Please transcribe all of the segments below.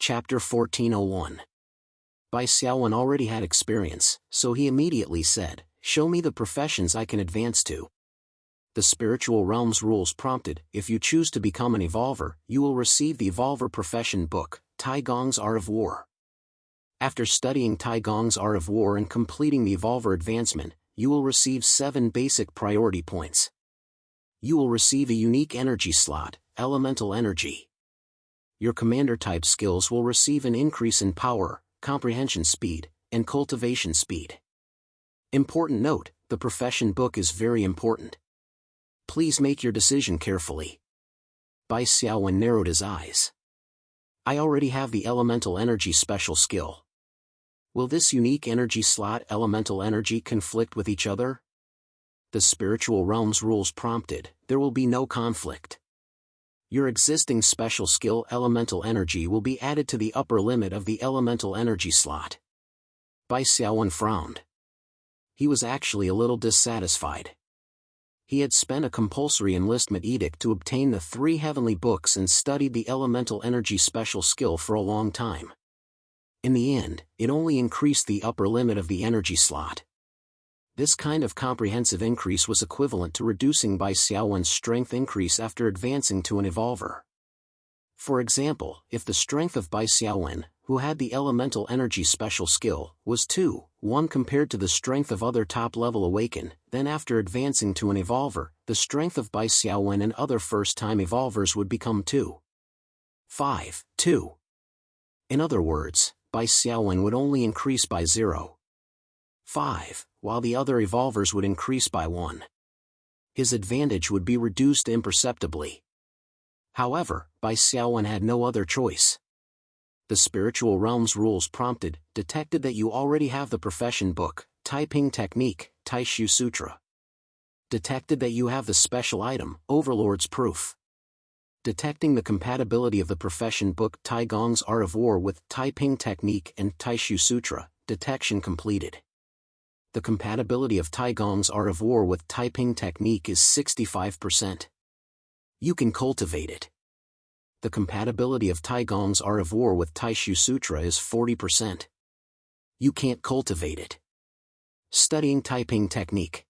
Chapter 1401. Bai Xiaowen already had experience, so he immediately said, "Show me the professions I can advance to." The spiritual realm's rules prompted, "If you choose to become an evolver, you will receive the Evolver Profession Book, Tai Gong's Art of War. After studying Tai Gong's Art of War and completing the Evolver Advancement, you will receive 7 basic priority points. You will receive a unique energy slot, Elemental Energy. Your commander-type skills will receive an increase in power, comprehension speed, and cultivation speed. Important note, the profession book is very important. Please make your decision carefully." Bai Xiaowen narrowed his eyes. "I already have the Elemental Energy special skill. Will this unique energy slot Elemental Energy conflict with each other?" The spiritual realm's rules prompted, "There will be no conflict. Your existing special skill Elemental Energy will be added to the upper limit of the Elemental Energy slot." Bai Xiaowen frowned. He was actually a little dissatisfied. He had spent a compulsory enlistment edict to obtain the 3 heavenly books and studied the Elemental Energy special skill for a long time. In the end, it only increased the upper limit of the energy slot. This kind of comprehensive increase was equivalent to reducing Bai Xiaowen's strength increase after advancing to an evolver. For example, if the strength of Bai Xiaowen, who had the Elemental Energy special skill, was 2:1 compared to the strength of other top-level Awaken, then after advancing to an evolver, the strength of Bai Xiaowen and other first-time evolvers would become 2:5:2. In other words, Bai Xiaowen would only increase by 0.5, while the other evolvers would increase by 1. His advantage would be reduced imperceptibly. However, Bai Xiaowen had no other choice. The spiritual realm's rules prompted, detected that you already have the profession book, Taiping Technique, Taishu Sutra. Detected that you have the special item, Overlord's Proof. Detecting the compatibility of the profession book Tai Gong's Art of War with Taiping Technique and Taishu Sutra, detection completed. The compatibility of Tai Gong's Art of War with Taiping Technique is 65%. You can cultivate it. The compatibility of Tai Gong's Art of War with Taishu Sutra is 40%. You can't cultivate it. Studying Taiping Technique.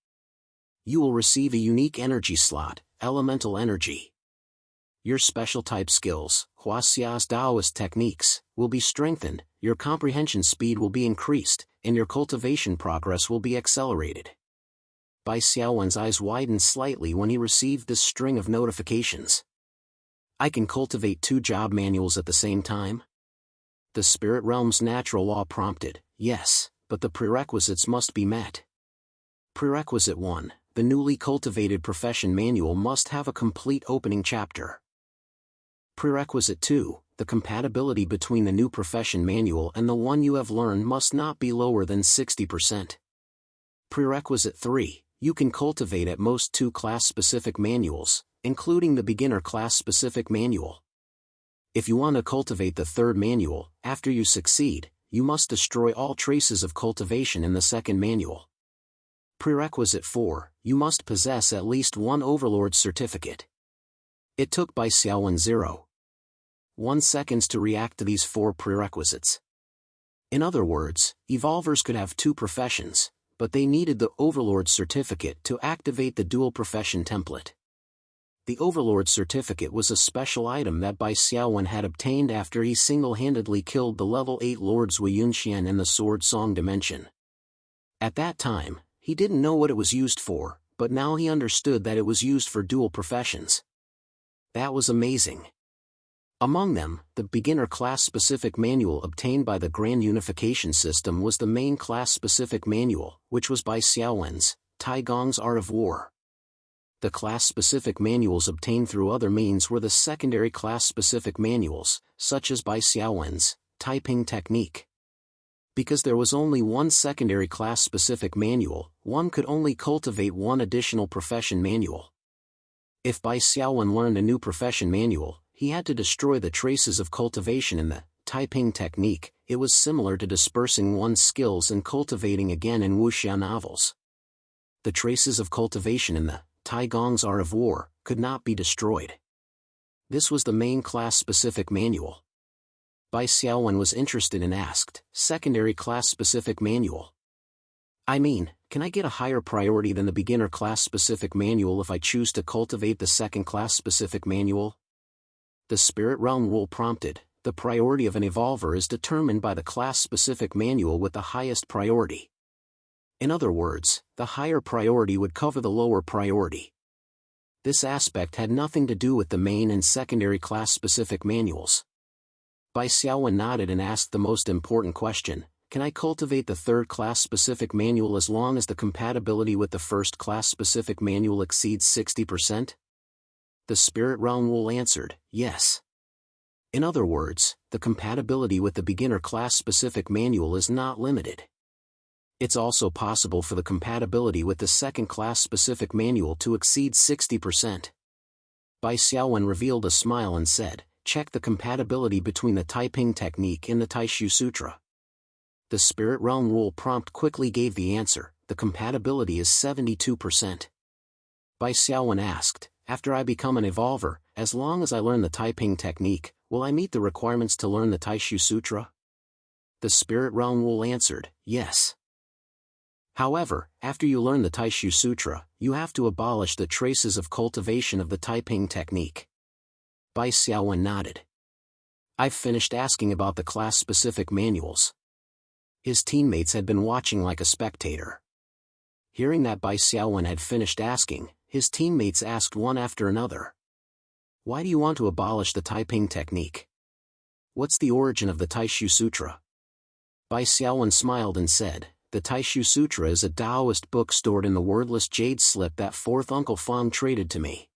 You will receive a unique energy slot, Elemental Energy. Your special type skills, Huaxia's Taoist techniques, will be strengthened, your comprehension speed will be increased, and your cultivation progress will be accelerated. Bai Xiaowen's eyes widened slightly when he received this string of notifications. "I can cultivate 2 job manuals at the same time?" The spirit realm's natural law prompted, "Yes, but the prerequisites must be met. Prerequisite 1, the newly cultivated profession manual must have a complete opening chapter. Prerequisite 2, the compatibility between the new profession manual and the one you have learned must not be lower than 60%. Prerequisite 3, you can cultivate at most 2 class-specific manuals, including the beginner class-specific manual. If you want to cultivate the 3rd manual, after you succeed, you must destroy all traces of cultivation in the 2nd manual. Prerequisite 4, you must possess at least 1 Overlord certificate." It took Bai Xiaowen 0.1 seconds to react to these 4 prerequisites. In other words, evolvers could have 2 professions, but they needed the Overlord certificate to activate the dual profession template. The Overlord certificate was a special item that Bai Xiaowen had obtained after he single-handedly killed the level 8 lords Wei Yunxian in the Sword Song dimension. At that time, he didn't know what it was used for, but now he understood that it was used for dual professions. That was amazing. Among them, the beginner class-specific manual obtained by the Grand Unification System was the main class-specific manual, which was Bai Xiaowen's, Tai Gong's Art of War. The class-specific manuals obtained through other means were the secondary class-specific manuals, such as Bai Xiaowen's, Taiping Technique. Because there was only 1 secondary class-specific manual, one could only cultivate 1 additional profession manual. If Bai Xiaowen learned a new profession manual, he had to destroy the traces of cultivation in the Taiping Technique. It was similar to dispersing one's skills and cultivating again in wuxia novels. The traces of cultivation in the Tai Gong's Art of War could not be destroyed. This was the main class-specific manual. Bai Xiaowen was interested and asked, secondary class-specific manual. I mean, can I get a higher priority than the beginner class-specific manual if I choose to cultivate the second class-specific manual? The Spirit Realm rule prompted, the priority of an evolver is determined by the class-specific manual with the highest priority. In other words, the higher priority would cover the lower priority. This aspect had nothing to do with the main and secondary class-specific manuals. Bai Xiaowen nodded and asked the most important question, can I cultivate the third class-specific manual as long as the compatibility with the first class-specific manual exceeds 60%? The Spirit Realm rule answered, yes. In other words, the compatibility with the beginner class-specific manual is not limited. It's also possible for the compatibility with the second class-specific manual to exceed 60%. Bai Xiaowen revealed a smile and said, check the compatibility between the Taiping technique and the Taishu Sutra. The Spirit Realm rule prompt quickly gave the answer, the compatibility is 72%. Bai Xiaowen asked, after I become an evolver, as long as I learn the Taiping technique, will I meet the requirements to learn the Taishu Sutra? The Spirit Realm rule answered, yes. However, after you learn the Taishu Sutra, you have to abolish the traces of cultivation of the Taiping technique. Bai Xiaowen nodded. I've finished asking about the class-specific manuals. His teammates had been watching like a spectator. Hearing that Bai Xiaowen had finished asking, his teammates asked one after another. Why do you want to abolish the Taiping technique? What's the origin of the Taishu Sutra? Bai Xiaowen smiled and said, the Taishu Sutra is a Taoist book stored in the wordless jade slip that fourth Uncle Fang traded to me.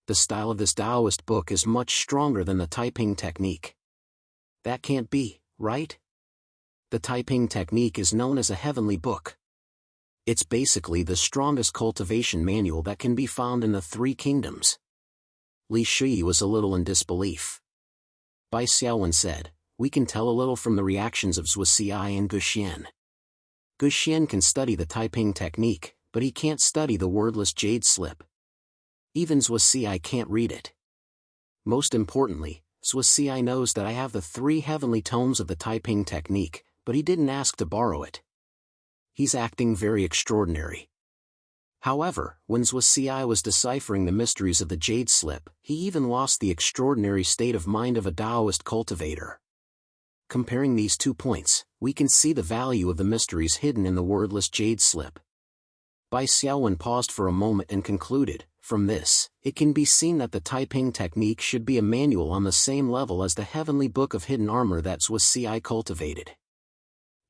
The style of this Taoist book is much stronger than the Taiping technique. That can't be, right? The Taiping technique is known as a heavenly book. It's basically the strongest cultivation manual that can be found in the three kingdoms. Li Shui was a little in disbelief. Bai Xiaowen said, we can tell a little from the reactions of Zuoxiai and Guxian. Guxian can study the Taiping technique, but he can't study the wordless jade slip. Even Zuoxiai can't read it. Most importantly, Zuoxiai knows that I have the three heavenly tomes of the Taiping technique, but he didn't ask to borrow it. He's acting very extraordinary. However, when Zuoxiai was deciphering the mysteries of the jade slip, he even lost the extraordinary state of mind of a Taoist cultivator. Comparing these 2 points, we can see the value of the mysteries hidden in the wordless jade slip. Bai Xiaowen paused for a moment and concluded, from this, it can be seen that the Taiping technique should be a manual on the same level as the heavenly book of hidden armor that Zuoxiai cultivated.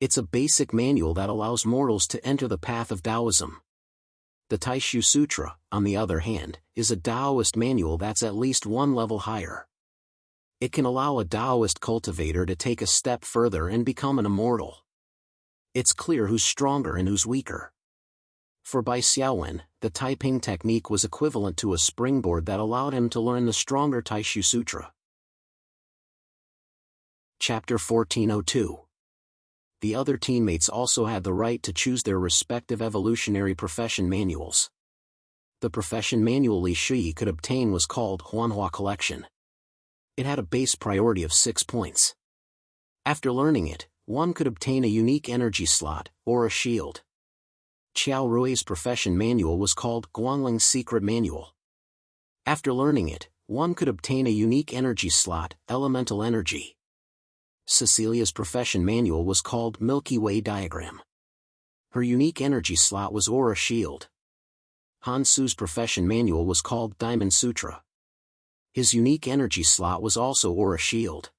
It's a basic manual that allows mortals to enter the path of Taoism. The Taishu Sutra, on the other hand, is a Taoist manual that's at least one level higher. It can allow a Taoist cultivator to take a step further and become an immortal. It's clear who's stronger and who's weaker. For Bai Xiaowen, the Taiping technique was equivalent to a springboard that allowed him to learn the stronger Taishu Sutra. Chapter 1402. The other teammates also had the right to choose their respective evolutionary profession manuals. The profession manual Li Shui could obtain was called Huanhua Collection. It had a base priority of 6 points. After learning it, one could obtain a unique energy slot, or a shield. Qiao Rui's profession manual was called Guangling's Secret Manual. After learning it, one could obtain a unique energy slot, Elemental Energy. Cecilia's profession manual was called Milky Way Diagram. Her unique energy slot was Aura Shield. Han Su's profession manual was called Diamond Sutra. His unique energy slot was also Aura Shield.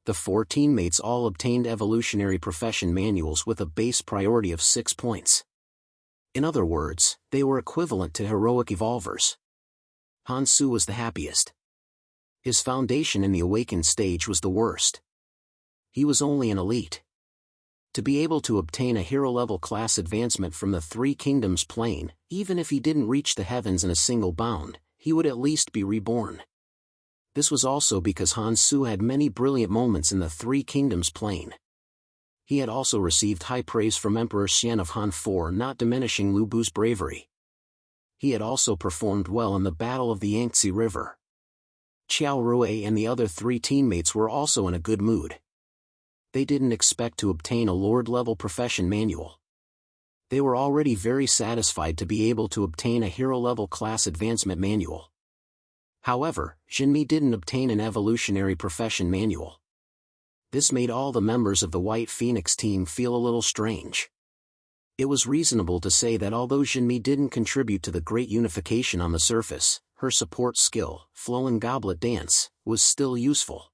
The 4 teammates all obtained evolutionary profession manuals with a base priority of 6 points. In other words, they were equivalent to heroic evolvers. Han Su was the happiest. His foundation in the awakened stage was the worst. He was only an elite. To be able to obtain a hero-level class advancement from the Three Kingdoms plane, even if he didn't reach the heavens in a single bound, he would at least be reborn. This was also because Han Su had many brilliant moments in the Three Kingdoms plane. He had also received high praise from Emperor Xian of Han for not diminishing Lu Bu's bravery. He had also performed well in the Battle of the Yangtze River. Qiao Rui and the other 3 teammates were also in a good mood. They didn't expect to obtain a Lord-level profession manual. They were already very satisfied to be able to obtain a hero-level class advancement manual. However, Jinmi didn't obtain an evolutionary profession manual. This made all the members of the White Phoenix team feel a little strange. It was reasonable to say that although Jinmi didn't contribute to the great unification on the surface, her support skill, Flow and Goblet Dance, was still useful.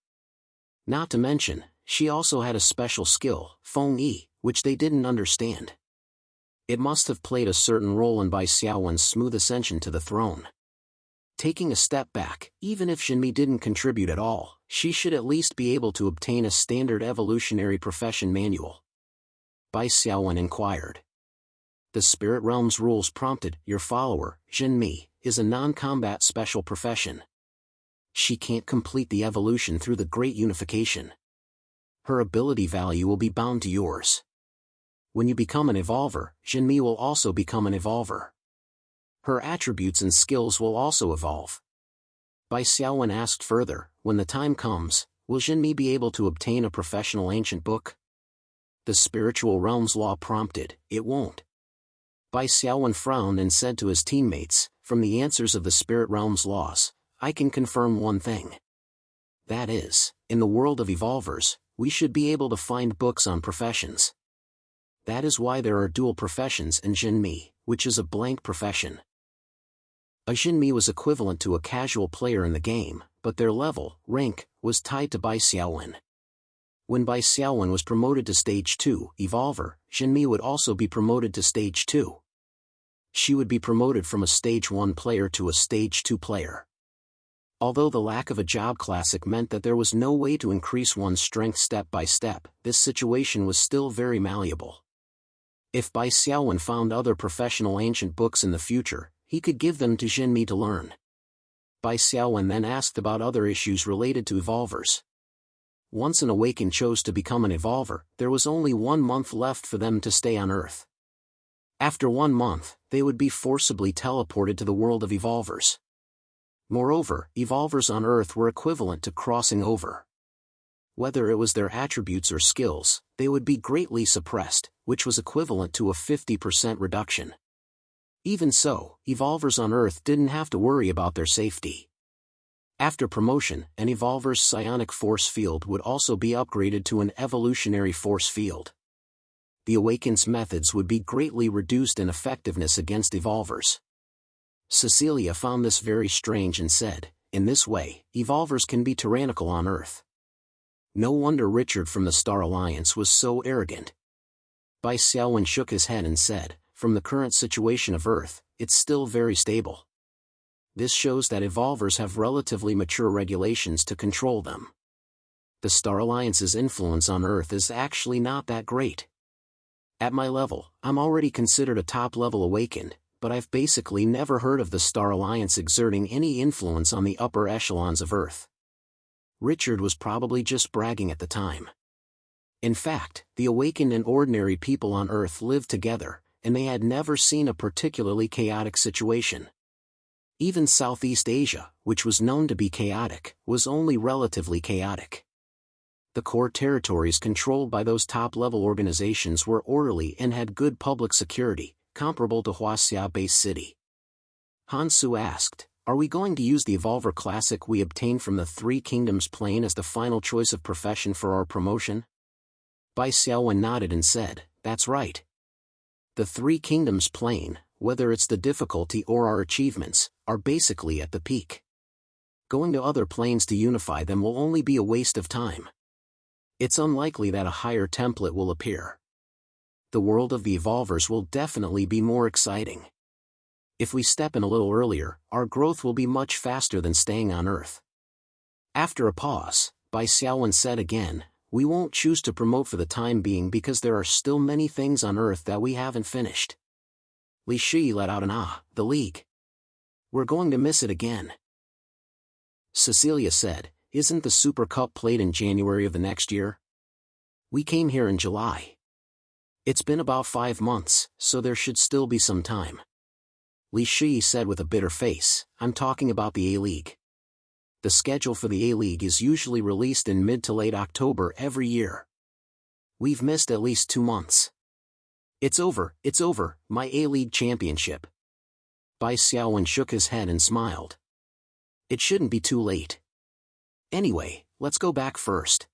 Not to mention, she also had a special skill, Feng Yi, which they didn't understand. It must have played a certain role in Bai Xiaowen's smooth ascension to the throne. Taking a step back, even if Jinmi didn't contribute at all, she should at least be able to obtain a standard evolutionary profession manual. Bai Xiaowen inquired. The Spirit Realm's rules prompted, your follower, Jinmi, is a non-combat special profession. She can't complete the evolution through the Great Unification. Her ability value will be bound to yours. When you become an evolver, Jinmi will also become an evolver. Her attributes and skills will also evolve. Bai Xiaowen asked further, when the time comes, will Jinmi be able to obtain a professional ancient book? The Spiritual Realm's law prompted, it won't. Bai Xiaowen frowned and said to his teammates, from the answers of the Spirit Realm's laws, I can confirm one thing. That is, in the world of evolvers, we should be able to find books on professions. That is why there are dual professions in Jinmi, which is a blank profession. A Jinmi was equivalent to a casual player in the game, but their level, rank, was tied to Bai Xiaowen. When Bai Xiaowen was promoted to Stage 2, Evolver, Jinmi would also be promoted to Stage 2. She would be promoted from a Stage 1 player to a Stage 2 player. Although the lack of a job classic meant that there was no way to increase one's strength step by step, this situation was still very malleable. If Bai Xiaowen found other professional ancient books in the future, he could give them to Jinmi to learn. Bai Xiaowen then asked about other issues related to evolvers. Once an awakened chose to become an evolver, there was only 1 month left for them to stay on Earth. After 1 month, they would be forcibly teleported to the world of evolvers. Moreover, evolvers on Earth were equivalent to crossing over. Whether it was their attributes or skills, they would be greatly suppressed, which was equivalent to a 50% reduction. Even so, evolvers on Earth didn't have to worry about their safety. After promotion, an evolver's psionic force field would also be upgraded to an evolutionary force field. The awakened's methods would be greatly reduced in effectiveness against evolvers. Cecilia found this very strange and said, in this way, evolvers can be tyrannical on Earth. No wonder Richard from the Star Alliance was so arrogant. Bai Xiaowen shook his head and said, from the current situation of Earth, it's still very stable. This shows that evolvers have relatively mature regulations to control them. The Star Alliance's influence on Earth is actually not that great. At my level, I'm already considered a top-level awakened, but I've basically never heard of the Star Alliance exerting any influence on the upper echelons of Earth. Richard was probably just bragging at the time. In fact, the awakened and ordinary people on Earth lived together, and they had never seen a particularly chaotic situation. Even Southeast Asia, which was known to be chaotic, was only relatively chaotic. The core territories controlled by those top-level organizations were orderly and had good public security, comparable to Huaxia Base City. Han Su asked, are we going to use the Evolver Classic we obtained from the Three Kingdoms plane as the final choice of profession for our promotion? Bai Xiaowen nodded and said, that's right. The Three Kingdoms plane, whether it's the difficulty or our achievements, are basically at the peak. Going to other planes to unify them will only be a waste of time. It's unlikely that a higher template will appear. The world of the evolvers will definitely be more exciting. If we step in a little earlier, our growth will be much faster than staying on Earth. After a pause, Bai Xiaowen said again, we won't choose to promote for the time being because there are still many things on Earth that we haven't finished. Li Shi let out an ah, the League. We're going to miss it again. Cecilia said, isn't the Super Cup played in January of the next year? We came here in July. It's been about 5 months, so there should still be some time. Li Shi said with a bitter face, I'm talking about the A-League. The schedule for the A-League is usually released in mid to late October every year. We've missed at least 2 months. It's over, my A-League championship. Bai Xiaowen shook his head and smiled. It shouldn't be too late. Anyway, let's go back first.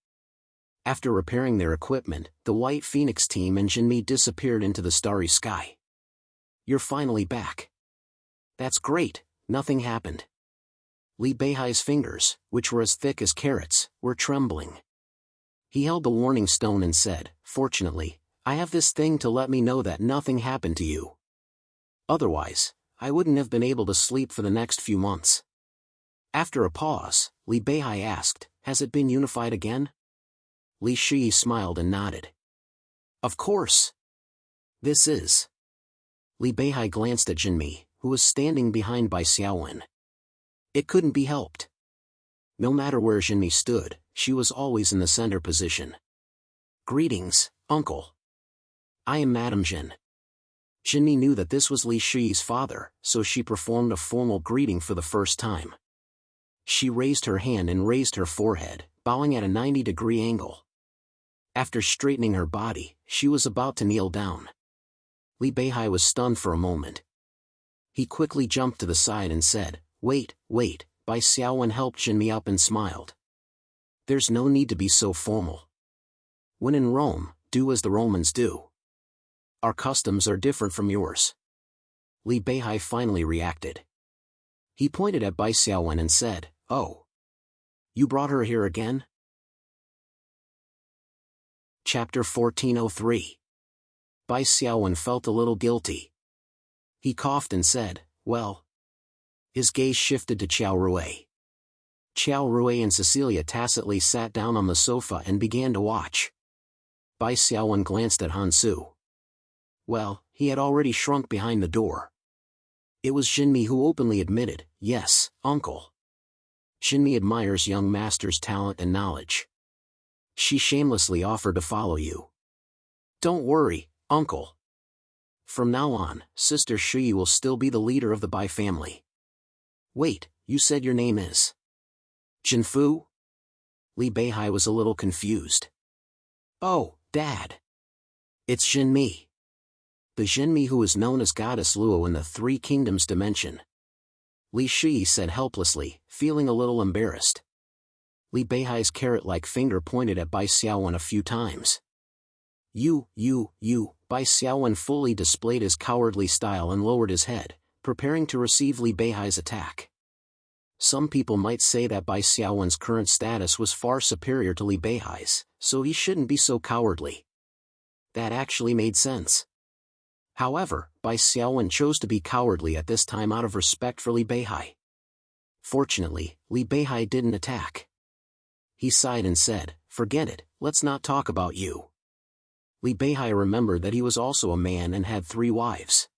After repairing their equipment, the White Phoenix team and Jinmi disappeared into the starry sky. You're finally back. That's great, nothing happened. Li Beihai's fingers, which were as thick as carrots, were trembling. He held the warning stone and said, "Fortunately, I have this thing to let me know that nothing happened to you. Otherwise, I wouldn't have been able to sleep for the next few months." After a pause, Li Beihai asked, "Has it been unified again?" Li Shi smiled and nodded. "Of course. This is." Li Beihai glanced at Jinmi, who was standing behind Bai Xiaowen. It couldn't be helped. No matter where Jinmi stood, she was always in the center position. "Greetings, uncle. I am Madame Jin." Jinmi knew that this was Li Shi's father, so she performed a formal greeting for the first time. She raised her hand and raised her forehead, bowing at a 90-degree angle. After straightening her body, she was about to kneel down. Li Beihai was stunned for a moment. He quickly jumped to the side and said, Wait. Bai Xiaowen helped Jinmi up and smiled. "There's no need to be so formal. When in Rome, do as the Romans do. Our customs are different from yours." Li Beihai finally reacted. He pointed at Bai Xiaowen and said, "Oh. You brought her here again?" Chapter 1403. Bai Xiaowen felt a little guilty. He coughed and said, "Well." His gaze shifted to Qiao Rui. Qiao Rui and Cecilia tacitly sat down on the sofa and began to watch. Bai Xiaowen glanced at Han Su. Well, he had already shrunk behind the door. It was Jinmi who openly admitted, "Yes, uncle." Jinmi admires young master's talent and knowledge. She shamelessly offered to follow you. "Don't worry, uncle. From now on, Sister Shi will still be the leader of the Bai family." "Wait, you said your name is Jinfu?" Li Beihai was a little confused. "Oh, Dad. It's Jinmi. The Jinmi who is known as Goddess Luo in the Three Kingdoms dimension." Li Shi said helplessly, feeling a little embarrassed. Li Beihai's carrot-like finger pointed at Bai Xiaowen a few times. You. Bai Xiaowen fully displayed his cowardly style and lowered his head, preparing to receive Li Beihai's attack. Some people might say that Bai Xiaowen's current status was far superior to Li Beihai's, so he shouldn't be so cowardly. That actually made sense. However, Bai Xiaowen chose to be cowardly at this time out of respect for Li Beihai. Fortunately, Li Beihai didn't attack. He sighed and said, "Forget it, let's not talk about you." Li Beihai remembered that he was also a man and had 3 wives.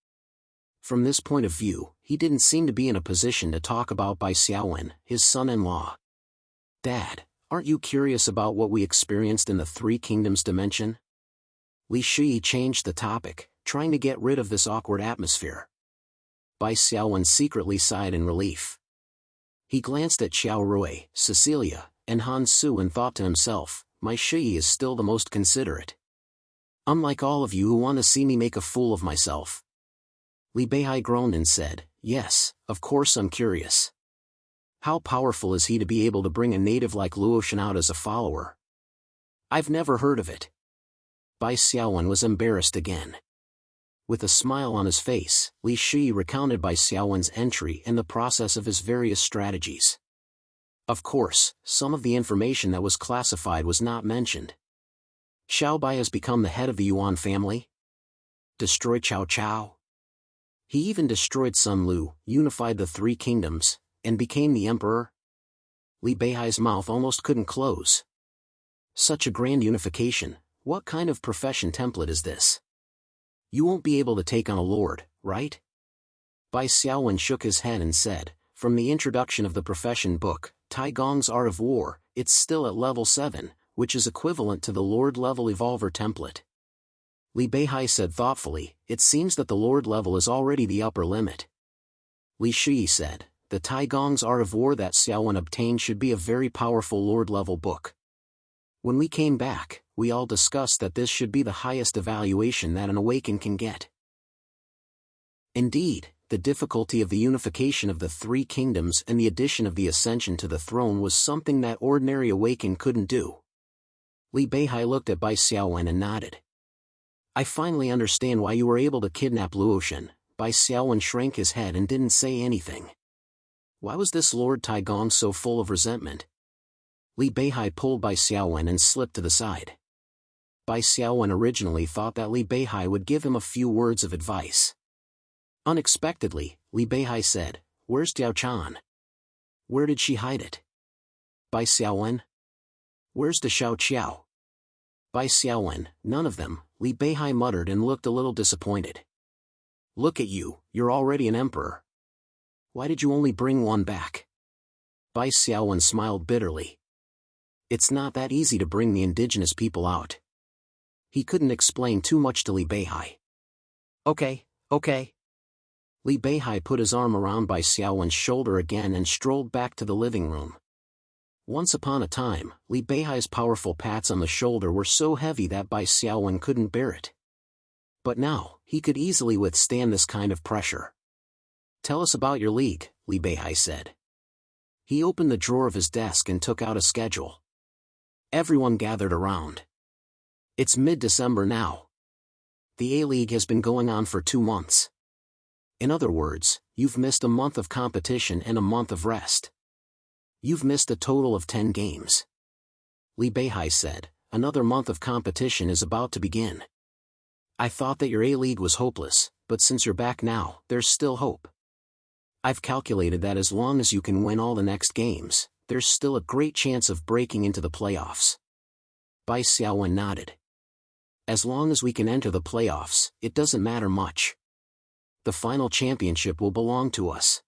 From this point of view, he didn't seem to be in a position to talk about Bai Xiaowen, his son-in-law. "Dad, aren't you curious about what we experienced in the Three Kingdoms dimension?" Li Shi changed the topic, trying to get rid of this awkward atmosphere. Bai Xiaowen secretly sighed in relief. He glanced at Qiao Rui, Cecilia, and Han Su and thought to himself, "My Shi is still the most considerate. Unlike all of you who want to see me make a fool of myself." Li Beihai groaned and said, "Yes, of course I'm curious. How powerful is he to be able to bring a native like Luoshan out as a follower? I've never heard of it." Bai Xiaowen was embarrassed again. With a smile on his face, Li Shi recounted Bai Xiaowen's entry and the process of his various strategies. Of course, some of the information that was classified was not mentioned. Xiao Bai has become the head of the Yuan family? Destroyed Cao Cao? He even destroyed Sun Lu, unified the Three Kingdoms, and became the emperor? Li Beihai's mouth almost couldn't close. Such a grand unification, what kind of profession template is this? You won't be able to take on a lord, right? Bai Xiaowen shook his head and said, "From the introduction of the profession book, Tai Gong's Art of War, it's still at level 7, which is equivalent to the Lord-level Evolver template." Li Beihai said thoughtfully, "It seems that the Lord level is already the upper limit." Li Shi said, the Taigong's Art of War that Xiaowen obtained should be a very powerful Lord-level book. When we came back, we all discussed that this should be the highest evaluation that an awakened can get. Indeed, the difficulty of the unification of the three kingdoms and the addition of the ascension to the throne was something that ordinary awakened couldn't do. Li Beihai looked at Bai Xiaowen and nodded. I finally understand why you were able to kidnap Luoshan. Bai Xiaowen shrank his head and didn't say anything. Why was this Lord Taigong so full of resentment? Li Beihai pulled Bai Xiaowen and slipped to the side. Bai Xiaowen originally thought that Li Beihai would give him a few words of advice. Unexpectedly, Li Beihai said, "Where's Diao Chan? Where did she hide it?" Bai Xiaowen? Where's the Xiao Qiao? Bai Xiaowen, none of them, Li Beihai muttered and looked a little disappointed. Look at you, you're already an emperor. Why did you only bring one back? Bai Xiaowen smiled bitterly. It's not that easy to bring the indigenous people out. He couldn't explain too much to Li Beihai. Okay. Li Beihai put his arm around Bai Xiaowen's shoulder again and strolled back to the living room. Once upon a time, Li Beihai's powerful pats on the shoulder were so heavy that Bai Xiaowen couldn't bear it. But now, he could easily withstand this kind of pressure. Tell us about your league, Li Beihai said. He opened the drawer of his desk and took out a schedule. Everyone gathered around. It's mid-December now. The A-League has been going on for 2 months. In other words, you've missed a month of competition and a month of rest. You've missed a total of 10 games. Li Beihai said, another month of competition is about to begin. I thought that your A-League was hopeless, but since you're back now, there's still hope. I've calculated that as long as you can win all the next games, there's still a great chance of breaking into the playoffs. Bai Xiaowen nodded. As long as we can enter the playoffs, it doesn't matter much. The final championship will belong to us.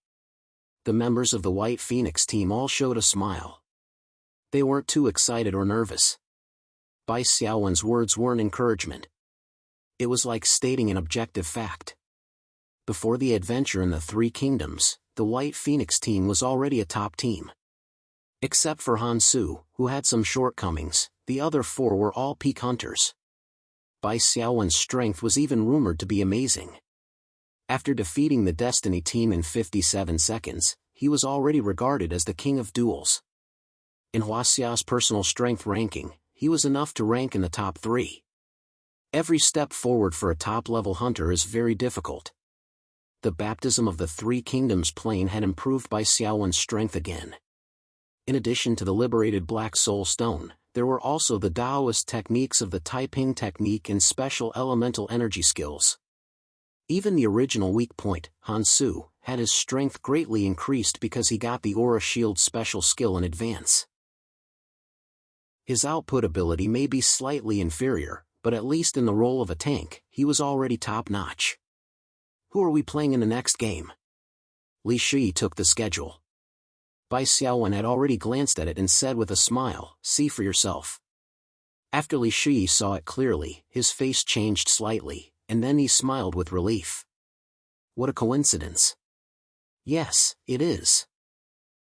The members of the White Phoenix team all showed a smile. They weren't too excited or nervous. Bai Xiaowen's words weren't encouragement. It was like stating an objective fact. Before the adventure in the Three Kingdoms, the White Phoenix team was already a top team. Except for Han Su, who had some shortcomings, the other 4 were all peak hunters. Bai Xiaowen's strength was even rumored to be amazing. After defeating the Destiny team in 57 seconds, he was already regarded as the king of duels. In Huaxia's personal strength ranking, he was enough to rank in the top 3. Every step forward for a top-level hunter is very difficult. The baptism of the Three Kingdoms plane had improved Bai Xiaowen's strength again. In addition to the liberated Black Soul Stone, there were also the Taoist techniques of the Taiping technique and special elemental energy skills. Even the original weak point, Han Su, had his strength greatly increased because he got the Aura Shield special skill in advance. His output ability may be slightly inferior, but at least in the role of a tank, he was already top-notch. Who are we playing in the next game? Li Shi took the schedule. Bai Xiaowen had already glanced at it and said with a smile, see for yourself. After Li Shi saw it clearly, his face changed slightly, and then he smiled with relief. What a coincidence. Yes, it is.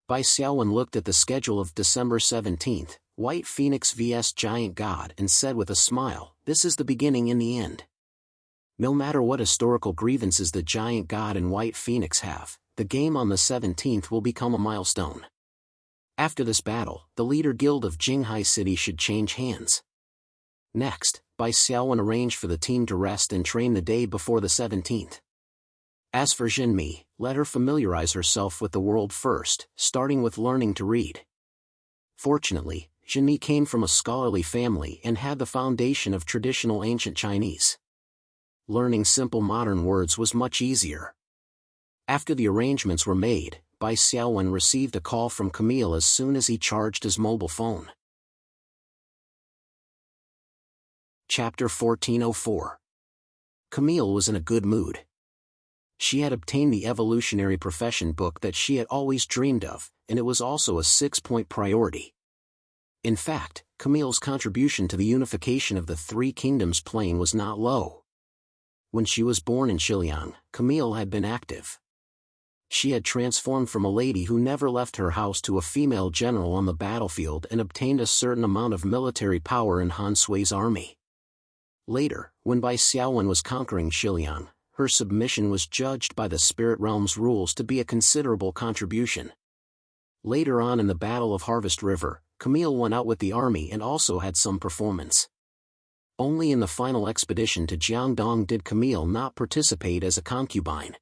Bai Xiaowen looked at the schedule of December 17th, White Phoenix vs Giant God, and said with a smile, this is the beginning and the end. No matter what historical grievances the Giant God and White Phoenix have, the game on the 17th will become a milestone. After this battle, the leader guild of Jinghai City should change hands. Next, Bai Xiaowen arranged for the team to rest and train the day before the 17th. As for Jinmi, let her familiarize herself with the world first, starting with learning to read. Fortunately, Jinmi came from a scholarly family and had the foundation of traditional ancient Chinese. Learning simple modern words was much easier. After the arrangements were made, Bai Xiaowen received a call from Camille as soon as he charged his mobile phone. Chapter 1404. Camille was in a good mood. She had obtained the Evolutionary profession book that she had always dreamed of, and it was also a 6-point priority. In fact, Camille's contribution to the unification of the Three Kingdoms plane was not low. When she was born in Xiliang, Camille had been active. She had transformed from a lady who never left her house to a female general on the battlefield and obtained a certain amount of military power in Han Sui's army. Later, when Bai Xiaowen was conquering Xiliang, her submission was judged by the spirit realm's rules to be a considerable contribution. Later on in the Battle of Harvest River, Camille went out with the army and also had some performance. Only in the final expedition to Jiangdong did Camille not participate as a concubine.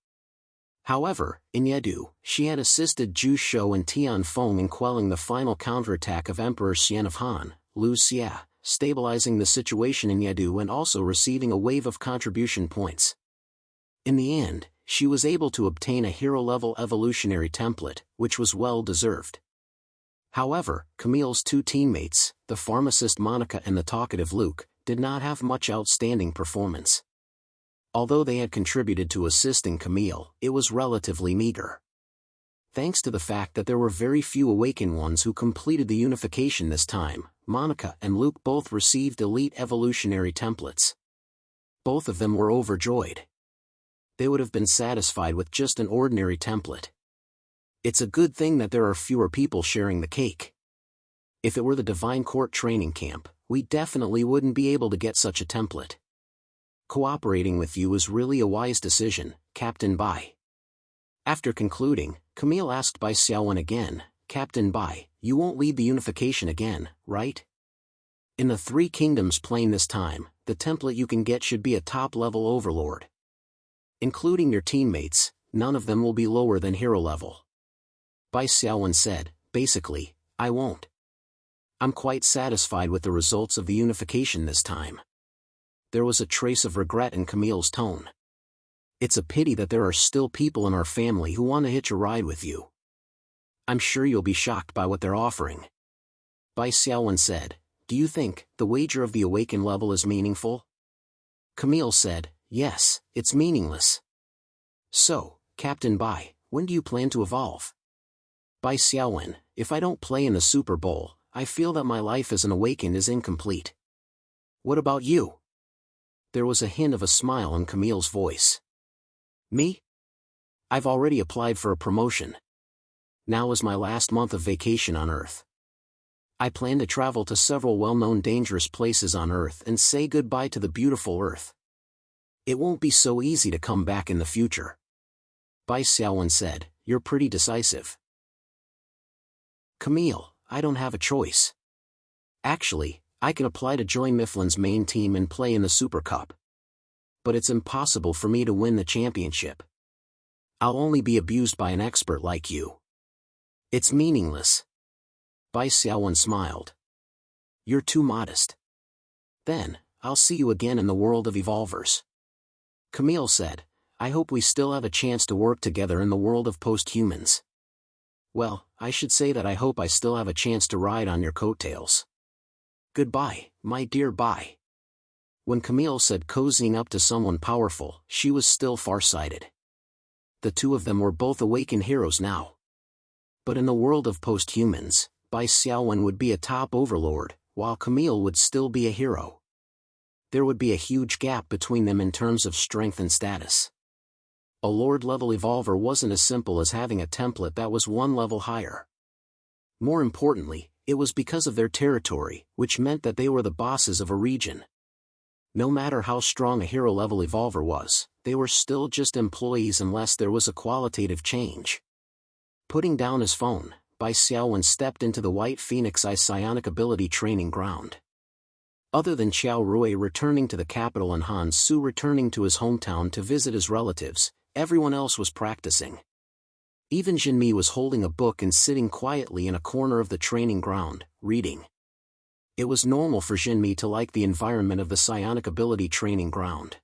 However, in Yedu, she had assisted Zhu Shou and Tian Feng in quelling the final counterattack of Emperor Xian of Han, Lu Xia, stabilizing the situation in Yedu and also receiving a wave of contribution points. In the end, she was able to obtain a hero-level evolutionary template, which was well-deserved. However, Camille's two teammates, the pharmacist Monica and the talkative Luke, did not have much outstanding performance. Although they had contributed to assisting Camille, it was relatively meager. Thanks to the fact that there were very few awakened ones who completed the unification this time, Monica and Luke both received elite evolutionary templates. Both of them were overjoyed. They would have been satisfied with just an ordinary template. It's a good thing that there are fewer people sharing the cake. If it were the Divine Court training camp, we definitely wouldn't be able to get such a template. Cooperating with you is really a wise decision, Captain Bai. After concluding, Camille asked Bai Xiaowen again, Captain Bai, you won't lead the unification again, right? In the Three Kingdoms plane this time, the template you can get should be a top-level overlord. Including your teammates, none of them will be lower than hero level. Bai Xiaowen said, basically, I won't. I'm quite satisfied with the results of the unification this time. There was a trace of regret in Camille's tone. It's a pity that there are still people in our family who want to hitch a ride with you. I'm sure you'll be shocked by what they're offering. Bai Xiaowen said, do you think the wager of the awakened level is meaningful? Camille said, yes, it's meaningless. So, Captain Bai, when do you plan to evolve? Bai Xiaowen, if I don't play in the Super Bowl, I feel that my life as an awakened is incomplete. What about you? There was a hint of a smile in Camille's voice. Me? I've already applied for a promotion. Now is my last month of vacation on Earth. I plan to travel to several well-known dangerous places on Earth and say goodbye to the beautiful Earth. It won't be so easy to come back in the future. Bai Xiaowen said, you're pretty decisive. Camille, I don't have a choice. Actually, I can apply to join Mifflin's main team and play in the Super Cup. But it's impossible for me to win the championship. I'll only be abused by an expert like you. It's meaningless. Bai Xiaowen smiled. You're too modest. Then, I'll see you again in the world of evolvers. Camille said, I hope we still have a chance to work together in the world of post-humans. Well, I should say that I hope I still have a chance to ride on your coattails. Goodbye, my dear Bai. When Camille said cozying up to someone powerful, she was still far-sighted. The two of them were both awakened heroes now. But in the world of post-humans, Bai Xiaowen would be a top overlord, while Camille would still be a hero. There would be a huge gap between them in terms of strength and status. A Lord-level evolver wasn't as simple as having a template that was one level higher. More importantly, it was because of their territory, which meant that they were the bosses of a region. No matter how strong a hero-level evolver was, they were still just employees unless there was a qualitative change. Putting down his phone, Bai Xiaowen stepped into the White Phoenix Eye Psionic Ability Training Ground. Other than Xiao Rui returning to the capital and Han Su returning to his hometown to visit his relatives, everyone else was practicing. Even Jinmi was holding a book and sitting quietly in a corner of the training ground, reading. It was normal for Jinmi to like the environment of the psionic ability training ground.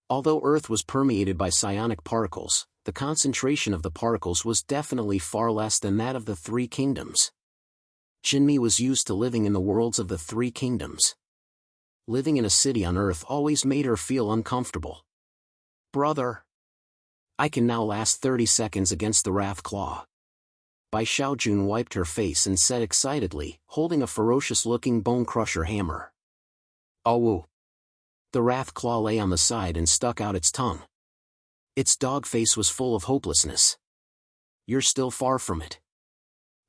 Although Earth was permeated by psionic particles, the concentration of the particles was definitely far less than that of the Three Kingdoms. Jinmi was used to living in the worlds of the Three Kingdoms. Living in a city on Earth always made her feel uncomfortable. Brother! I can now last 30 seconds against the Wrath Claw. Bai Xiaojun wiped her face and said excitedly, holding a ferocious-looking bone-crusher hammer. Oh! The Wrath Claw lay on the side and stuck out its tongue. Its dog face was full of hopelessness. You're still far from it.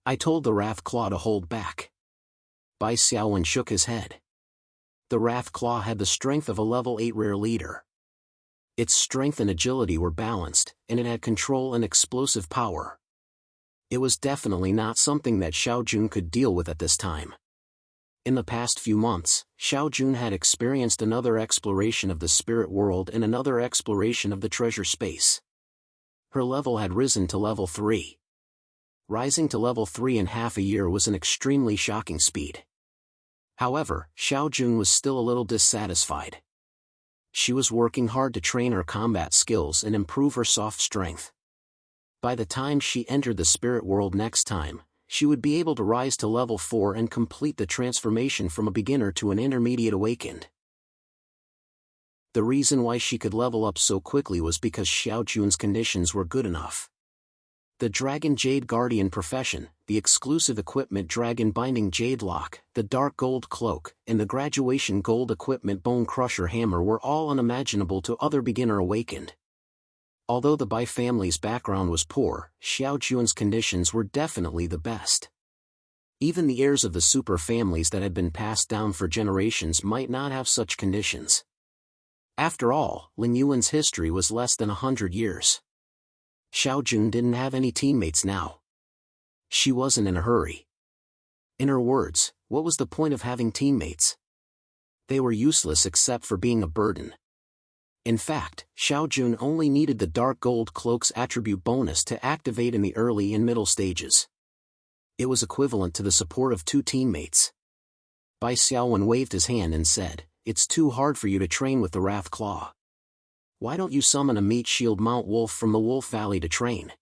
I told the Wrath Claw to hold back. Bai Xiaowen shook his head. The Wrath Claw had the strength of a level 8 rare leader. Its strength and agility were balanced, and it had control and explosive power. It was definitely not something that Xiao Jun could deal with at this time. In the past few months, Xiao Jun had experienced another exploration of the spirit world and another exploration of the treasure space. Her level had risen to level 3. Rising to level 3 in half a year was an extremely shocking speed. However, Xiao Jun was still a little dissatisfied. She was working hard to train her combat skills and improve her soft strength. By the time she entered the spirit world next time, she would be able to rise to level 4 and complete the transformation from a beginner to an intermediate awakened. The reason why she could level up so quickly was because Xiao Jun's conditions were good enough. The Dragon Jade Guardian profession, the exclusive equipment Dragon Binding Jade Lock, the Dark Gold Cloak, and the Graduation Gold Equipment Bone Crusher Hammer were all unimaginable to other beginner awakened. Although the Bai family's background was poor, Xiao Jun's conditions were definitely the best. Even the heirs of the super families that had been passed down for generations might not have such conditions. After all, Lin Yuan's history was less than 100 years. Xiao Jun didn't have any teammates now. She wasn't in a hurry. In her words, what was the point of having teammates? They were useless except for being a burden. In fact, Xiao Jun only needed the Dark Gold Cloak's attribute bonus to activate in the early and middle stages. It was equivalent to the support of 2 teammates. Bai Xiaowen waved his hand and said, "It's too hard for you to train with the Wrath Claw. Why don't you summon a Meat Shield Mount Wolf from the Wolf Valley to train?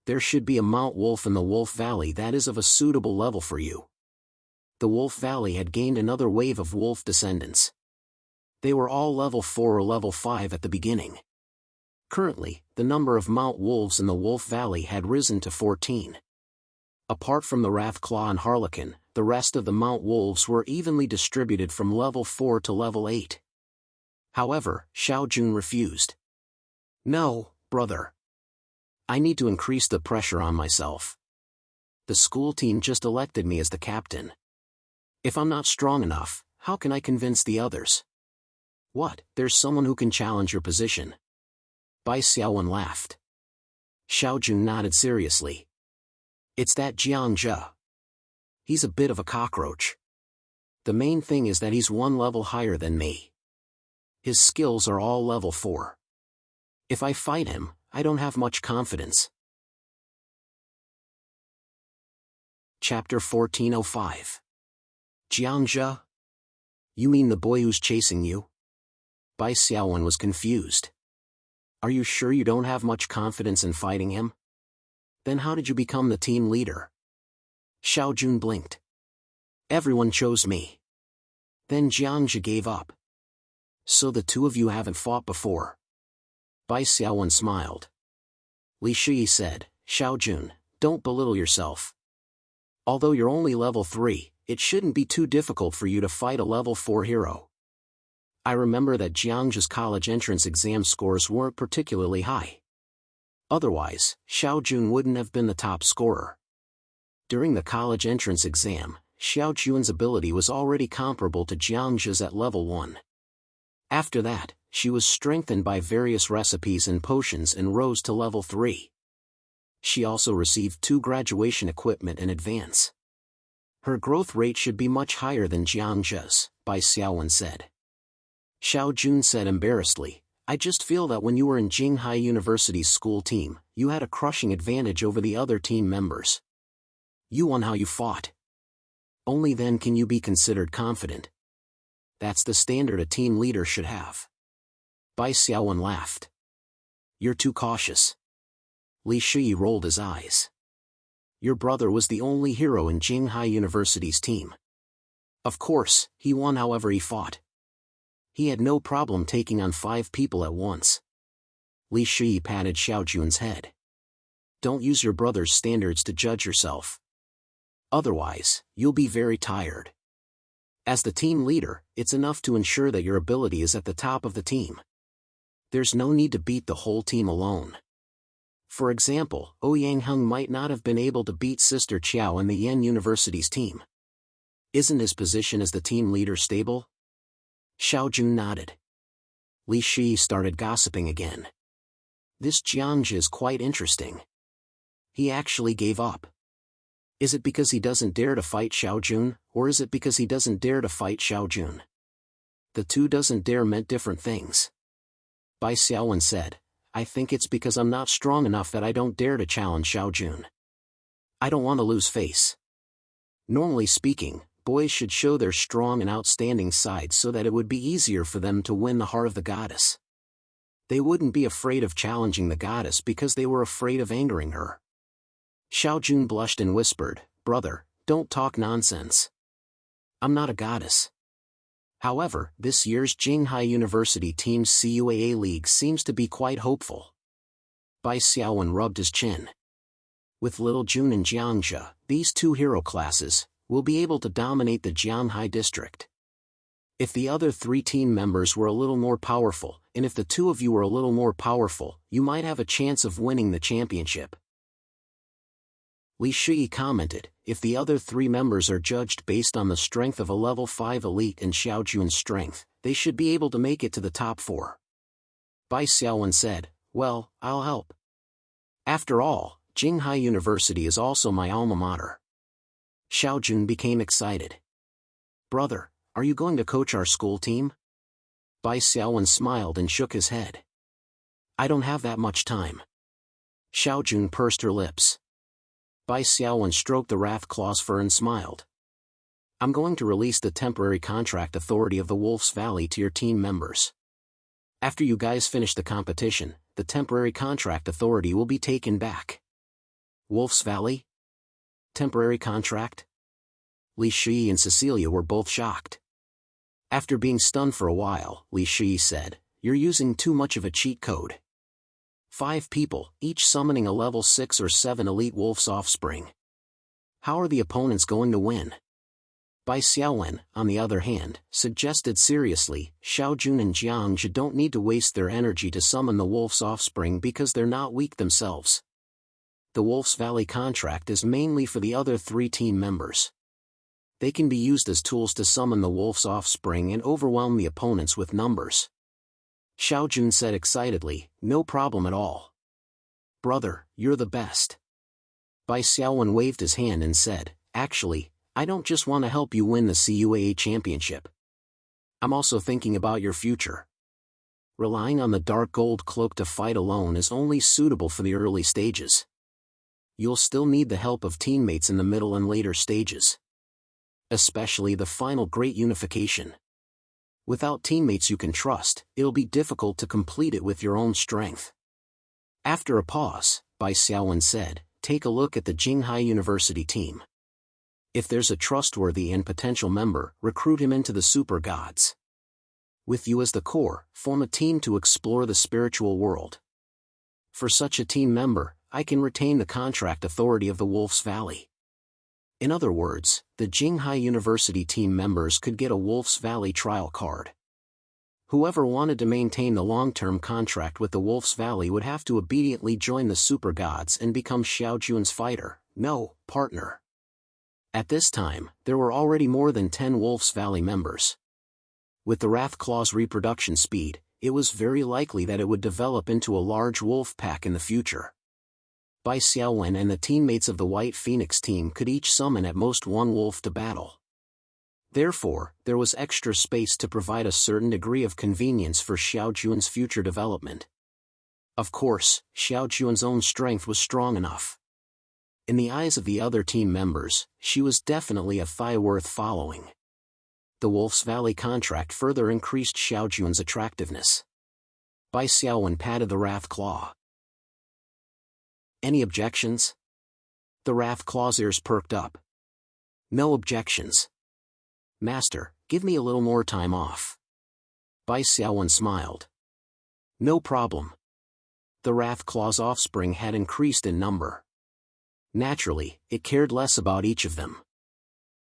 There should be a Mount Wolf in the Wolf Valley that is of a suitable level for you." The Wolf Valley had gained another wave of wolf descendants. They were all level 4 or level 5 at the beginning. Currently, the number of Mount Wolves in the Wolf Valley had risen to 14. Apart from the Wrath Claw and Harlequin, the rest of the Mount Wolves were evenly distributed from level 4 to level 8. However, Xiao Jun refused. "No, brother. I need to increase the pressure on myself. The school team just elected me as the captain. If I'm not strong enough, how can I convince the others?" "What, there's someone who can challenge your position?" Bai Xiaowen laughed. Xiao Jun nodded seriously. "It's that Jiang Zhe. He's a bit of a cockroach. The main thing is that he's 1 level higher than me. His skills are all level 4. If I fight him, I don't have much confidence." Chapter 1405. Jiang Zhe? You mean the boy who's chasing you? Bai Xiaowen was confused. "Are you sure you don't have much confidence in fighting him? Then how did you become the team leader?" Xiao Jun blinked. "Everyone chose me. Then Jiang Zhe gave up. So the 2 of you haven't fought before?" Bai Xiaowen smiled. Li Shi said, "Xiao Jun, don't belittle yourself. Although you're only level 3, it shouldn't be too difficult for you to fight a level 4 hero. I remember that Jiang Zhe's college entrance exam scores weren't particularly high. Otherwise, Xiao Jun wouldn't have been the top scorer. During the college entrance exam, Xiao Jun's ability was already comparable to Jiang Zhe's at level 1. After that, she was strengthened by various recipes and potions and rose to level 3. She also received 2 graduation equipment in advance. Her growth rate should be much higher than Jiang Zhe's, Bai Xiaowen said. Xiao Jun said embarrassedly, "I just feel that when you were in Jinghai University's school team, you had a crushing advantage over the other team members. You won how you fought. Only then can you be considered confident. That's the standard a team leader should have." Bai Xiaowen laughed. "You're too cautious." Li Shi rolled his eyes. "Your brother was the only hero in Jinghai University's team. Of course, he won however he fought. He had no problem taking on 5 people at once." Li Shi patted Xiao Jun's head. "Don't use your brother's standards to judge yourself. Otherwise, you'll be very tired. As the team leader, it's enough to ensure that your ability is at the top of the team. There's no need to beat the whole team alone. For example, Ouyang Hung might not have been able to beat Sister Qiao and the Yen University's team. Isn't his position as the team leader stable? Xiaojun nodded. Li Shi started gossiping again. This Jiangzhi is quite interesting. He actually gave up. Is it because he doesn't dare to fight Xiaojun, or is it because he doesn't dare to fight Xiaojun? The two doesn't dare meant different things. Bai Xiaowen said, I think it's because I'm not strong enough that I don't dare to challenge Xiaojun. I don't want to lose face. Normally speaking, boys should show their strong and outstanding sides so that it would be easier for them to win the heart of the goddess. They wouldn't be afraid of challenging the goddess because they were afraid of angering her. Xiaojun blushed and whispered, Brother, don't talk nonsense. I'm not a goddess. However, this year's Jinghai University team's CUAA League seems to be quite hopeful. Bai Xiaowen rubbed his chin. With Little Jun and Jiangzhe, these two hero classes, will be able to dominate the Jianghai district. If the other three team members were a little more powerful, and if the two of you were a little more powerful, you might have a chance of winning the championship. Li Shi commented, if the other three members are judged based on the strength of a level 5 elite and Xiaojun's strength, they should be able to make it to the top 4. Bai Xiaowen said, well, I'll help. After all, Jinghai University is also my alma mater. Xiaojun became excited. Brother, are you going to coach our school team? Bai Xiaowen smiled and shook his head. I don't have that much time. Xiaojun pursed her lips. Bai Xiaowen stroked the wrath claw's fur and smiled. I'm going to release the temporary contract authority of the Wolf's Valley to your team members. After you guys finish the competition, the temporary contract authority will be taken back. Wolf's Valley? Temporary contract? Li Shi and Cecilia were both shocked. After being stunned for a while, Li Shi said, You're using too much of a cheat code. 5 people, each summoning a level 6 or 7 elite wolf's offspring. How are the opponents going to win? Bai Xiaowen, on the other hand, suggested seriously, Xiaojun and Jiangzhi don't need to waste their energy to summon the wolf's offspring because they're not weak themselves. The Wolf's Valley contract is mainly for the other 3 team members. They can be used as tools to summon the wolf's offspring and overwhelm the opponents with numbers. Xiaojun said excitedly, no problem at all. Brother, you're the best. Bai Xiaowen waved his hand and said, actually, I don't just want to help you win the CUAA championship. I'm also thinking about your future. Relying on the dark gold cloak to fight alone is only suitable for the early stages. You'll still need the help of teammates in the middle and later stages. Especially the final great unification. Without teammates you can trust, it'll be difficult to complete it with your own strength. After a pause, Bai Xiaowen said, take a look at the Jinghai University team. If there's a trustworthy and potential member, recruit him into the super gods. With you as the core, form a team to explore the spiritual world. For such a team member, I can retain the contract authority of the Wolf's Valley. In other words, the Jinghai University team members could get a Wolf's Valley trial card. Whoever wanted to maintain the long-term contract with the Wolf's Valley would have to obediently join the super gods and become Xiaojun's fighter, no, partner. At this time, there were already more than 10 Wolf's Valley members. With the Wrathclaw's reproduction speed, it was very likely that it would develop into a large wolf pack in the future. Bai Xiaowen and the teammates of the White Phoenix team could each summon at most 1 wolf to battle. Therefore, there was extra space to provide a certain degree of convenience for Xiaojun's future development. Of course, Xiaojun's own strength was strong enough. In the eyes of the other team members, she was definitely a thigh worth following. The Wolf's Valley contract further increased Xiaojun's attractiveness. Bai Xiaowen patted the Wrathclaw. Any objections? The Wrathclaw's ears perked up. No objections. Master, give me a little more time off. Bai Xiaowen smiled. No problem. The Wrathclaw's offspring had increased in number. Naturally, it cared less about each of them.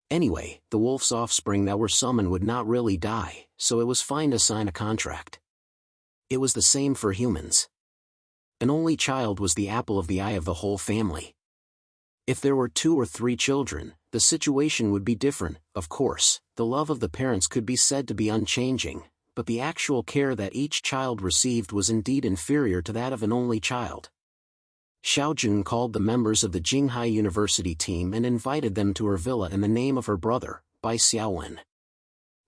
Anyway, the wolf's offspring that were summoned would not really die, so it was fine to sign a contract. It was the same for humans. An only child was the apple of the eye of the whole family. If there were 2 or 3 children, the situation would be different. Of course, the love of the parents could be said to be unchanging, but the actual care that each child received was indeed inferior to that of an only child. Xiaojun called the members of the Jinghai University team and invited them to her villa in the name of her brother, Bai Xiaowen.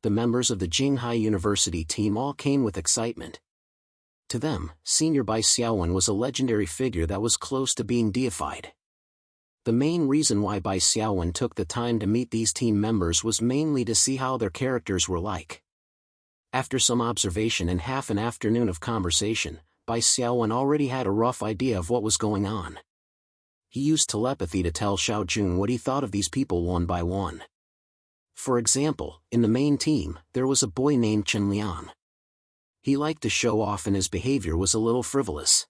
The members of the Jinghai University team all came with excitement. To them, Senior Bai Xiaowen was a legendary figure that was close to being deified. The main reason why Bai Xiaowen took the time to meet these team members was mainly to see how their characters were like. After some observation and half an afternoon of conversation, Bai Xiaowen already had a rough idea of what was going on. He used telepathy to tell Xiaojun what he thought of these people one by one. For example, in the main team, there was a boy named Chen Liang. He liked to show off and his behavior was a little frivolous.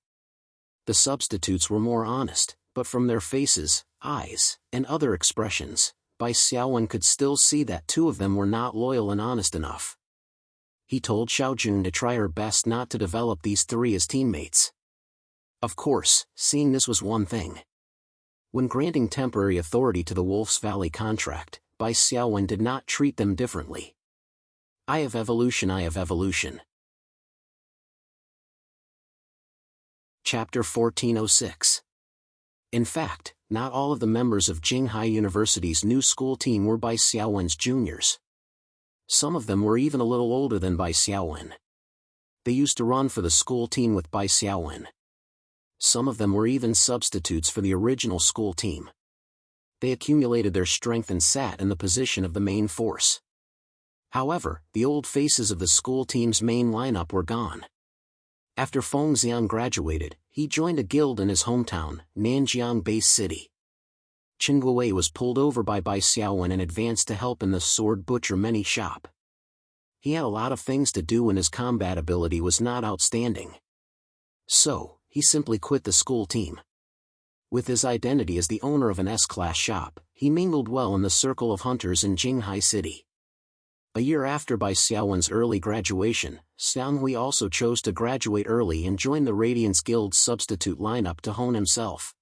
The substitutes were more honest, but from their faces, eyes, and other expressions, Bai Xiaowen could still see that 2 of them were not loyal and honest enough. He told Xiaojun to try her best not to develop these 3 as teammates. Of course, seeing this was one thing. When granting temporary authority to the Wolf's Valley contract, Bai Xiaowen did not treat them differently. Eye of Evolution, Eye of Evolution. Chapter 1406. In fact, not all of the members of Jinghai University's new school team were Bai Xiaowen's juniors. Some of them were even a little older than Bai Xiaowen. They used to run for the school team with Bai Xiaowen. Some of them were even substitutes for the original school team. They accumulated their strength and sat in the position of the main force. However, the old faces of the school team's main lineup were gone. After Feng Xiang graduated, he joined a guild in his hometown, Nanjiang Base City. Chen Guowei was pulled over by Bai Xiaowen and advanced to help in the sword butcher many shop. He had a lot of things to do and his combat ability was not outstanding. So, he simply quit the school team. With his identity as the owner of an S-class shop, he mingled well in the circle of hunters in Jinghai City. A year after Bai Xiaowen's early graduation, Xiang Hui also chose to graduate early and join the Radiance Guild's substitute lineup to hone himself.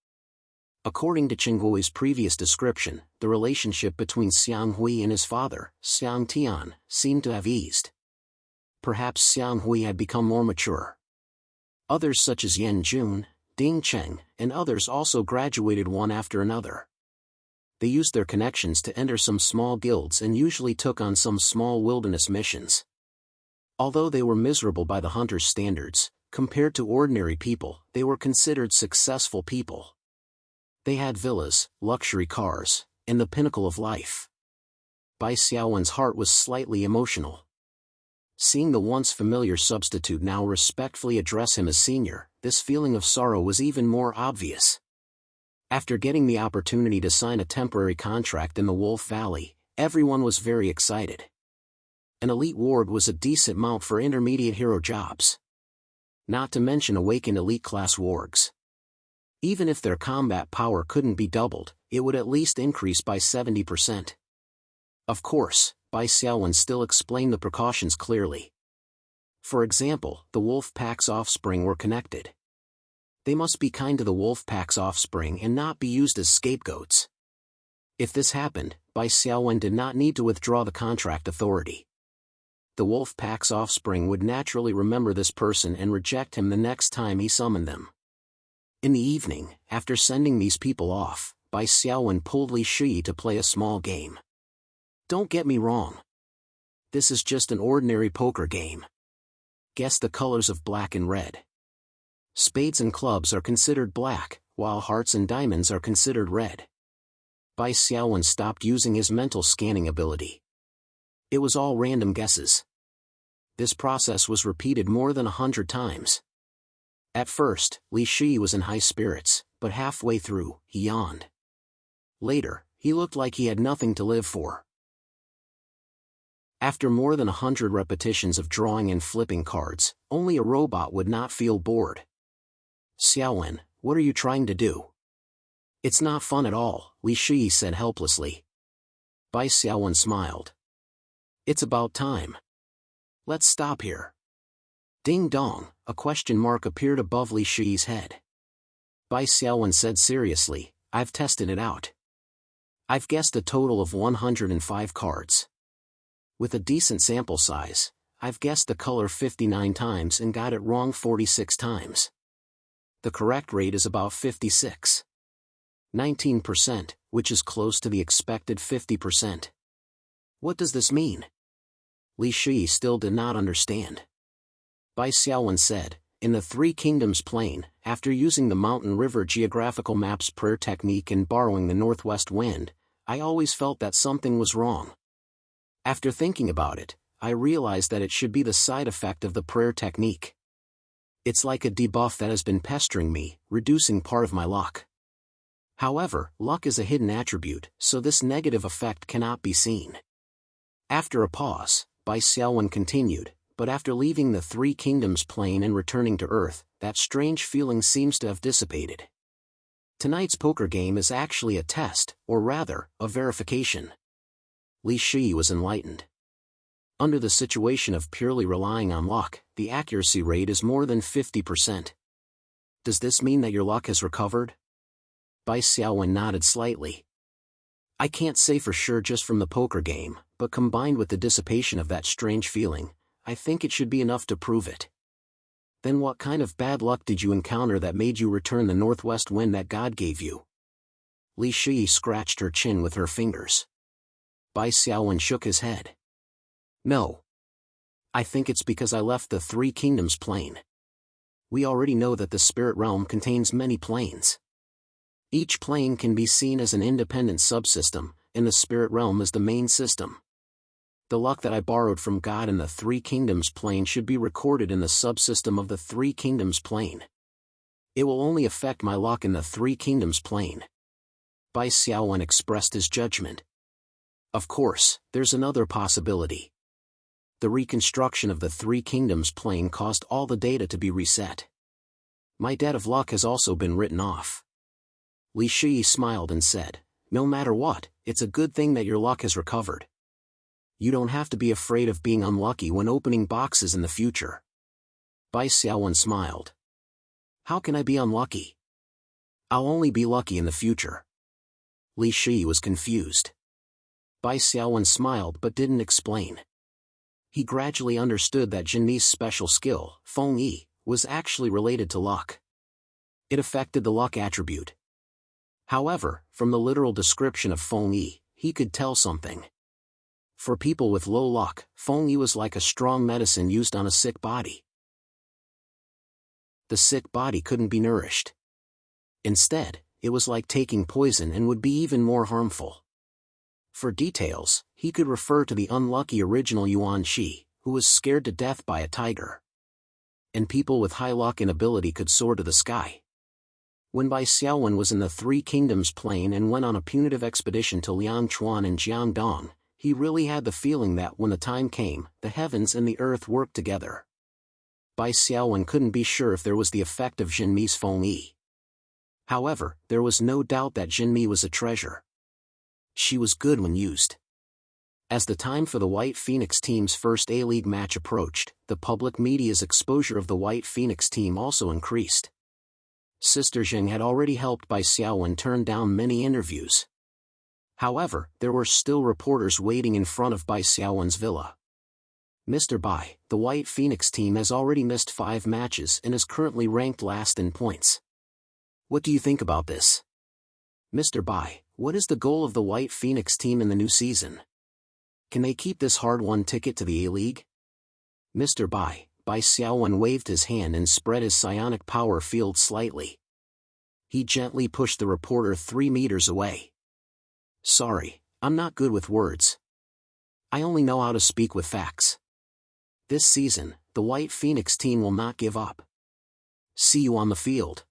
According to Chen Guoi's previous description, the relationship between Xiang Hui and his father, Xiang Tian, seemed to have eased. Perhaps Xiang Hui had become more mature. Others such as Yan Jun, Ding Cheng, and others also graduated one after another. They used their connections to enter some small guilds and usually took on some small wilderness missions. Although they were miserable by the hunters' standards, compared to ordinary people, they were considered successful people. They had villas, luxury cars, and the pinnacle of life. Bai Xiaowen's heart was slightly emotional. Seeing the once familiar substitute now respectfully address him as senior, this feeling of sorrow was even more obvious. After getting the opportunity to sign a temporary contract in the Wolf Valley, everyone was very excited. An elite ward was a decent mount for intermediate hero jobs. Not to mention awakened elite class wargs. Even if their combat power couldn't be doubled, it would at least increase by 70%. Of course, Bai Xiaowen still explained the precautions clearly. For example, the wolf pack's offspring were connected. They must be kind to the wolf pack's offspring and not be used as scapegoats. If this happened, Bai Xiaowen did not need to withdraw the contract authority. The wolf pack's offspring would naturally remember this person and reject him the next time he summoned them. In the evening, after sending these people off, Bai Xiaowen pulled Li Shi to play a small game. Don't get me wrong. This is just an ordinary poker game. Guess the colors of black and red. Spades and clubs are considered black, while hearts and diamonds are considered red. Bai Xiaowen stopped using his mental scanning ability. It was all random guesses. This process was repeated more than 100 times. At first, Li Shi was in high spirits, but halfway through, he yawned. Later, he looked like he had nothing to live for. After more than 100 repetitions of drawing and flipping cards, only a robot would not feel bored. Xiaowen, what are you trying to do? It's not fun at all, Li Shi said helplessly. Bai Xiaowen smiled. It's about time. Let's stop here. Ding dong, a question mark appeared above Li Shi's head. Bai Xiaowen said seriously, I've tested it out. I've guessed a total of 105 cards. With a decent sample size, I've guessed the color 59 times and got it wrong 46 times. The correct rate is about 19%, which is close to the expected 50%. What does this mean? Li Shi still did not understand. Bai Xiaowen said, in the Three Kingdoms plane, after using the Mountain River Geographical Maps prayer technique and borrowing the northwest wind, I always felt that something was wrong. After thinking about it, I realized that it should be the side effect of the prayer technique. It's like a debuff that has been pestering me, reducing part of my luck. However, luck is a hidden attribute, so this negative effect cannot be seen. After a pause, Bai Xiaowen continued, but after leaving the Three Kingdoms plane and returning to Earth, that strange feeling seems to have dissipated. Tonight's poker game is actually a test, or rather, a verification. Li Shi was enlightened. Under the situation of purely relying on luck, the accuracy rate is more than 50%. Does this mean that your luck has recovered? Bai Xiaowen nodded slightly. I can't say for sure just from the poker game, but combined with the dissipation of that strange feeling, I think it should be enough to prove it. Then what kind of bad luck did you encounter that made you return the northwest wind that God gave you? Li Shi scratched her chin with her fingers. Bai Xiaowen shook his head. No. I think it's because I left the Three Kingdoms plane. We already know that the spirit realm contains many planes. Each plane can be seen as an independent subsystem, and the spirit realm is the main system. The luck that I borrowed from God in the Three Kingdoms plane should be recorded in the subsystem of the Three Kingdoms plane. It will only affect my luck in the Three Kingdoms plane. Bai Xiaowen expressed his judgment. Of course, there's another possibility. The reconstruction of the Three Kingdoms plane caused all the data to be reset. My debt of luck has also been written off. Li Shi smiled and said, no matter what, it's a good thing that your luck has recovered. You don't have to be afraid of being unlucky when opening boxes in the future. Bai Xiaowen smiled. How can I be unlucky? I'll only be lucky in the future. Li Shi was confused. Bai Xiaowen smiled but didn't explain. He gradually understood that Jinmi's special skill, Feng Yi, was actually related to luck. It affected the luck attribute. However, from the literal description of Feng Yi, he could tell something. For people with low luck, Feng Yi was like a strong medicine used on a sick body. The sick body couldn't be nourished. Instead, it was like taking poison and would be even more harmful. For details, he could refer to the unlucky original Yuan Shi, who was scared to death by a tiger. And people with high luck and ability could soar to the sky. When Bai Xiaowen was in the Three Kingdoms plane and went on a punitive expedition to Liangchuan and Jiangdong, he really had the feeling that when the time came, the heavens and the earth worked together. Bai Xiaowen couldn't be sure if there was the effect of Jinmi's Feng Yi. However, there was no doubt that Jinmi was a treasure. She was good when used. As the time for the White Phoenix team's first A-League match approached, the public media's exposure of the White Phoenix team also increased. Sister Zheng had already helped Bai Xiaowen turn down many interviews. However, there were still reporters waiting in front of Bai Xiaowen's villa. Mr. Bai, the White Phoenix team has already missed 5 matches and is currently ranked last in points. What do you think about this? Mr. Bai, what is the goal of the White Phoenix team in the new season? Can they keep this hard-won ticket to the A-League? Mr. Bai Xiaowen waved his hand and spread his psionic power field slightly. He gently pushed the reporter 3 meters away. Sorry, I'm not good with words. I only know how to speak with facts. This season, the White Phoenix team will not give up. See you on the field.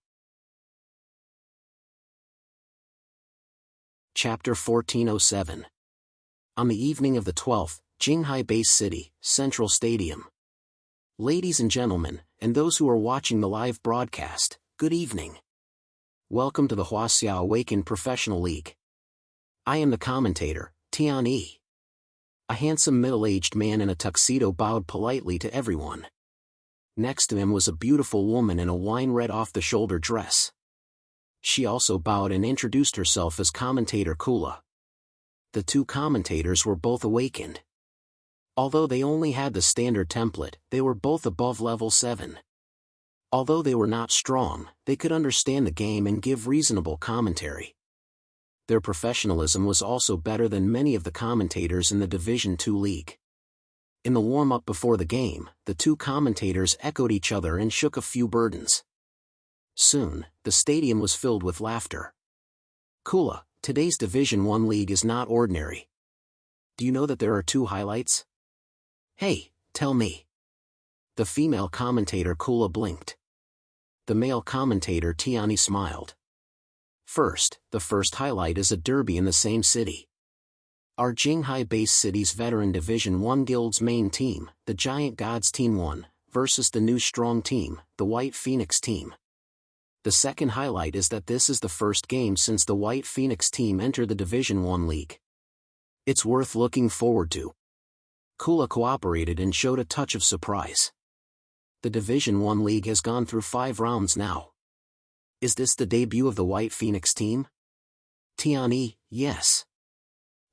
Chapter 1407. On the evening of the 12th, Jinghai Base City, Central Stadium. Ladies and gentlemen, and those who are watching the live broadcast, good evening. Welcome to the Huaxia Awakened Professional League. I am the commentator, Tian Yi. A handsome middle-aged man in a tuxedo bowed politely to everyone. Next to him was a beautiful woman in a wine-red off-the-shoulder dress. She also bowed and introduced herself as commentator Kula. The two commentators were both awakened. Although they only had the standard template, they were both above level 7. Although they were not strong, they could understand the game and give reasonable commentary. Their professionalism was also better than many of the commentators in the Division 2 league. In the warm-up before the game, the two commentators echoed each other and shook a few burdens. Soon, the stadium was filled with laughter. Kula, today's Division 1 league is not ordinary. Do you know that there are 2 highlights? Hey, tell me. The female commentator Kula blinked. The male commentator Tiani smiled. First, the first highlight is a derby in the same city. Our Jinghai-based city's veteran Division 1 guild's main team, the Giant Gods Team 1, versus the new strong team, the White Phoenix team. The second highlight is that this is the first game since the White Phoenix team entered the Division 1 league. It's worth looking forward to. Kula cooperated and showed a touch of surprise. The Division 1 league has gone through 5 rounds now. Is this the debut of the White Phoenix team? Tiani, yes.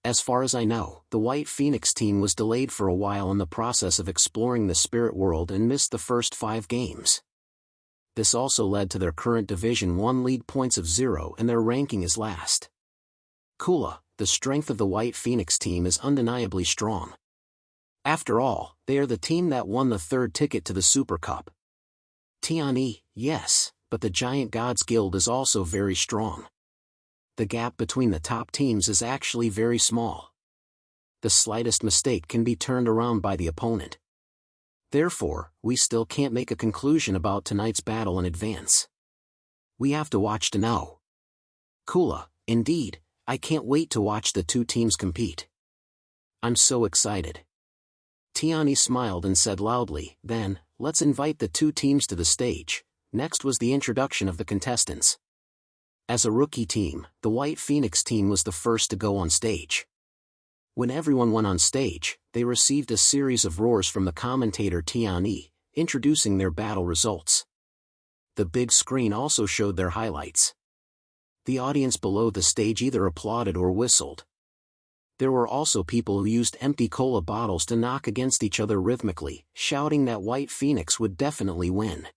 As far as I know, the White Phoenix team was delayed for a while in the process of exploring the spirit world and missed the first 5 games. This also led to their current Division 1 league points of 0 and their ranking is last. Kula, the strength of the White Phoenix team is undeniably strong. After all, they are the team that won the 3rd ticket to the Super Cup. Tiani, yes, but the Giant Gods Guild is also very strong. The gap between the top teams is actually very small. The slightest mistake can be turned around by the opponent. Therefore, we still can't make a conclusion about tonight's battle in advance. We have to watch to know. Kula, indeed, I can't wait to watch the 2 teams compete. I'm so excited. Tiani smiled and said loudly, then, let's invite the 2 teams to the stage. Next was the introduction of the contestants. As a rookie team, the White Phoenix team was the first to go on stage. When everyone went on stage, they received a series of roars from the commentator Tiani, introducing their battle results. The big screen also showed their highlights. The audience below the stage either applauded or whistled. There were also people who used empty cola bottles to knock against each other rhythmically, shouting that White Phoenix would definitely win.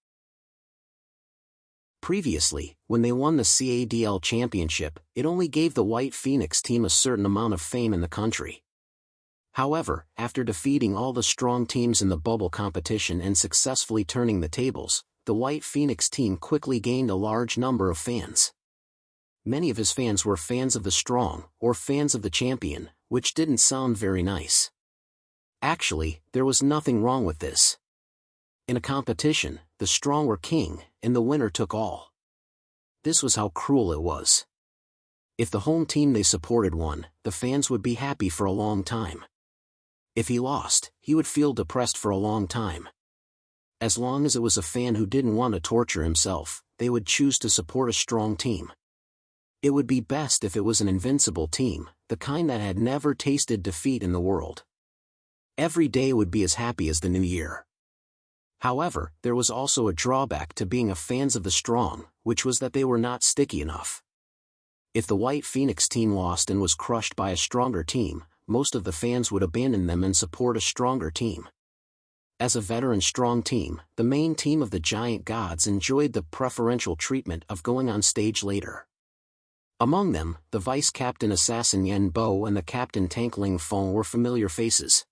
Previously, when they won the CADL championship, it only gave the White Phoenix team a certain amount of fame in the country. However, after defeating all the strong teams in the bubble competition and successfully turning the tables, the White Phoenix team quickly gained a large number of fans. Many of his fans were fans of the strong, or fans of the champion, which didn't sound very nice. Actually, there was nothing wrong with this. In a competition, the strong were king, and the winner took all. This was how cruel it was. If the home team they supported won, the fans would be happy for a long time. If he lost, he would feel depressed for a long time. As long as it was a fan who didn't want to torture himself, they would choose to support a strong team. It would be best if it was an invincible team, the kind that had never tasted defeat in the world. Every day would be as happy as the new year. However, there was also a drawback to being a fans of the strong, which was that they were not sticky enough. If the White Phoenix team lost and was crushed by a stronger team, most of the fans would abandon them and support a stronger team. As a veteran strong team, the main team of the Giant Gods enjoyed the preferential treatment of going on stage later. Among them, the vice-captain Assassin Yen Bo and the captain Tank Ling Feng were familiar faces.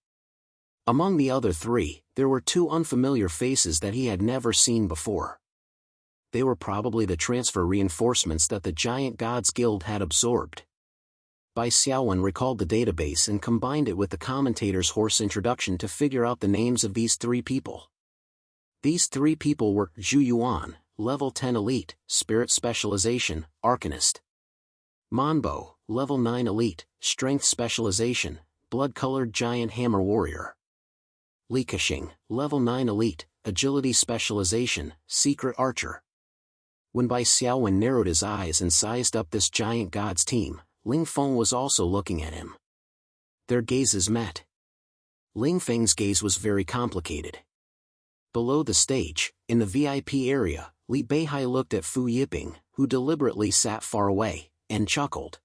Among the other 3, there were 2 unfamiliar faces that he had never seen before. They were probably the transfer reinforcements that the Giant Gods Guild had absorbed. Bai Xiaowen recalled the database and combined it with the commentator's hoarse introduction to figure out the names of these 3 people. These 3 people were Zhu Yuan, level 10 elite, spirit specialization, arcanist. Manbo, level 9 elite, strength specialization, blood-colored giant hammer warrior. Li Kexing, level 9 elite, agility specialization, secret archer. When Bai Xiaowen narrowed his eyes and sized up this Giant Gods team, Ling Feng was also looking at him. Their gazes met. Ling Feng's gaze was very complicated. Below the stage, in the VIP area, Li Beihai looked at Fu Yiping, who deliberately sat far away, and chuckled.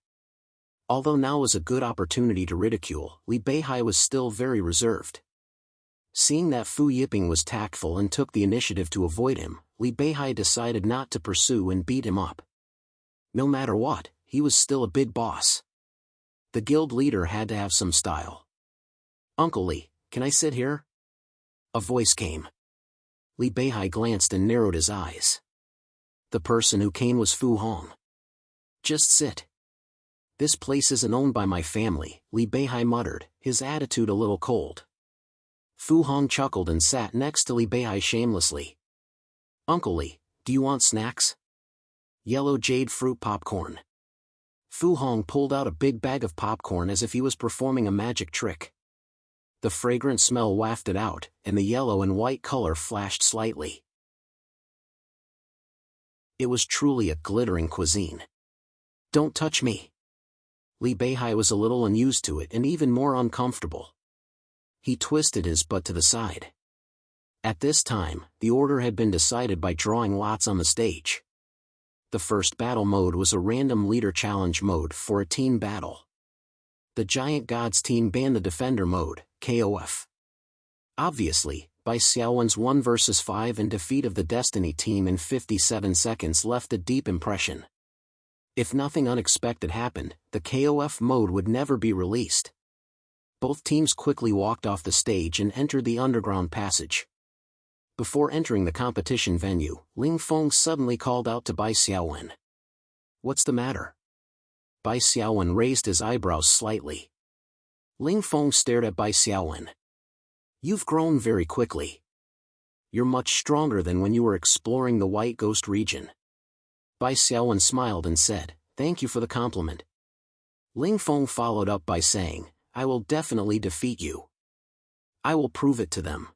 Although now was a good opportunity to ridicule, Li Beihai was still very reserved. Seeing that Fu Yiping was tactful and took the initiative to avoid him, Li Beihai decided not to pursue and beat him up. No matter what, he was still a big boss. The guild leader had to have some style. "Uncle Li, can I sit here?" A voice came. Li Beihai glanced and narrowed his eyes. The person who came was Fu Hong. "Just sit. This place isn't owned by my family," Li Beihai muttered, his attitude a little cold. Fu Hong chuckled and sat next to Li Beihai shamelessly. "Uncle Li, do you want snacks?" "Yellow jade fruit popcorn." Fu Hong pulled out a big bag of popcorn as if he was performing a magic trick. The fragrant smell wafted out, and the yellow and white color flashed slightly. It was truly a glittering cuisine. "Don't touch me." Li Beihai was a little unused to it and even more uncomfortable. He twisted his butt to the side. At this time, the order had been decided by drawing lots on the stage. The first battle mode was a random leader challenge mode for a team battle. The Giant Gods team banned the Defender mode, KOF. Obviously, Bai Xiaowen's 1 vs 5 and defeat of the Destiny team in 57 seconds left a deep impression. If nothing unexpected happened, the KOF mode would never be released. Both teams quickly walked off the stage and entered the underground passage. Before entering the competition venue, Ling Feng suddenly called out to Bai Xiaowen. "What's the matter?" Bai Xiaowen raised his eyebrows slightly. Ling Feng stared at Bai Xiaowen. "You've grown very quickly. You're much stronger than when you were exploring the White Ghost region." Bai Xiaowen smiled and said, "Thank you for the compliment." Ling Feng followed up by saying, "I will definitely defeat you. I will prove it to them."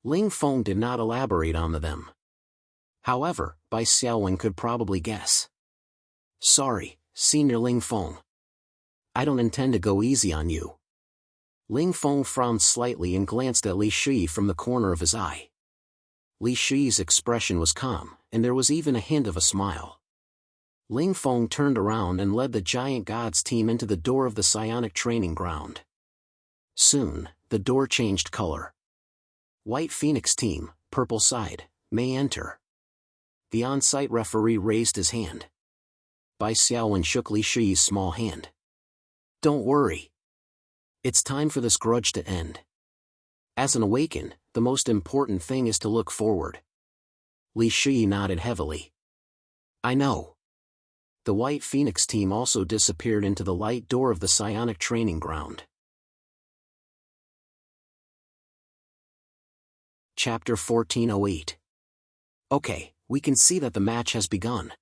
Ling Feng did not elaborate on the them. However, Bai Xiaowen could probably guess. "Sorry, Senior Ling Feng. I don't intend to go easy on you." Ling Feng frowned slightly and glanced at Li Shi from the corner of his eye. Li Shi's expression was calm, and there was even a hint of a smile. Ling Feng turned around and led the Giant Gods team into the door of the psionic training ground. Soon, the door changed color. White Phoenix team, purple side, may enter. The on-site referee raised his hand. Bai Xiaowen shook Li Shi's small hand. "Don't worry. It's time for this grudge to end. As an awakened, the most important thing is to look forward." Li Shi nodded heavily. "I know." The White Phoenix team also disappeared into the light door of the psionic training ground. Chapter 1408. Okay, we can see that the match has begun.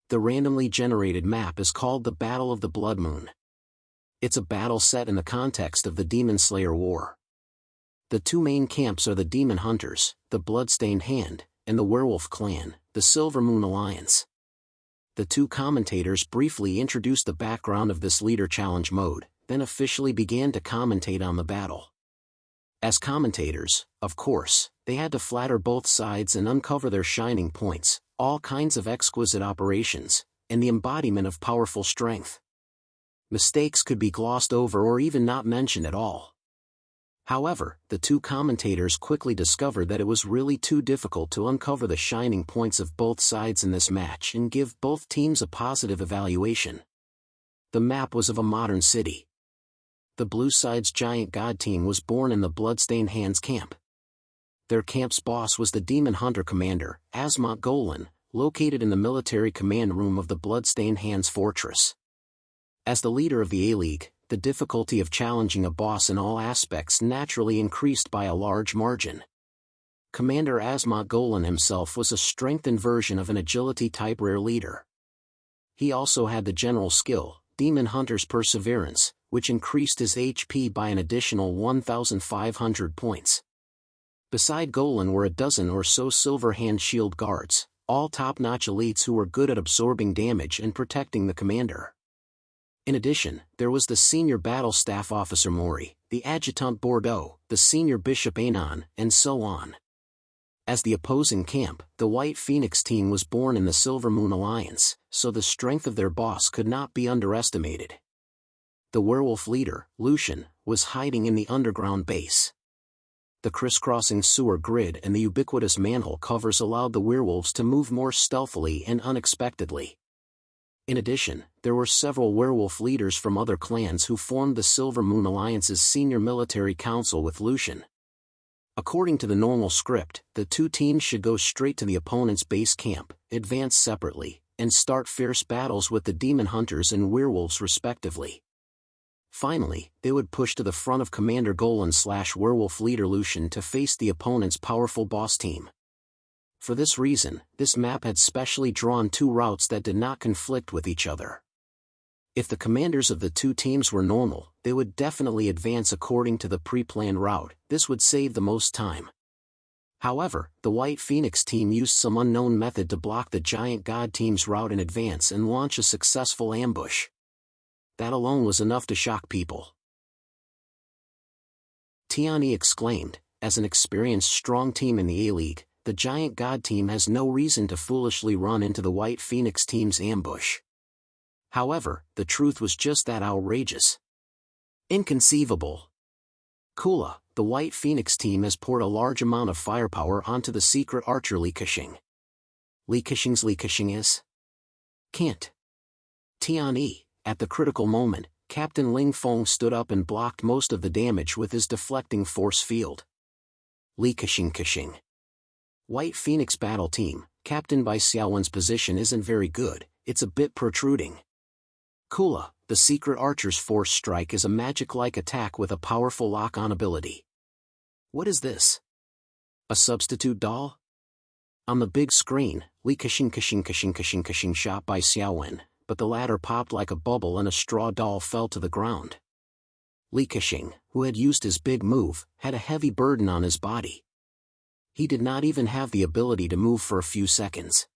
The randomly generated map is called the Battle of the Blood Moon. It's a battle set in the context of the Demon Slayer War. The two main camps are the Demon Hunters, the Bloodstained Hand, and the Werewolf Clan, the Silver Moon Alliance. The two commentators briefly introduced the background of this leader challenge mode, then officially began to commentate on the battle. As commentators, of course, they had to flatter both sides and uncover their shining points, all kinds of exquisite operations, and the embodiment of powerful strength. Mistakes could be glossed over or even not mentioned at all. However, the two commentators quickly discovered that it was really too difficult to uncover the shining points of both sides in this match and give both teams a positive evaluation. The map was of a modern city. The Blue Side's Giant God team was born in the Bloodstained Hands camp. Their camp's boss was the Demon Hunter commander, Asmat Golan, located in the military command room of the Bloodstained Hands fortress. As the leader of the A-League, the difficulty of challenging a boss in all aspects naturally increased by a large margin. Commander Asmat Golan himself was a strengthened version of an agility-type rare leader. He also had the general skill, Demon Hunter's Perseverance, which increased his HP by an additional 1,500 points. Beside Golan were a dozen or so Silver Hand Shield guards, all top-notch elites who were good at absorbing damage and protecting the commander. In addition, there was the senior battle staff officer Mori, the adjutant Bordeaux, the senior bishop Anon, and so on. As the opposing camp, the White Phoenix team was born in the Silver Moon Alliance, so the strength of their boss could not be underestimated. The werewolf leader, Lucian, was hiding in the underground base. The crisscrossing sewer grid and the ubiquitous manhole covers allowed the werewolves to move more stealthily and unexpectedly. In addition, there were several werewolf leaders from other clans who formed the Silver Moon Alliance's senior military council with Lucian. According to the normal script, the two teams should go straight to the opponent's base camp, advance separately, and start fierce battles with the demon hunters and werewolves respectively. Finally, they would push to the front of Commander Golan/werewolf leader Lucian to face the opponent's powerful boss team. For this reason, this map had specially drawn two routes that did not conflict with each other. If the commanders of the two teams were normal, they would definitely advance according to the pre-planned route. This would save the most time. However, the White Phoenix team used some unknown method to block the Giant God team's route in advance and launch a successful ambush. That alone was enough to shock people. Tiani exclaimed, as an experienced strong team in the A-League, the Giant God team has no reason to foolishly run into the White Phoenix team's ambush. However, the truth was just that outrageous. Inconceivable. Kula, the White Phoenix team has poured a large amount of firepower onto the secret archer Li Kexing. Li Kexing is? Can't. Tiani. At the critical moment, Captain Ling Feng stood up and blocked most of the damage with his deflecting force field. Li Kexing. White Phoenix battle team, captained by Xiaowen's position isn't very good, it's a bit protruding. Kula, the secret archer's force strike is a magic-like attack with a powerful lock-on ability. What is this? A substitute doll? On the big screen, Li Kexing shot by Xiaowen, but the latter popped like a bubble and a straw doll fell to the ground. Li Kexing, who had used his big move, had a heavy burden on his body. He did not even have the ability to move for a few seconds.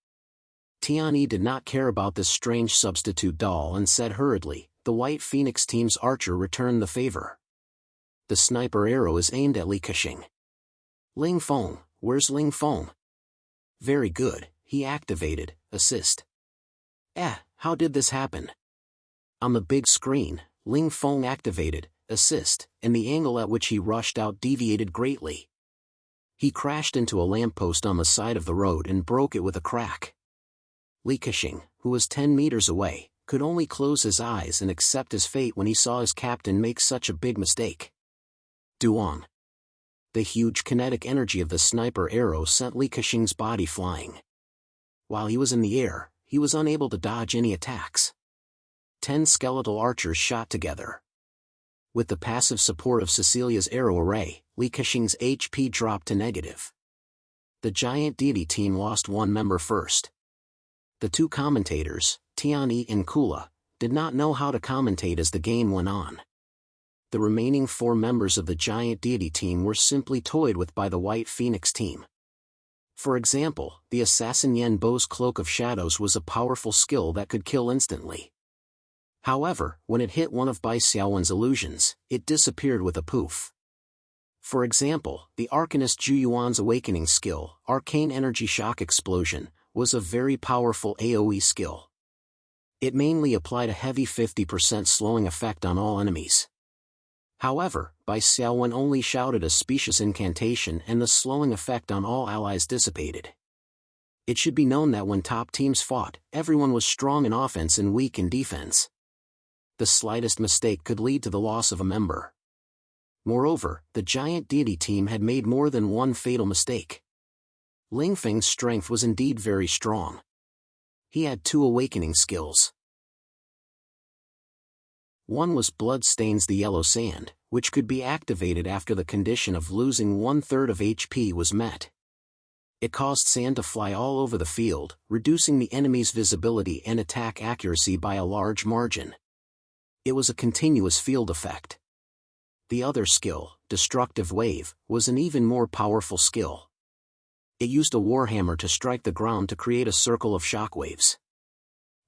Tiani did not care about this strange substitute doll and said hurriedly, "The White Phoenix team's archer returned the favor. The sniper arrow is aimed at Li Kexing." Ling Feng, where's Ling Feng? Very good, he activated, assist. How did this happen? On the big screen, Ling Feng activated, assist, and the angle at which he rushed out deviated greatly. He crashed into a lamppost on the side of the road and broke it with a crack. Li Kexing, who was 10 meters away, could only close his eyes and accept his fate when he saw his captain make such a big mistake. Duong. The huge kinetic energy of the sniper arrow sent Li Kexing's body flying. While he was in the air, he was unable to dodge any attacks. 10 skeletal archers shot together. With the passive support of Cecilia's arrow array, Li Kexing's HP dropped to negative. The Giant Deity team lost one member first. The two commentators, Tiani and Kula, did not know how to commentate as the game went on. The remaining 4 members of the Giant Deity team were simply toyed with by the White Phoenix team. For example, the assassin Yen Bo's Cloak of Shadows was a powerful skill that could kill instantly. However, when it hit one of Bai Xiaowen's illusions, it disappeared with a poof. For example, the Arcanist Zhu Yuan's awakening skill, Arcane Energy Shock Explosion, was a very powerful AoE skill. It mainly applied a heavy 50% slowing effect on all enemies. However, Bai Xiaowen only shouted a specious incantation and the slowing effect on all allies dissipated. It should be known that when top teams fought, everyone was strong in offense and weak in defense. The slightest mistake could lead to the loss of a member. Moreover, the Giant Deity team had made more than one fatal mistake. Ling Feng's strength was indeed very strong. He had 2 awakening skills. One was Blood Stains the Yellow Sand, which could be activated after the condition of losing 1/3 of HP was met. It caused sand to fly all over the field, reducing the enemy's visibility and attack accuracy by a large margin. It was a continuous field effect. The other skill, Destructive Wave, was an even more powerful skill. It used a warhammer to strike the ground to create a circle of shockwaves.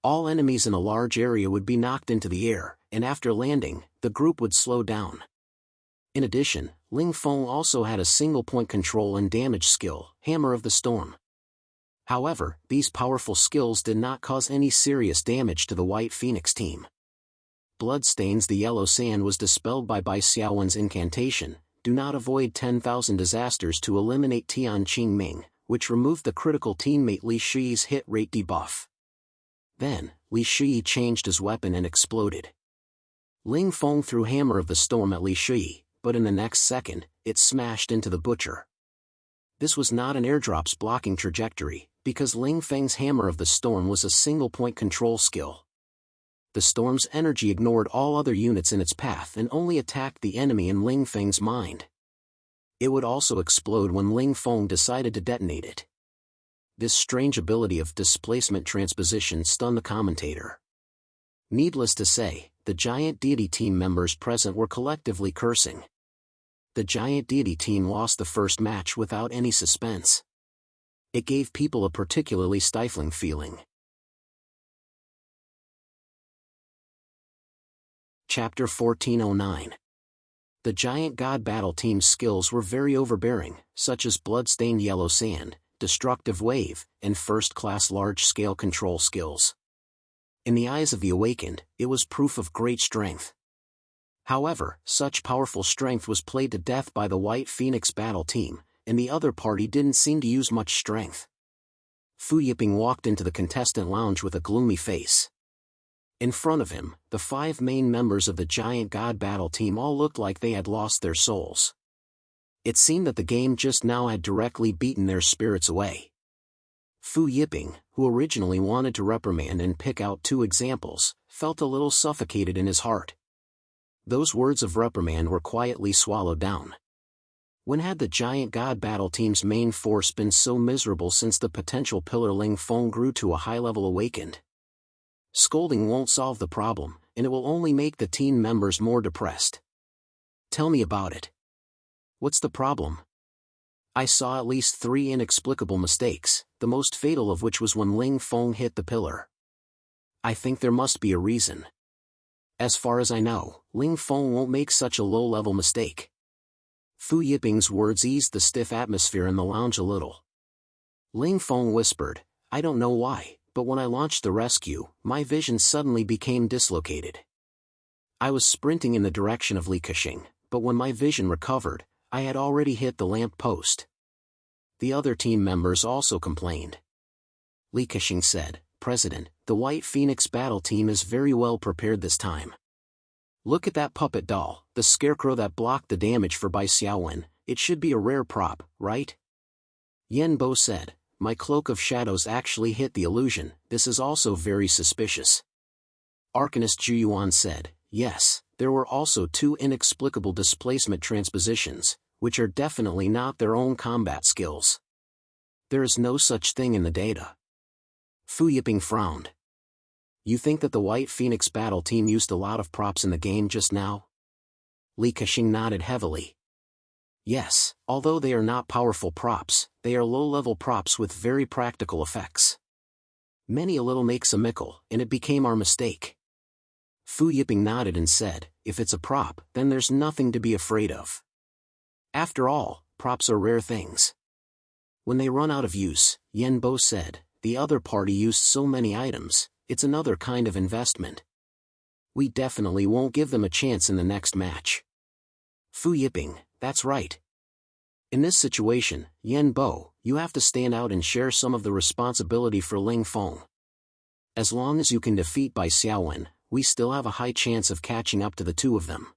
All enemies in a large area would be knocked into the air, and after landing, the group would slow down. In addition, Ling Feng also had a single-point control and damage skill, Hammer of the Storm. However, these powerful skills did not cause any serious damage to the White Phoenix team. Bloodstains the Yellow Sand was dispelled by Bai Xiaowen's incantation, do not avoid 10,000 disasters to eliminate Tian Qingming, which removed the critical teammate Li Shi's hit rate debuff. Then, Li Shi changed his weapon and exploded. Ling Feng threw Hammer of the Storm at Li Shi, but in the next second, it smashed into the butcher. This was not an airdrop's blocking trajectory, because Ling Feng's Hammer of the Storm was a single-point control skill. The storm's energy ignored all other units in its path and only attacked the enemy in Ling Feng's mind. It would also explode when Ling Feng decided to detonate it. This strange ability of displacement transposition stunned the commentator. Needless to say, the Giant Deity team members present were collectively cursing. The Giant Deity team lost the first match without any suspense. It gave people a particularly stifling feeling. Chapter 1409. The Giant God Battle Team's skills were very overbearing, such as Bloodstained Yellow Sand, Destructive Wave, and first-class large-scale control skills. In the eyes of the Awakened, it was proof of great strength. However, such powerful strength was played to death by the White Phoenix Battle Team, and the other party didn't seem to use much strength. Fu Yiping walked into the contestant lounge with a gloomy face. In front of him, the 5 main members of the Giant God Battle Team all looked like they had lost their souls. It seemed that the game just now had directly beaten their spirits away. Fu Yiping, who originally wanted to reprimand and pick out 2 examples, felt a little suffocated in his heart. Those words of reprimand were quietly swallowed down. When had the Giant God Battle Team's main force been so miserable since the potential pillar Ling Feng grew to a high-level Awakened? Scolding won't solve the problem, and it will only make the team members more depressed. Tell me about it. What's the problem? I saw at least 3 inexplicable mistakes, the most fatal of which was when Ling Feng hit the pillar. I think there must be a reason. As far as I know, Ling Feng won't make such a low-level mistake. Fu Yiping's words eased the stiff atmosphere in the lounge a little. Ling Feng whispered, I don't know why, but when I launched the rescue, my vision suddenly became dislocated. I was sprinting in the direction of Li Kexing, but when my vision recovered, I had already hit the lamp post. The other team members also complained. Li Kexing said, President, the White Phoenix Battle Team is very well prepared this time. Look at that puppet doll, the scarecrow that blocked the damage for Bai Xiaowen, it should be a rare prop, right? Yen Bo said, my cloak of shadows actually hit the illusion, this is also very suspicious. Arcanist Zhu Yuan said, yes, there were also 2 inexplicable displacement transpositions, which are definitely not their own combat skills. There is no such thing in the data. Fu Yiping frowned. You think that the White Phoenix Battle Team used a lot of props in the game just now? Li Kexing nodded heavily. Yes, although they are not powerful props, they are low-level props with very practical effects. Many a little makes a mickle, and it became our mistake. Fu Yiping nodded and said, if it's a prop, then there's nothing to be afraid of. After all, props are rare things. When they run out of use, Yen Bo said, the other party used so many items, it's another kind of investment. We definitely won't give them a chance in the next match. Fu Yiping, that's right. In this situation, Yen Bo, you have to stand out and share some of the responsibility for Ling Feng. As long as you can defeat Bai Xiaowen, we still have a high chance of catching up to the 2 of them.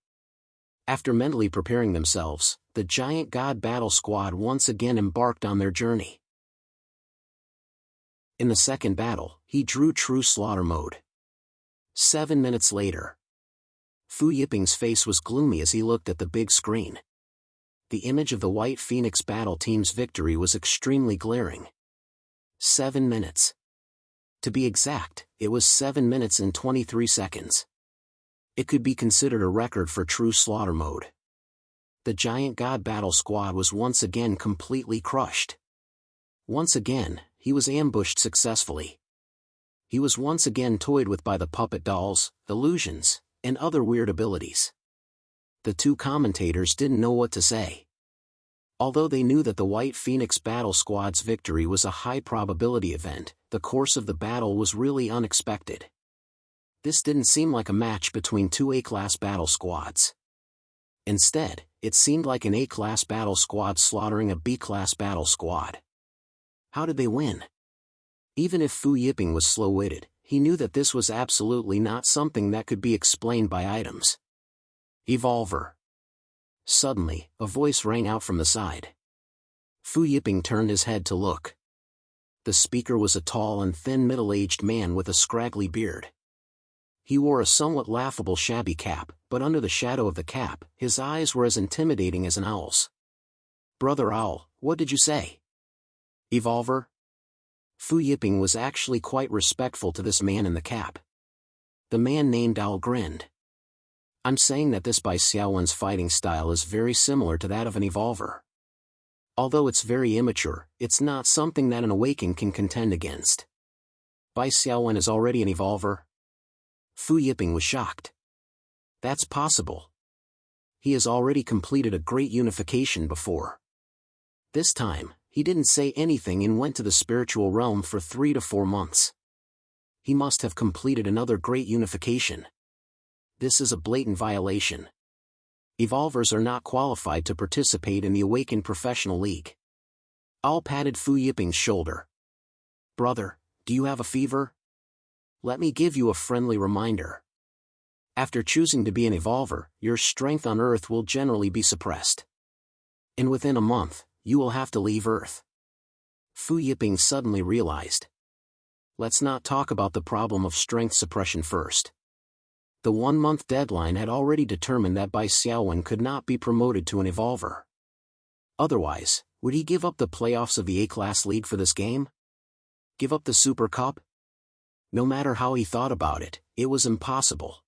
After mentally preparing themselves, the Giant God Battle Squad once again embarked on their journey. In the second battle, he drew True Slaughter mode. 7 minutes later. Fu Yiping's face was gloomy as he looked at the big screen. The image of the White Phoenix Battle Team's victory was extremely glaring. 7 minutes. To be exact, it was 7 minutes and 23 seconds. It could be considered a record for True Slaughter mode. The Giant God Battle Squad was once again completely crushed. Once again, he was ambushed successfully. He was once again toyed with by the puppet dolls, illusions, and other weird abilities. The two commentators didn't know what to say. Although they knew that the White Phoenix Battle Squad's victory was a high-probability event, the course of the battle was really unexpected. This didn't seem like a match between two A-class battle squads. Instead, it seemed like an A-class battle squad slaughtering a B-class battle squad. How did they win? Even if Fu Yiping was slow-witted, he knew that this was absolutely not something that could be explained by items. Evolver. Suddenly, a voice rang out from the side. Fu Yiping turned his head to look. The speaker was a tall and thin middle-aged man with a scraggly beard. He wore a somewhat laughable shabby cap, but under the shadow of the cap, his eyes were as intimidating as an owl's. "Brother Owl, what did you say?" "Evolver?" Fu Yiping was actually quite respectful to this man in the cap. The man named Owl grinned. "I'm saying that this Bai Xiaowen's fighting style is very similar to that of an evolver. Although it's very immature, it's not something that an awakened can contend against." "Bai Xiaowen is already an evolver?" Fu Yiping was shocked. "That's possible. He has already completed a great unification before." This time, he didn't say anything and went to the spiritual realm for 3 to 4 months. He must have completed another great unification. This is a blatant violation. Evolvers are not qualified to participate in the Awakened Professional League. Owl patted Fu Yiping's shoulder. "Brother, do you have a fever? Let me give you a friendly reminder. After choosing to be an evolver, your strength on Earth will generally be suppressed. And within a month, you will have to leave Earth." Fu Yiping suddenly realized. Let's not talk about the problem of strength suppression first. The 1-month deadline had already determined that Bai Xiaowen could not be promoted to an evolver. Otherwise, would he give up the playoffs of the A-Class League for this game? Give up the Super Cup? No matter how he thought about it, it was impossible.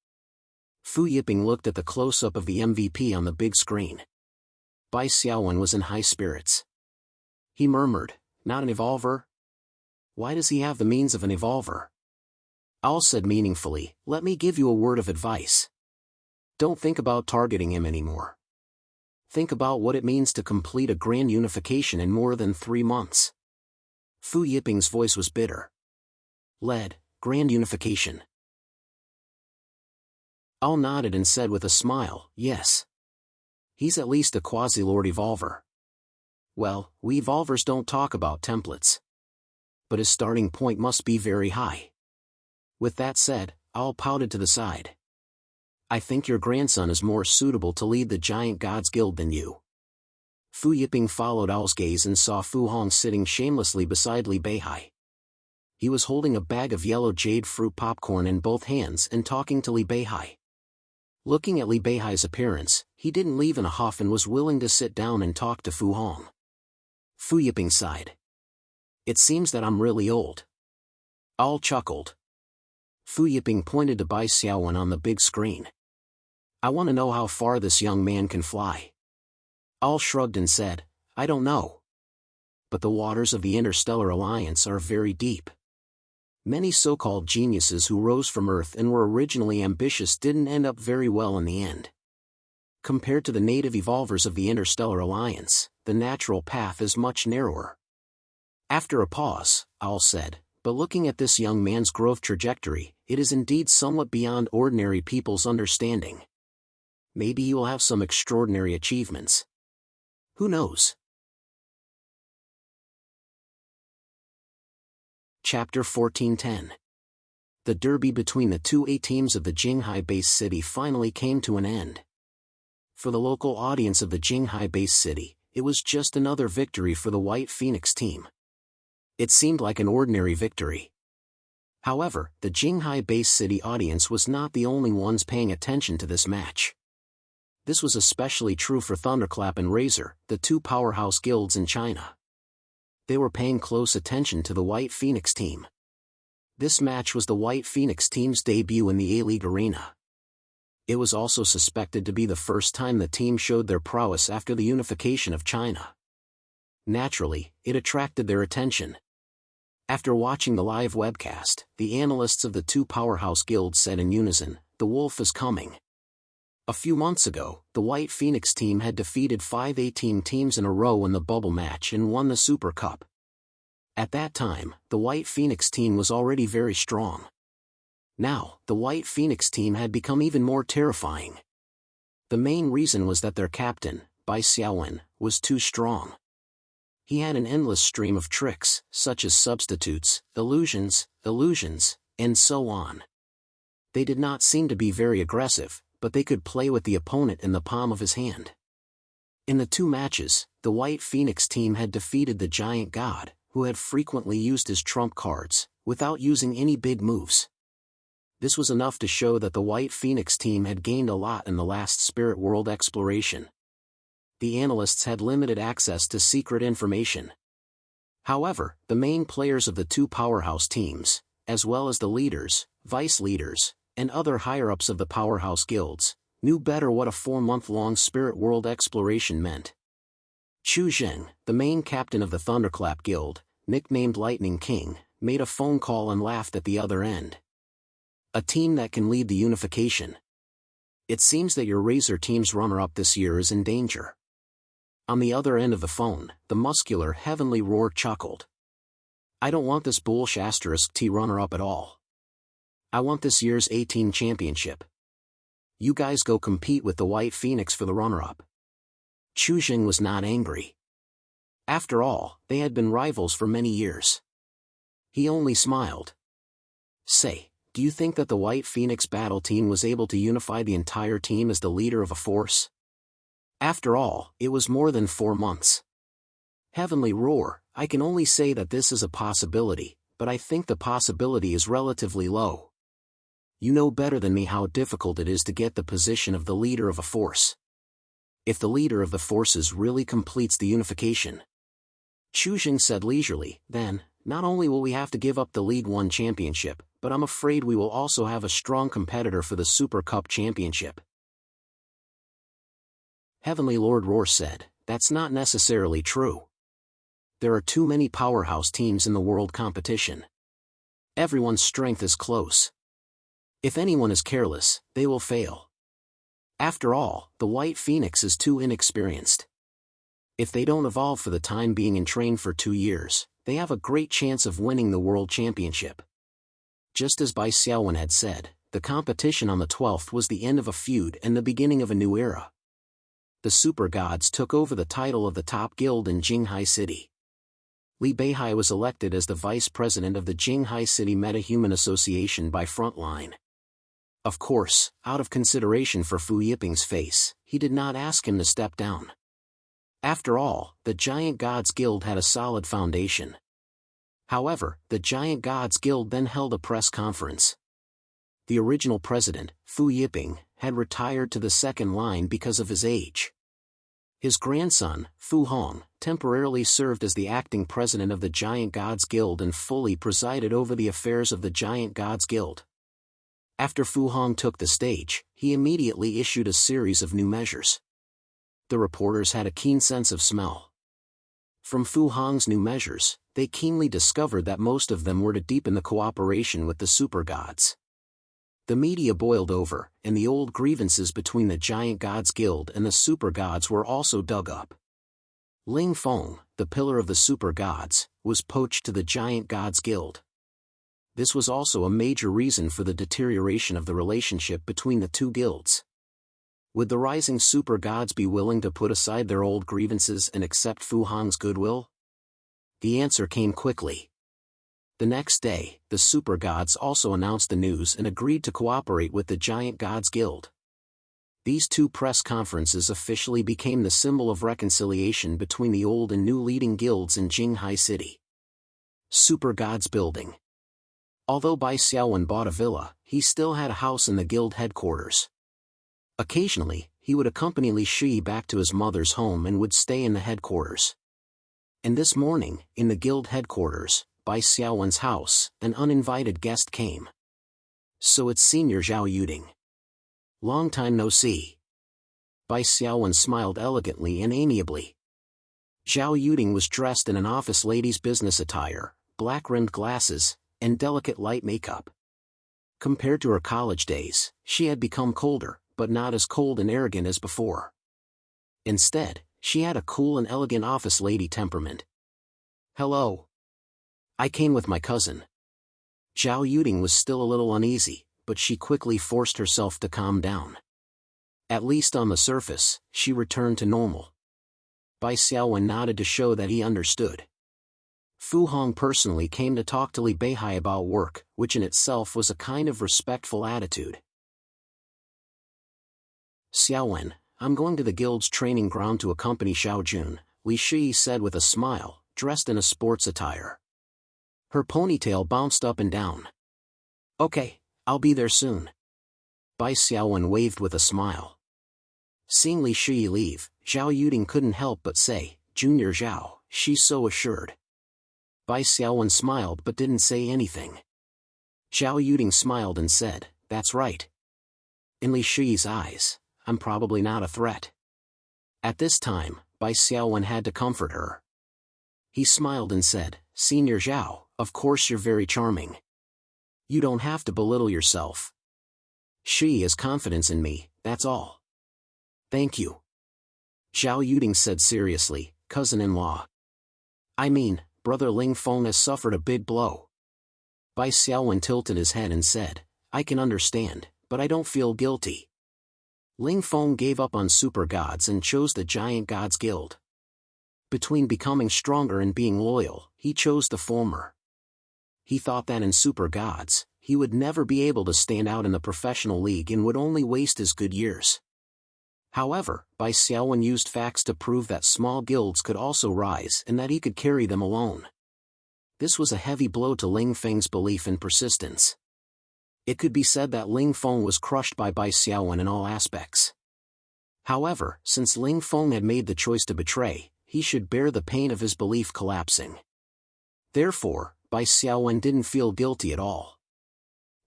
Fu Yiping looked at the close-up of the MVP on the big screen. Bai Xiaowen was in high spirits. He murmured, "Not an evolver? Why does he have the means of an evolver?" Owl said meaningfully, "Let me give you a word of advice. Don't think about targeting him anymore. Think about what it means to complete a grand unification in more than 3 months." Fu Yiping's voice was bitter. Grand unification. Owl nodded and said with a smile, "Yes. He's at least a quasi-lord evolver. Well, we evolvers don't talk about templates. But his starting point must be very high." With that said, Owl pouted to the side. "I think your grandson is more suitable to lead the Giant Gods Guild than you." Fu Yiping followed Owl's gaze and saw Fu Hong sitting shamelessly beside Li Beihai. He was holding a bag of yellow jade fruit popcorn in both hands and talking to Li Beihai. Looking at Li Beihai's appearance, he didn't leave in a huff and was willing to sit down and talk to Fu Hong. Fu Yiping sighed. "It seems that I'm really old." Owl chuckled. Fu Yiping pointed to Bai Xiaowen on the big screen. "I want to know how far this young man can fly." Owl shrugged and said, "I don't know. But the waters of the Interstellar Alliance are very deep. Many so-called geniuses who rose from Earth and were originally ambitious didn't end up very well in the end. Compared to the native evolvers of the Interstellar Alliance, the natural path is much narrower." After a pause, Owl said, "But looking at this young man's growth trajectory, it is indeed somewhat beyond ordinary people's understanding. Maybe he will have some extraordinary achievements. Who knows?" Chapter 1410. The derby between the two A teams of the Jinghai base city finally came to an end. For the local audience of the Jinghai base city, it was just another victory for the White Phoenix team. It seemed like an ordinary victory. However, the Jinghai base city audience was not the only ones paying attention to this match. This was especially true for Thunderclap and Razor, the two powerhouse guilds in China. They were paying close attention to the White Phoenix team. This match was the White Phoenix team's debut in the A-League arena. It was also suspected to be the first time the team showed their prowess after the unification of China. Naturally, it attracted their attention. After watching the live webcast, the analysts of the two powerhouse guilds said in unison, "The wolf is coming." A few months ago, the White Phoenix team had defeated 5 A-team teams in a row in the bubble match and won the Super Cup. At that time, the White Phoenix team was already very strong. Now, the White Phoenix team had become even more terrifying. The main reason was that their captain, Bai Xiaowen, was too strong. He had an endless stream of tricks, such as substitutes, illusions, and so on. They did not seem to be very aggressive, but they could play with the opponent in the palm of his hand. In the 2 matches, the White Phoenix team had defeated the Giant God, who had frequently used his trump cards, without using any big moves. This was enough to show that the White Phoenix team had gained a lot in the last Spirit World exploration. The analysts had limited access to secret information. However, the main players of the 2 powerhouse teams, as well as the leaders, vice-leaders, and other higher-ups of the powerhouse guilds, knew better what a 4-month-long Spirit World exploration meant. Chu Zheng, the main captain of the Thunderclap Guild, nicknamed Lightning King, made a phone call and laughed at the other end. A team that can lead the unification. It seems that your Razor team's runner-up this year is in danger. On the other end of the phone, the muscular Heavenly Roar chuckled. I don't want this bullsh** T runner-up at all. I want this year's A-team championship. You guys go compete with the White Phoenix for the runner-up. Chu Zheng was not angry. After all, they had been rivals for many years. He only smiled. Say, do you think that the White Phoenix battle team was able to unify the entire team as the leader of a force? After all, it was more than 4 months. Heavenly Roar, I can only say that this is a possibility, but I think the possibility is relatively low. You know better than me how difficult it is to get the position of the leader of a force. If the leader of the forces really completes the unification, Chu Zheng said leisurely, then, not only will we have to give up the League 1 championship, but I'm afraid we will also have a strong competitor for the Super Cup championship. Heavenly Lord Roar said, that's not necessarily true. There are too many powerhouse teams in the world competition. Everyone's strength is close. If anyone is careless, they will fail. After all, the White Phoenix is too inexperienced. If they don't evolve for the time being and train for 2 years, they have a great chance of winning the World Championship. Just as Bai Xiaowen had said, the competition on the 12th was the end of a feud and the beginning of a new era. The Super Gods took over the title of the top guild in Jinghai City. Li Beihai was elected as the vice president of the Jinghai City Meta-Human Association by Frontline. Of course, out of consideration for Fu Yiping's face, he did not ask him to step down. After all, the Giant Gods Guild had a solid foundation. However, the Giant Gods Guild then held a press conference. The original president, Fu Yiping, had retired to the second line because of his age. His grandson, Fu Hong, temporarily served as the acting president of the Giant Gods Guild and fully presided over the affairs of the Giant Gods Guild. After Fu Hong took the stage, he immediately issued a series of new measures. The reporters had a keen sense of smell. From Fu Hong's new measures, they keenly discovered that most of them were to deepen the cooperation with the Super Gods. The media boiled over, and the old grievances between the Giant Gods Guild and the Super Gods were also dug up. Ling Feng, the pillar of the Super Gods, was poached to the Giant Gods Guild. This was also a major reason for the deterioration of the relationship between the 2 guilds. Would the rising Super Gods be willing to put aside their old grievances and accept Fu Hong's goodwill? The answer came quickly. The next day, the Super Gods also announced the news and agreed to cooperate with the Giant Gods Guild. These 2 press conferences officially became the symbol of reconciliation between the old and new leading guilds in Jinghai City. Super Gods Building. Although Bai Xiaowen bought a villa, he still had a house in the guild headquarters. Occasionally, he would accompany Li Shi back to his mother's home and would stay in the headquarters. And this morning, in the guild headquarters, Bai Xiaowen's house, an uninvited guest came. So it's Senior Zhao Yuding. Long time no see. Bai Xiaowen smiled elegantly and amiably. Zhao Yuding was dressed in an office lady's business attire, black-rimmed glasses, and delicate light makeup. Compared to her college days, she had become colder, but not as cold and arrogant as before. Instead, she had a cool and elegant office lady temperament. "Hello. I came with my cousin." Zhao Yuding was still a little uneasy, but she quickly forced herself to calm down. At least on the surface, she returned to normal. Bai Xiaowen nodded to show that he understood. Fu Hong personally came to talk to Li Beihai about work, which in itself was a kind of respectful attitude. "Xiaowen, I'm going to the guild's training ground to accompany Xiao Jun," Li Shi said with a smile, dressed in a sports attire. Her ponytail bounced up and down. "Okay, I'll be there soon." Bai Xiaowen waved with a smile. Seeing Li Shi leave, Zhao Yuding couldn't help but say, "Junior Zhao, she's so assured." Bai Xiaowen smiled but didn't say anything. Zhao Yuding smiled and said, "That's right." In Li Shi's eyes, "I'm probably not a threat." At this time, Bai Xiaowen had to comfort her. He smiled and said, "Senior Zhao, of course you're very charming. You don't have to belittle yourself. She has confidence in me, that's all." "Thank you." Zhao Yuding said seriously, "Cousin-in-law. I mean, Brother Ling Feng has suffered a big blow." Bai Xiaowen tilted his head and said, "I can understand, but I don't feel guilty. Ling Feng gave up on super gods and chose the Giant Gods Guild. Between becoming stronger and being loyal, he chose the former. He thought that in super gods, he would never be able to stand out in the professional league and would only waste his good years. However, Bai Xiaowen used facts to prove that small guilds could also rise and that he could carry them alone. This was a heavy blow to Ling Feng's belief and persistence. It could be said that Ling Feng was crushed by Bai Xiaowen in all aspects. However, since Ling Feng had made the choice to betray, he should bear the pain of his belief collapsing. Therefore, Bai Xiaowen didn't feel guilty at all.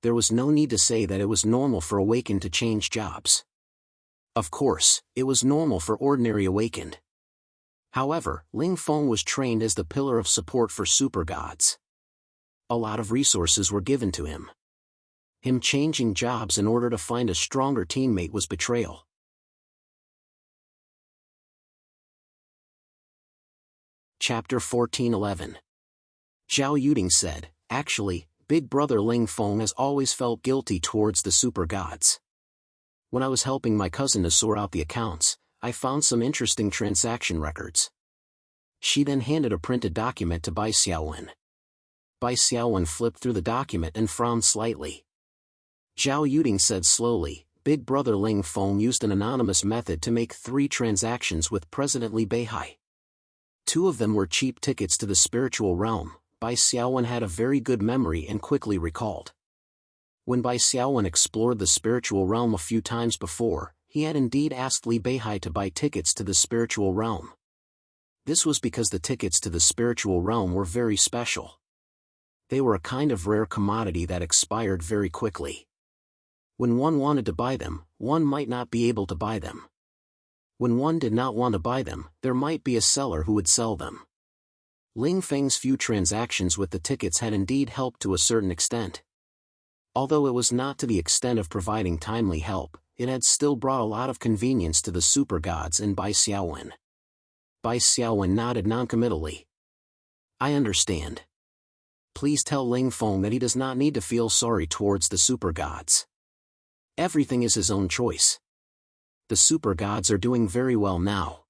There was no need to say that it was normal for awakened to change jobs. Of course, it was normal for ordinary awakened. However, Ling Feng was trained as the pillar of support for super gods. A lot of resources were given to him. Him changing jobs in order to find a stronger teammate was betrayal. Chapter 14:11. Zhao Yuding said, "Actually, Big Brother Ling Feng has always felt guilty towards the super gods. When I was helping my cousin to sort out the accounts, I found some interesting transaction records." She then handed a printed document to Bai Xiaowen. Bai Xiaowen flipped through the document and frowned slightly. Zhao Yuding said slowly, "Big Brother Ling Feng used an anonymous method to make 3 transactions with President Li Beihai. 2 of them were cheap tickets to the spiritual realm." Bai Xiaowen had a very good memory and quickly recalled. When Bai Xiaowen explored the spiritual realm a few times before, he had indeed asked Li Beihai to buy tickets to the spiritual realm. This was because the tickets to the spiritual realm were very special. They were a kind of rare commodity that expired very quickly. When one wanted to buy them, one might not be able to buy them. When one did not want to buy them, there might be a seller who would sell them. Ling Feng's few transactions with the tickets had indeed helped to a certain extent. Although it was not to the extent of providing timely help, it had still brought a lot of convenience to the super gods and Bai Xiaowen. Bai Xiaowen nodded noncommittally. "I understand. Please tell Ling Feng that he does not need to feel sorry towards the super gods. Everything is his own choice. The super gods are doing very well now.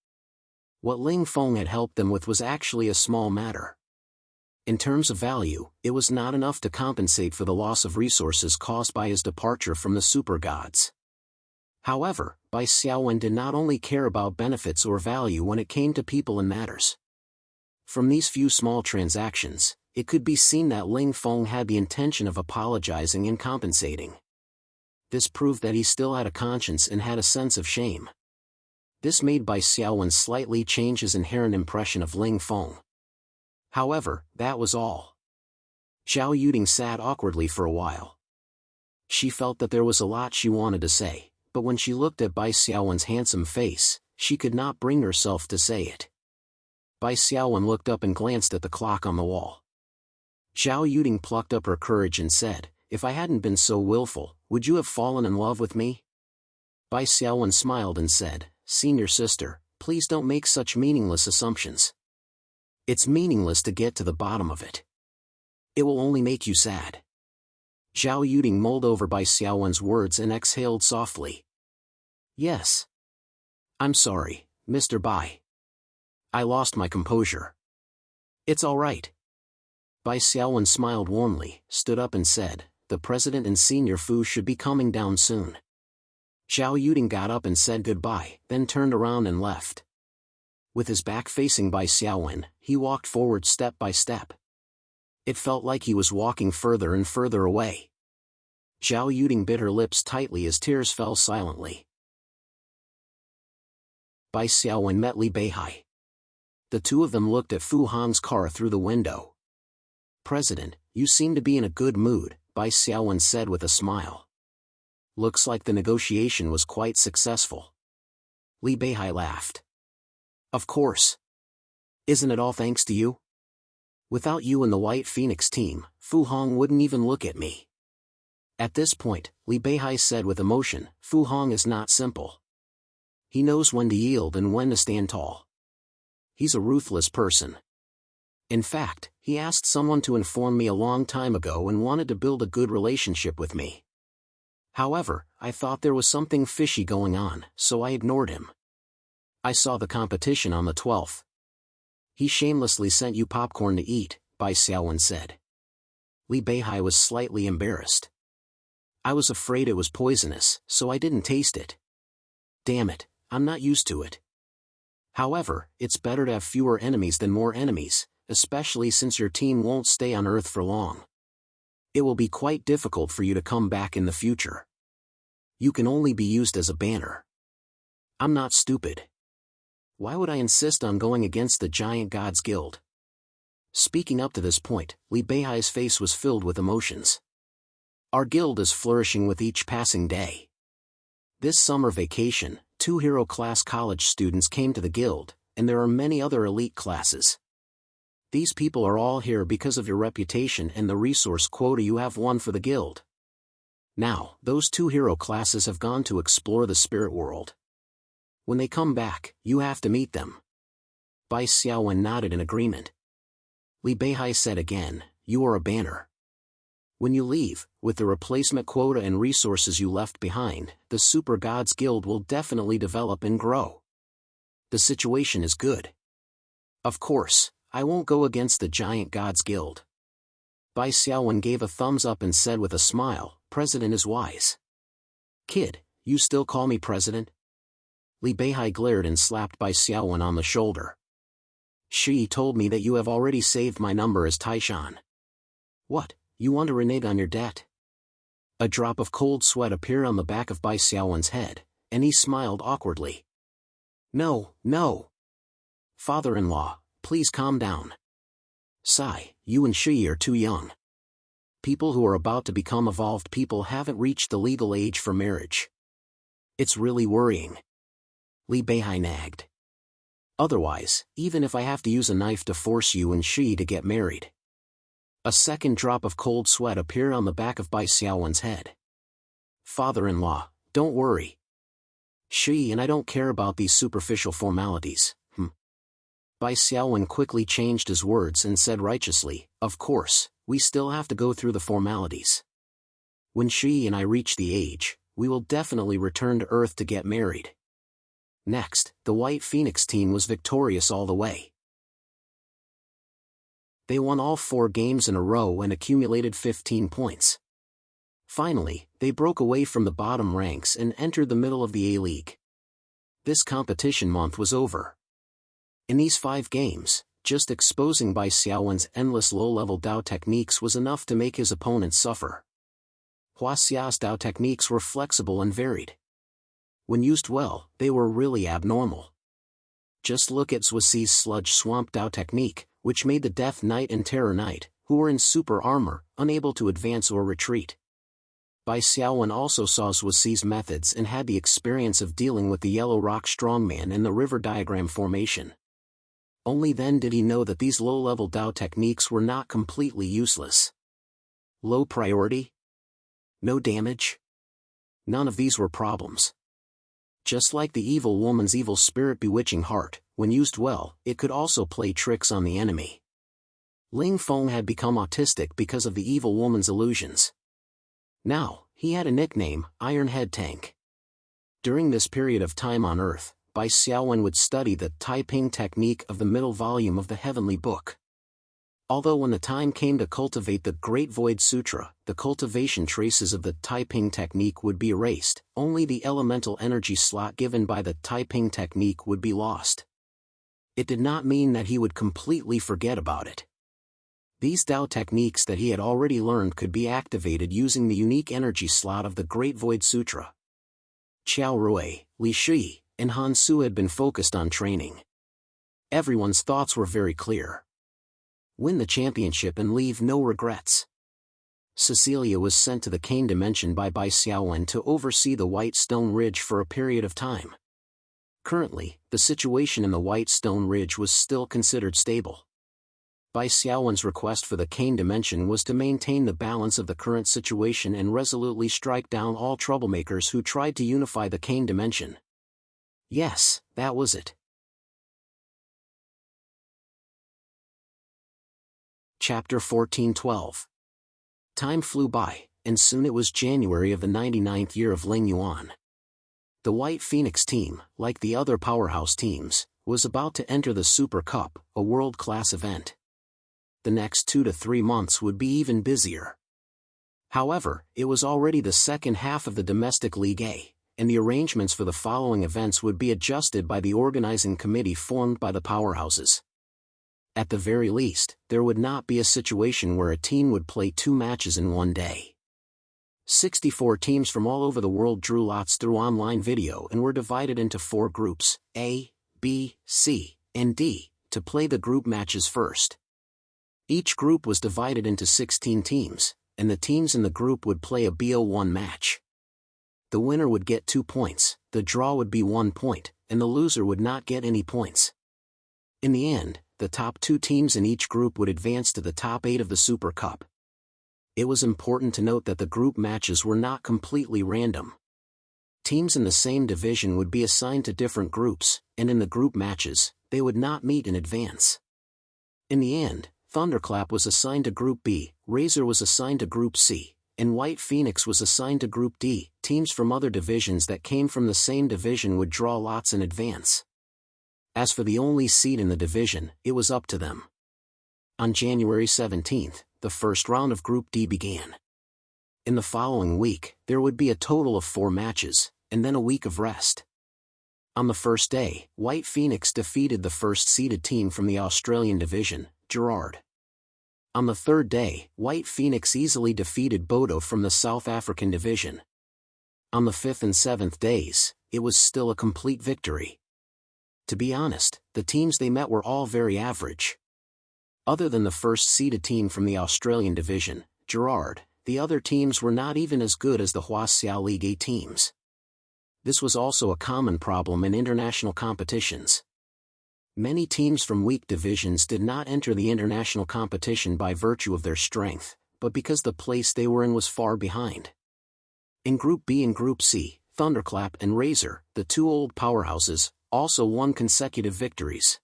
What Ling Feng had helped them with was actually a small matter. In terms of value, it was not enough to compensate for the loss of resources caused by his departure from the super gods." However, Bai Xiaowen did not only care about benefits or value when it came to people and matters. From these few small transactions, it could be seen that Ling Feng had the intention of apologizing and compensating. This proved that he still had a conscience and had a sense of shame. This made Bai Xiaowen slightly change his inherent impression of Ling Feng. However, that was all. Zhao Yuding sat awkwardly for a while. She felt that there was a lot she wanted to say, but when she looked at Bai Xiaowen's handsome face, she could not bring herself to say it. Bai Xiaowen looked up and glanced at the clock on the wall. Zhao Yuding plucked up her courage and said, "If I hadn't been so willful, would you have fallen in love with me?" Bai Xiaowen smiled and said, "Senior sister, please don't make such meaningless assumptions. It's meaningless to get to the bottom of it. It will only make you sad." Zhao Yuding mulled over Bai Xiaowen's words and exhaled softly. "Yes. I'm sorry, Mr. Bai. I lost my composure. It's all right." Bai Xiaowen smiled warmly, stood up and said, "The president and Senior Fu should be coming down soon." Zhao Yuding got up and said goodbye, then turned around and left. With his back facing Bai Xiaowen, he walked forward step by step. It felt like he was walking further and further away. Zhao Yuding bit her lips tightly as tears fell silently. Bai Xiaowen met Li Beihai. The two of them looked at Fu Hong's car through the window. "President, you seem to be in a good mood," Bai Xiaowen said with a smile. "Looks like the negotiation was quite successful." Li Beihai laughed. "Of course. Isn't it all thanks to you? Without you and the White Phoenix team, Fu Hong wouldn't even look at me." At this point, Li Beihai said with emotion, "Fu Hong is not simple. He knows when to yield and when to stand tall. He's a ruthless person. In fact, he asked someone to inform me a long time ago and wanted to build a good relationship with me. However, I thought there was something fishy going on, so I ignored him. I saw the competition on the 12th. He shamelessly sent you popcorn to eat," Bai Xiaowen said. Li Beihai was slightly embarrassed. "I was afraid it was poisonous, so I didn't taste it. Damn it, I'm not used to it. However, it's better to have fewer enemies than more enemies, especially since your team won't stay on Earth for long. It will be quite difficult for you to come back in the future. You can only be used as a banner. I'm not stupid. Why would I insist on going against the Giant Gods Guild?" Speaking up to this point, Li Beihai's face was filled with emotions. "Our guild is flourishing with each passing day. This summer vacation, 2 hero-class college students came to the guild, and there are many other elite classes. These people are all here because of your reputation and the resource quota you have won for the guild. Now, those 2 hero classes have gone to explore the spirit world. When they come back, you have to meet them." Bai Xiaowen nodded in agreement. Li Beihai said again, "You are a banner. When you leave, with the replacement quota and resources you left behind, the Super Gods Guild will definitely develop and grow. The situation is good. Of course, I won't go against the Giant Gods Guild." Bai Xiaowen gave a thumbs up and said with a smile, "President is wise." "Kid, you still call me president?" Li Beihai glared and slapped Bai Xiaowen on the shoulder. "Shi told me that you have already saved my number as Taishan. What, you want to renege on your debt?" A drop of cold sweat appeared on the back of Bai Xiaowen's head, and he smiled awkwardly. "No, no. Father-in-law, please calm down. Sai, you and Shi are too young. People who are about to become evolved people haven't reached the legal age for marriage. It's really worrying." Li Beihai nagged. "Otherwise, even if I have to use a knife to force you and Shi to get married." A second drop of cold sweat appeared on the back of Bai Xiaowen's head. "Father-in-law, don't worry. Shi and I don't care about these superficial formalities, Bai Xiaowen quickly changed his words and said righteously, "Of course, we still have to go through the formalities. When Shi and I reach the age, we will definitely return to Earth to get married." Next, the White Phoenix team was victorious all the way. They won all 4 games in a row and accumulated 15 points. Finally, they broke away from the bottom ranks and entered the middle of the A-League. This competition month was over. In these 5 games, just exposing Bai Xiaowen's endless low-level Dao techniques was enough to make his opponents suffer. Hua Xiao's Dao techniques were flexible and varied. When used well, they were really abnormal. Just look at Zhuxi's Sludge Swamp Dao technique, which made the Death Knight and Terror Knight, who were in super armor, unable to advance or retreat. Bai Xiaowen also saw Zhuxi's methods and had the experience of dealing with the Yellow Rock Strongman and the River Diagram formation. Only then did he know that these low-level Dao techniques were not completely useless. Low priority? No damage? None of these were problems. Just like the evil woman's evil spirit bewitching heart, when used well, it could also play tricks on the enemy. Ling Feng had become autistic because of the evil woman's illusions. Now, he had a nickname, Iron Head Tank. During this period of time on Earth, Bai Xiaowen would study the Taiping technique of the middle volume of the Heavenly Book. Although when the time came to cultivate the Great Void Sutra, the cultivation traces of the Taiping technique would be erased, only the elemental energy slot given by the Taiping technique would be lost. It did not mean that he would completely forget about it. These Tao techniques that he had already learned could be activated using the unique energy slot of the Great Void Sutra. Qiao Rui, Li Shi, and Han Su had been focused on training. Everyone's thoughts were very clear. Win the championship and leave no regrets. Cecilia was sent to the Kane dimension by Bai Xiaowen to oversee the White Stone Ridge for a period of time. Currently, the situation in the White Stone Ridge was still considered stable. Bai Xiaowen's request for the Kane dimension was to maintain the balance of the current situation and resolutely strike down all troublemakers who tried to unify the Kane dimension. Yes, that was it. Chapter 14:12. Time flew by, and soon it was January of the 99th year of Ling Yuan. The White Phoenix team, like the other powerhouse teams, was about to enter the Super Cup, a world-class event. The next 2 to 3 months would be even busier. However, it was already the second half of the domestic League A, and the arrangements for the following events would be adjusted by the organizing committee formed by the powerhouses. At the very least, there would not be a situation where a team would play 2 matches in one day. 64 teams from all over the world drew lots through online video and were divided into 4 groups, A, B, C, and D, to play the group matches first. Each group was divided into 16 teams, and the teams in the group would play a BO1 match. The winner would get 2 points, the draw would be 1 point, and the loser would not get any points. In the end, the top 2 teams in each group would advance to the top 8 of the Super Cup. It was important to note that the group matches were not completely random. Teams in the same division would be assigned to different groups, and in the group matches, they would not meet in advance. In the end, Thunderclap was assigned to Group B, Razor was assigned to Group C, and White Phoenix was assigned to Group D. Teams from other divisions that came from the same division would draw lots in advance. As for the only seed in the division, it was up to them. On January 17th, the first round of Group D began. In the following week, there would be a total of 4 matches, and then a week of rest. On the first day, White Phoenix defeated the first-seeded team from the Australian division, Gerard. On the third day, White Phoenix easily defeated Bodo from the South African division. On the 5th and 7th days, it was still a complete victory. To be honest, the teams they met were all very average. Other than the first-seeded team from the Australian division, Gerard, the other teams were not even as good as the Huaxiao League A teams. This was also a common problem in international competitions. Many teams from weak divisions did not enter the international competition by virtue of their strength, but because the place they were in was far behind. In Group B and Group C, Thunderclap and Razor, the 2 old powerhouses, also won consecutive victories.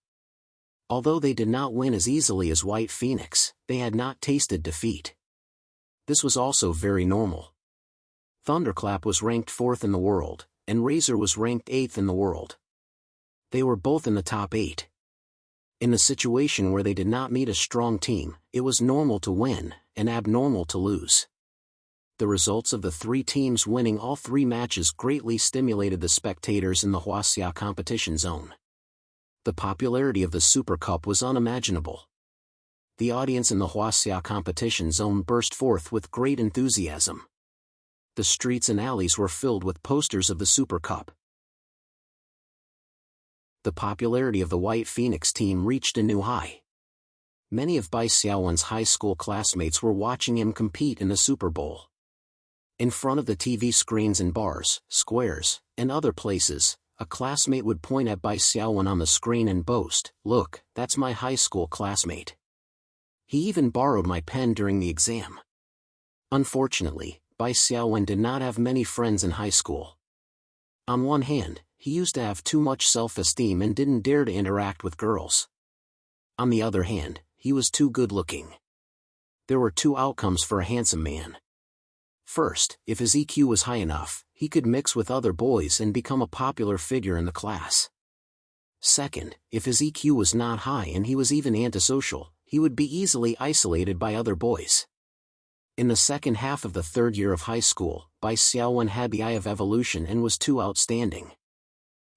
Although they did not win as easily as White Phoenix, they had not tasted defeat. This was also very normal. Thunderclap was ranked 4th in the world, and Razor was ranked 8th in the world. They were both in the top 8. In a situation where they did not meet a strong team, it was normal to win, and abnormal to lose. The results of the 3 teams winning all 3 matches greatly stimulated the spectators in the Huaxia competition zone. The popularity of the Super Cup was unimaginable. The audience in the Huaxia competition zone burst forth with great enthusiasm. The streets and alleys were filled with posters of the Super Cup. The popularity of the White Phoenix team reached a new high. Many of Bai Xiaowen's high school classmates were watching him compete in the Super Bowl. In front of the TV screens in bars, squares, and other places, a classmate would point at Bai Xiaowen on the screen and boast, "Look, that's my high school classmate. He even borrowed my pen during the exam." Unfortunately, Bai Xiaowen did not have many friends in high school. On one hand, he used to have too much self-esteem and didn't dare to interact with girls. On the other hand, he was too good-looking. There were two outcomes for a handsome man. First, if his EQ was high enough, he could mix with other boys and become a popular figure in the class. Second, if his EQ was not high and he was even antisocial, he would be easily isolated by other boys. In the second half of the third year of high school, Bai Xiaowen had the eye of evolution and was too outstanding.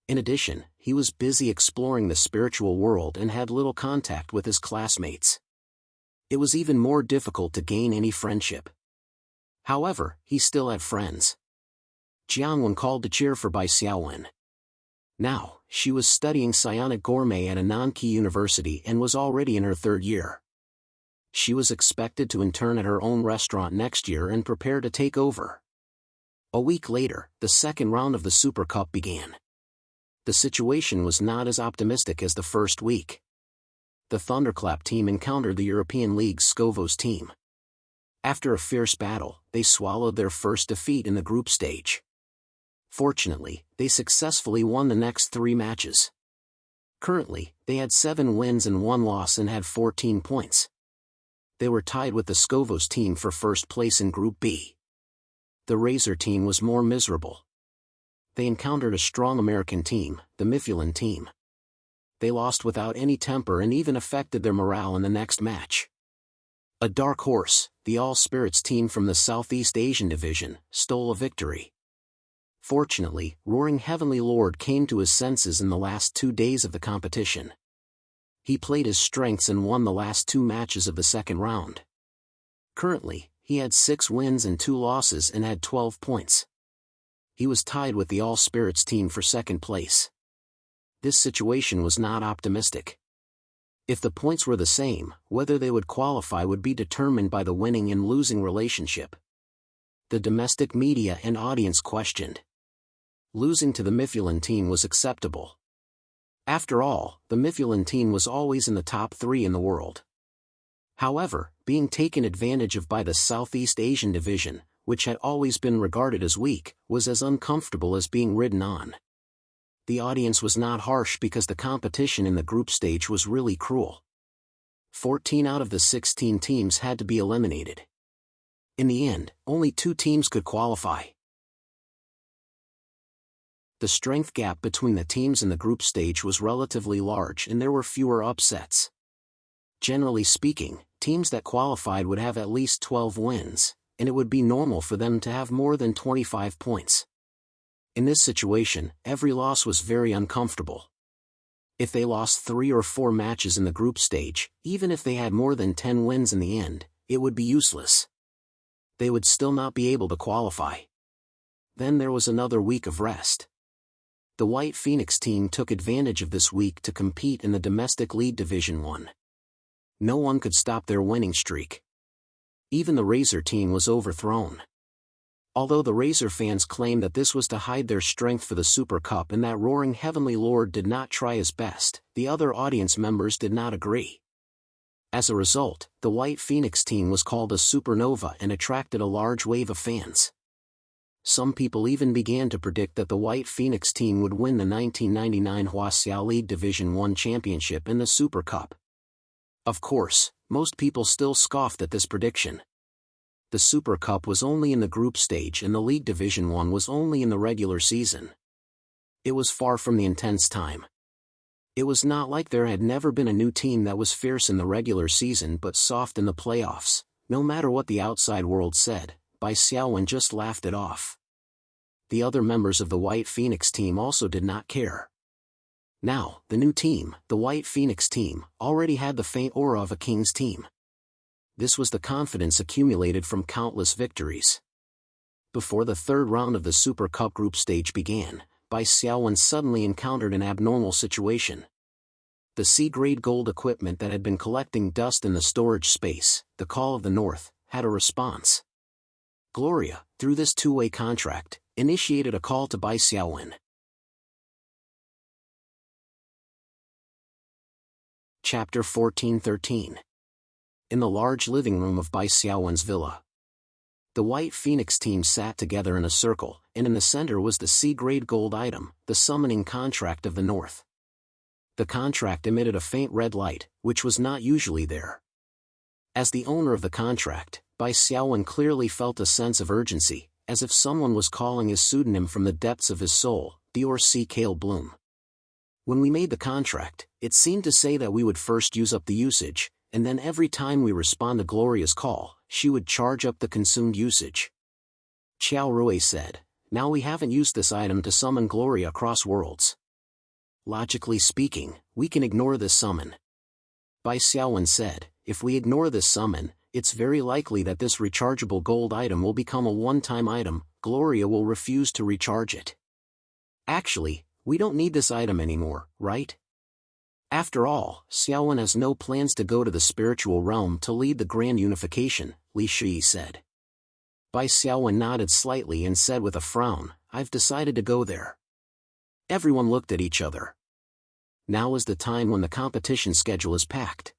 In addition, he was busy exploring the spiritual world and had little contact with his classmates. It was even more difficult to gain any friendship. However, he still had friends. Jiangwen called to cheer for Bai Xiaowen. Now, she was studying psionic gourmet at a non-key university and was already in her third year. She was expected to intern at her own restaurant next year and prepare to take over. A week later, the second round of the Super Cup began. The situation was not as optimistic as the first week. The Thunderclap team encountered the European League's Scovos team. After a fierce battle, they swallowed their first defeat in the group stage. Fortunately, they successfully won the next 3 matches. Currently, they had 7 wins and 1 loss and had 14 points. They were tied with the Scovos team for first place in Group B. The Razor team was more miserable. They encountered a strong American team, the Mythic team. They lost without any temper and even affected their morale in the next match. A dark horse, the All Spirits team from the Southeast Asian Division, stole a victory. Fortunately, Roaring Heavenly Lord came to his senses in the last 2 days of the competition. He played his strengths and won the last 2 matches of the second round. Currently, he had 6 wins and 2 losses and had 12 points. He was tied with the All Spirits team for second place. This situation was not optimistic. If the points were the same, whether they would qualify would be determined by the winning and losing relationship. The domestic media and audience questioned. Losing to the Mythic team was acceptable. After all, the Mythic team was always in the top 3 in the world. However, being taken advantage of by the Southeast Asian Division, which had always been regarded as weak, was as uncomfortable as being ridden on. The audience was not harsh because the competition in the group stage was really cruel. 14 out of the 16 teams had to be eliminated. In the end, only 2 teams could qualify. The strength gap between the teams in the group stage was relatively large and there were fewer upsets. Generally speaking, teams that qualified would have at least 12 wins, and it would be normal for them to have more than 25 points. In this situation, every loss was very uncomfortable. If they lost 3 or 4 matches in the group stage, even if they had more than 10 wins in the end, it would be useless. They would still not be able to qualify. Then there was another week of rest. The White Phoenix team took advantage of this week to compete in the domestic league Division 1. No one could stop their winning streak. Even the Razor team was overthrown. Although the Razor fans claimed that this was to hide their strength for the Super Cup and that Roaring Heavenly Lord did not try his best, the other audience members did not agree. As a result, the White Phoenix team was called a supernova and attracted a large wave of fans. Some people even began to predict that the White Phoenix team would win the 1999 Huaxiao League Division 1 Championship and the Super Cup. Of course, most people still scoffed at this prediction. The Super Cup was only in the group stage and the League Division 1 was only in the regular season. It was far from the intense time. It was not like there had never been a new team that was fierce in the regular season but soft in the playoffs. No matter what the outside world said, Bai Xiaowen just laughed it off. The other members of the White Phoenix team also did not care. Now, the new team, the White Phoenix team, already had the faint aura of a king's team. This was the confidence accumulated from countless victories. Before the third round of the Super Cup group stage began, Bai Xiaowen suddenly encountered an abnormal situation. The C-grade gold equipment that had been collecting dust in the storage space, the Call of the North, had a response. Gloria, through this 2-way contract, initiated a call to Bai Xiaowen. Chapter 14-13. In the large living room of Bai Xiaowen's villa. The White Phoenix team sat together in a circle, and in the center was the C-grade gold item, the summoning contract of the North. The contract emitted a faint red light, which was not usually there. As the owner of the contract, Bai Xiaowen clearly felt a sense of urgency, as if someone was calling his pseudonym from the depths of his soul, Dior C. Kale Bloom. When we made the contract, it seemed to say that we would first use up the usage, and then every time we respond to Gloria's call, she would charge up the consumed usage. Qiao Rui said, now we haven't used this item to summon Gloria across worlds. Logically speaking, we can ignore this summon. Bai Xiaowen said, if we ignore this summon, it's very likely that this rechargeable gold item will become a one-time item. Gloria will refuse to recharge it. Actually, we don't need this item anymore, right? After all, Xiaowen has no plans to go to the spiritual realm to lead the grand unification, Li Shi said. Bai Xiaowen nodded slightly and said with a frown, I've decided to go there. Everyone looked at each other. Now is the time when the competition schedule is packed.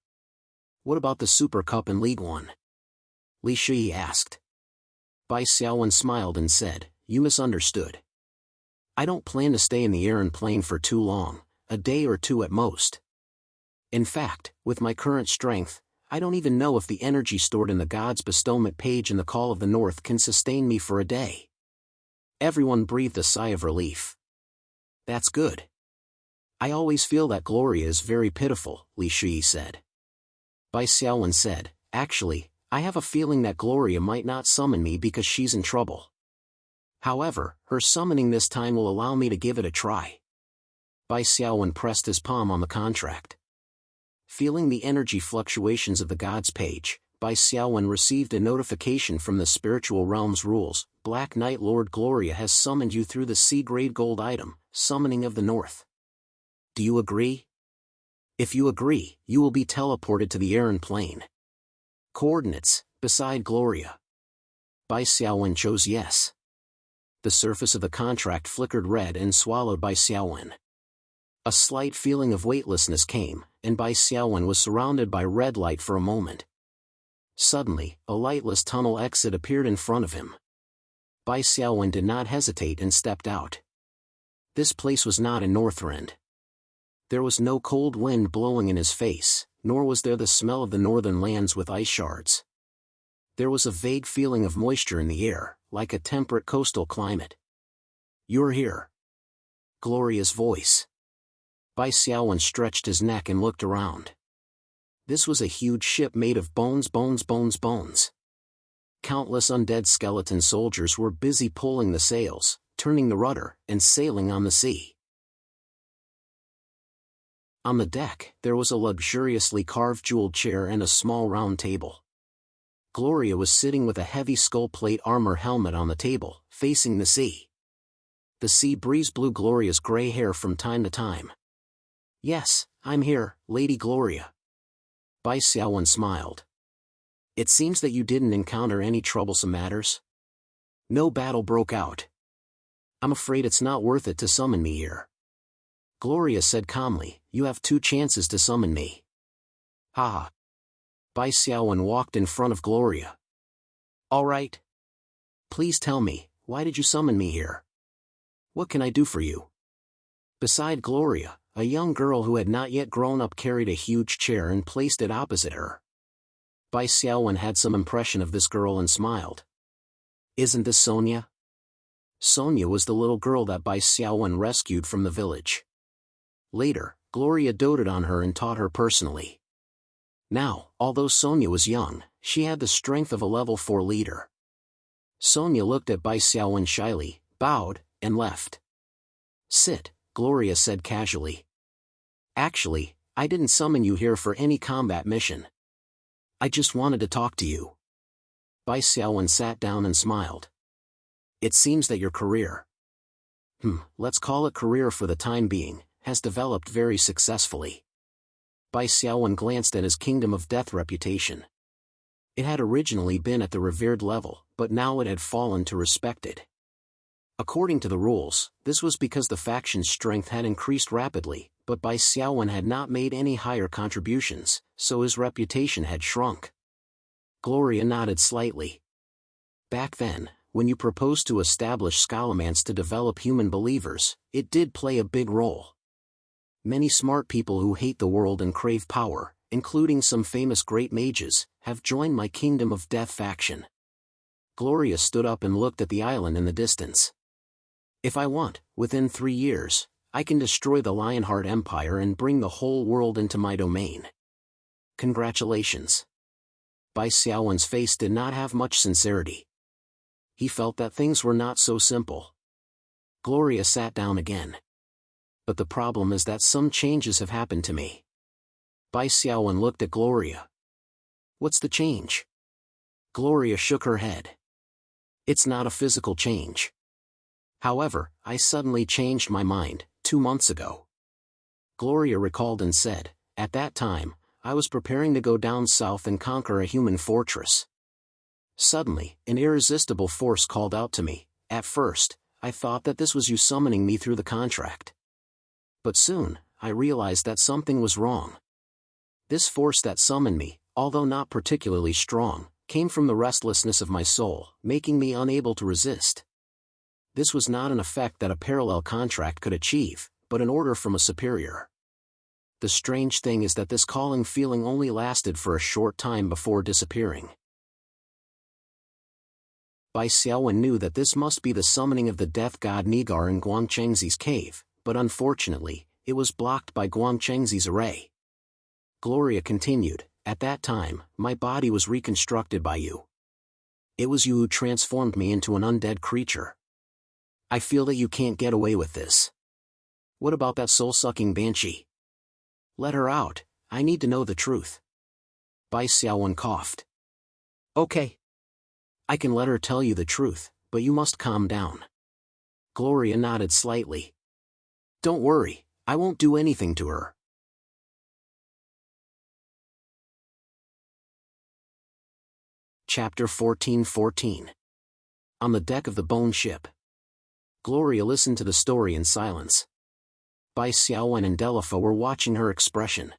What about the Super Cup and League One? Li Shi asked. Bai Xiaowen smiled and said, you misunderstood. I don't plan to stay in the air and plane for too long, a day or two at most. In fact, with my current strength, I don't even know if the energy stored in the God's bestowment page in the Call of the North can sustain me for a day. Everyone breathed a sigh of relief. That's good. I always feel that Gloria is very pitiful, Li Shi said. Bai Xiaowen said, actually, I have a feeling that Gloria might not summon me because she's in trouble. However, her summoning this time will allow me to give it a try. Bai Xiaowen pressed his palm on the contract. Feeling the energy fluctuations of the Gods page, Bai Xiaowen received a notification from the spiritual realm's rules. Black Knight Lord Gloria has summoned you through the C-grade gold item, Summoning of the North. Do you agree? If you agree, you will be teleported to the Aran plane. Coordinates, beside Gloria. Bai Xiaowen chose yes. The surface of the contract flickered red and swallowed Bai Xiaowen. A slight feeling of weightlessness came, and Bai Xiaowen was surrounded by red light for a moment. Suddenly, a lightless tunnel exit appeared in front of him. Bai Xiaowen did not hesitate and stepped out. This place was not in Northrend. There was no cold wind blowing in his face, nor was there the smell of the northern lands with ice shards. There was a vague feeling of moisture in the air, like a temperate coastal climate. You're here. Gloria's voice. Bai Xiaowen stretched his neck and looked around. This was a huge ship made of bones. Countless undead skeleton soldiers were busy pulling the sails, turning the rudder, and sailing on the sea. On the deck, there was a luxuriously carved jeweled chair and a small round table. Gloria was sitting with a heavy skull plate armor helmet on the table, facing the sea. The sea breeze blew Gloria's gray hair from time to time. Yes, I'm here, Lady Gloria. Bai Xiaowen smiled. It seems that you didn't encounter any troublesome matters. No battle broke out. I'm afraid it's not worth it to summon me here. Gloria said calmly, you have 2 chances to summon me. Ha! Bai Xiaowen walked in front of Gloria. All right. Please tell me, why did you summon me here? What can I do for you? Beside Gloria, a young girl who had not yet grown up carried a huge chair and placed it opposite her. Bai Xiaowen had some impression of this girl and smiled. Isn't this Sonia? Sonia was the little girl that Bai Xiaowen rescued from the village. Later, Gloria doted on her and taught her personally. Now, although Sonia was young, she had the strength of a level 4 leader. Sonia looked at Bai Xiaowen shyly, bowed, and left. Sit, Gloria said casually. Actually, I didn't summon you here for any combat mission. I just wanted to talk to you. Bai Xiaowen sat down and smiled. It seems that your career, let's call it career for the time being, has developed very successfully. Bai Xiaowen glanced at his Kingdom of Death reputation. It had originally been at the revered level, but now it had fallen to respected. According to the rules, this was because the faction's strength had increased rapidly, but Bai Xiaowen had not made any higher contributions, so his reputation had shrunk. Gloria nodded slightly. Back then, when you proposed to establish scholomance to develop human believers, it did play a big role. Many smart people who hate the world and crave power, including some famous great mages, have joined my Kingdom of Death faction. Gloria stood up and looked at the island in the distance. If I want, within 3 years, I can destroy the Lionheart Empire and bring the whole world into my domain. Congratulations. Bai Xiaowen's face did not have much sincerity. He felt that things were not so simple. Gloria sat down again. But the problem is that some changes have happened to me. Bai Xiaowen looked at Gloria. What's the change? Gloria shook her head. It's not a physical change. However, I suddenly changed my mind, 2 months ago. Gloria recalled and said, at that time, I was preparing to go down south and conquer a human fortress. Suddenly, an irresistible force called out to me. At first, I thought that this was you summoning me through the contract. But soon, I realized that something was wrong. This force that summoned me, although not particularly strong, came from the restlessness of my soul, making me unable to resist. This was not an effect that a parallel contract could achieve, but an order from a superior. The strange thing is that this calling feeling only lasted for a short time before disappearing. Bai Xiaowen knew that this must be the summoning of the death god Nigar in Guangchengzi's cave, but unfortunately, it was blocked by Guangchengzi's array. Gloria continued, at that time, my body was reconstructed by you. It was you who transformed me into an undead creature. I feel that you can't get away with this. What about that soul-sucking banshee? Let her out, I need to know the truth. Bai Xiaowen coughed. Okay. I can let her tell you the truth, but you must calm down. Gloria nodded slightly. Don't worry, I won't do anything to her. Chapter 14:14. On the deck of the bone ship. Gloria listened to the story in silence. Bai Xiaowen and Delifa were watching her expression.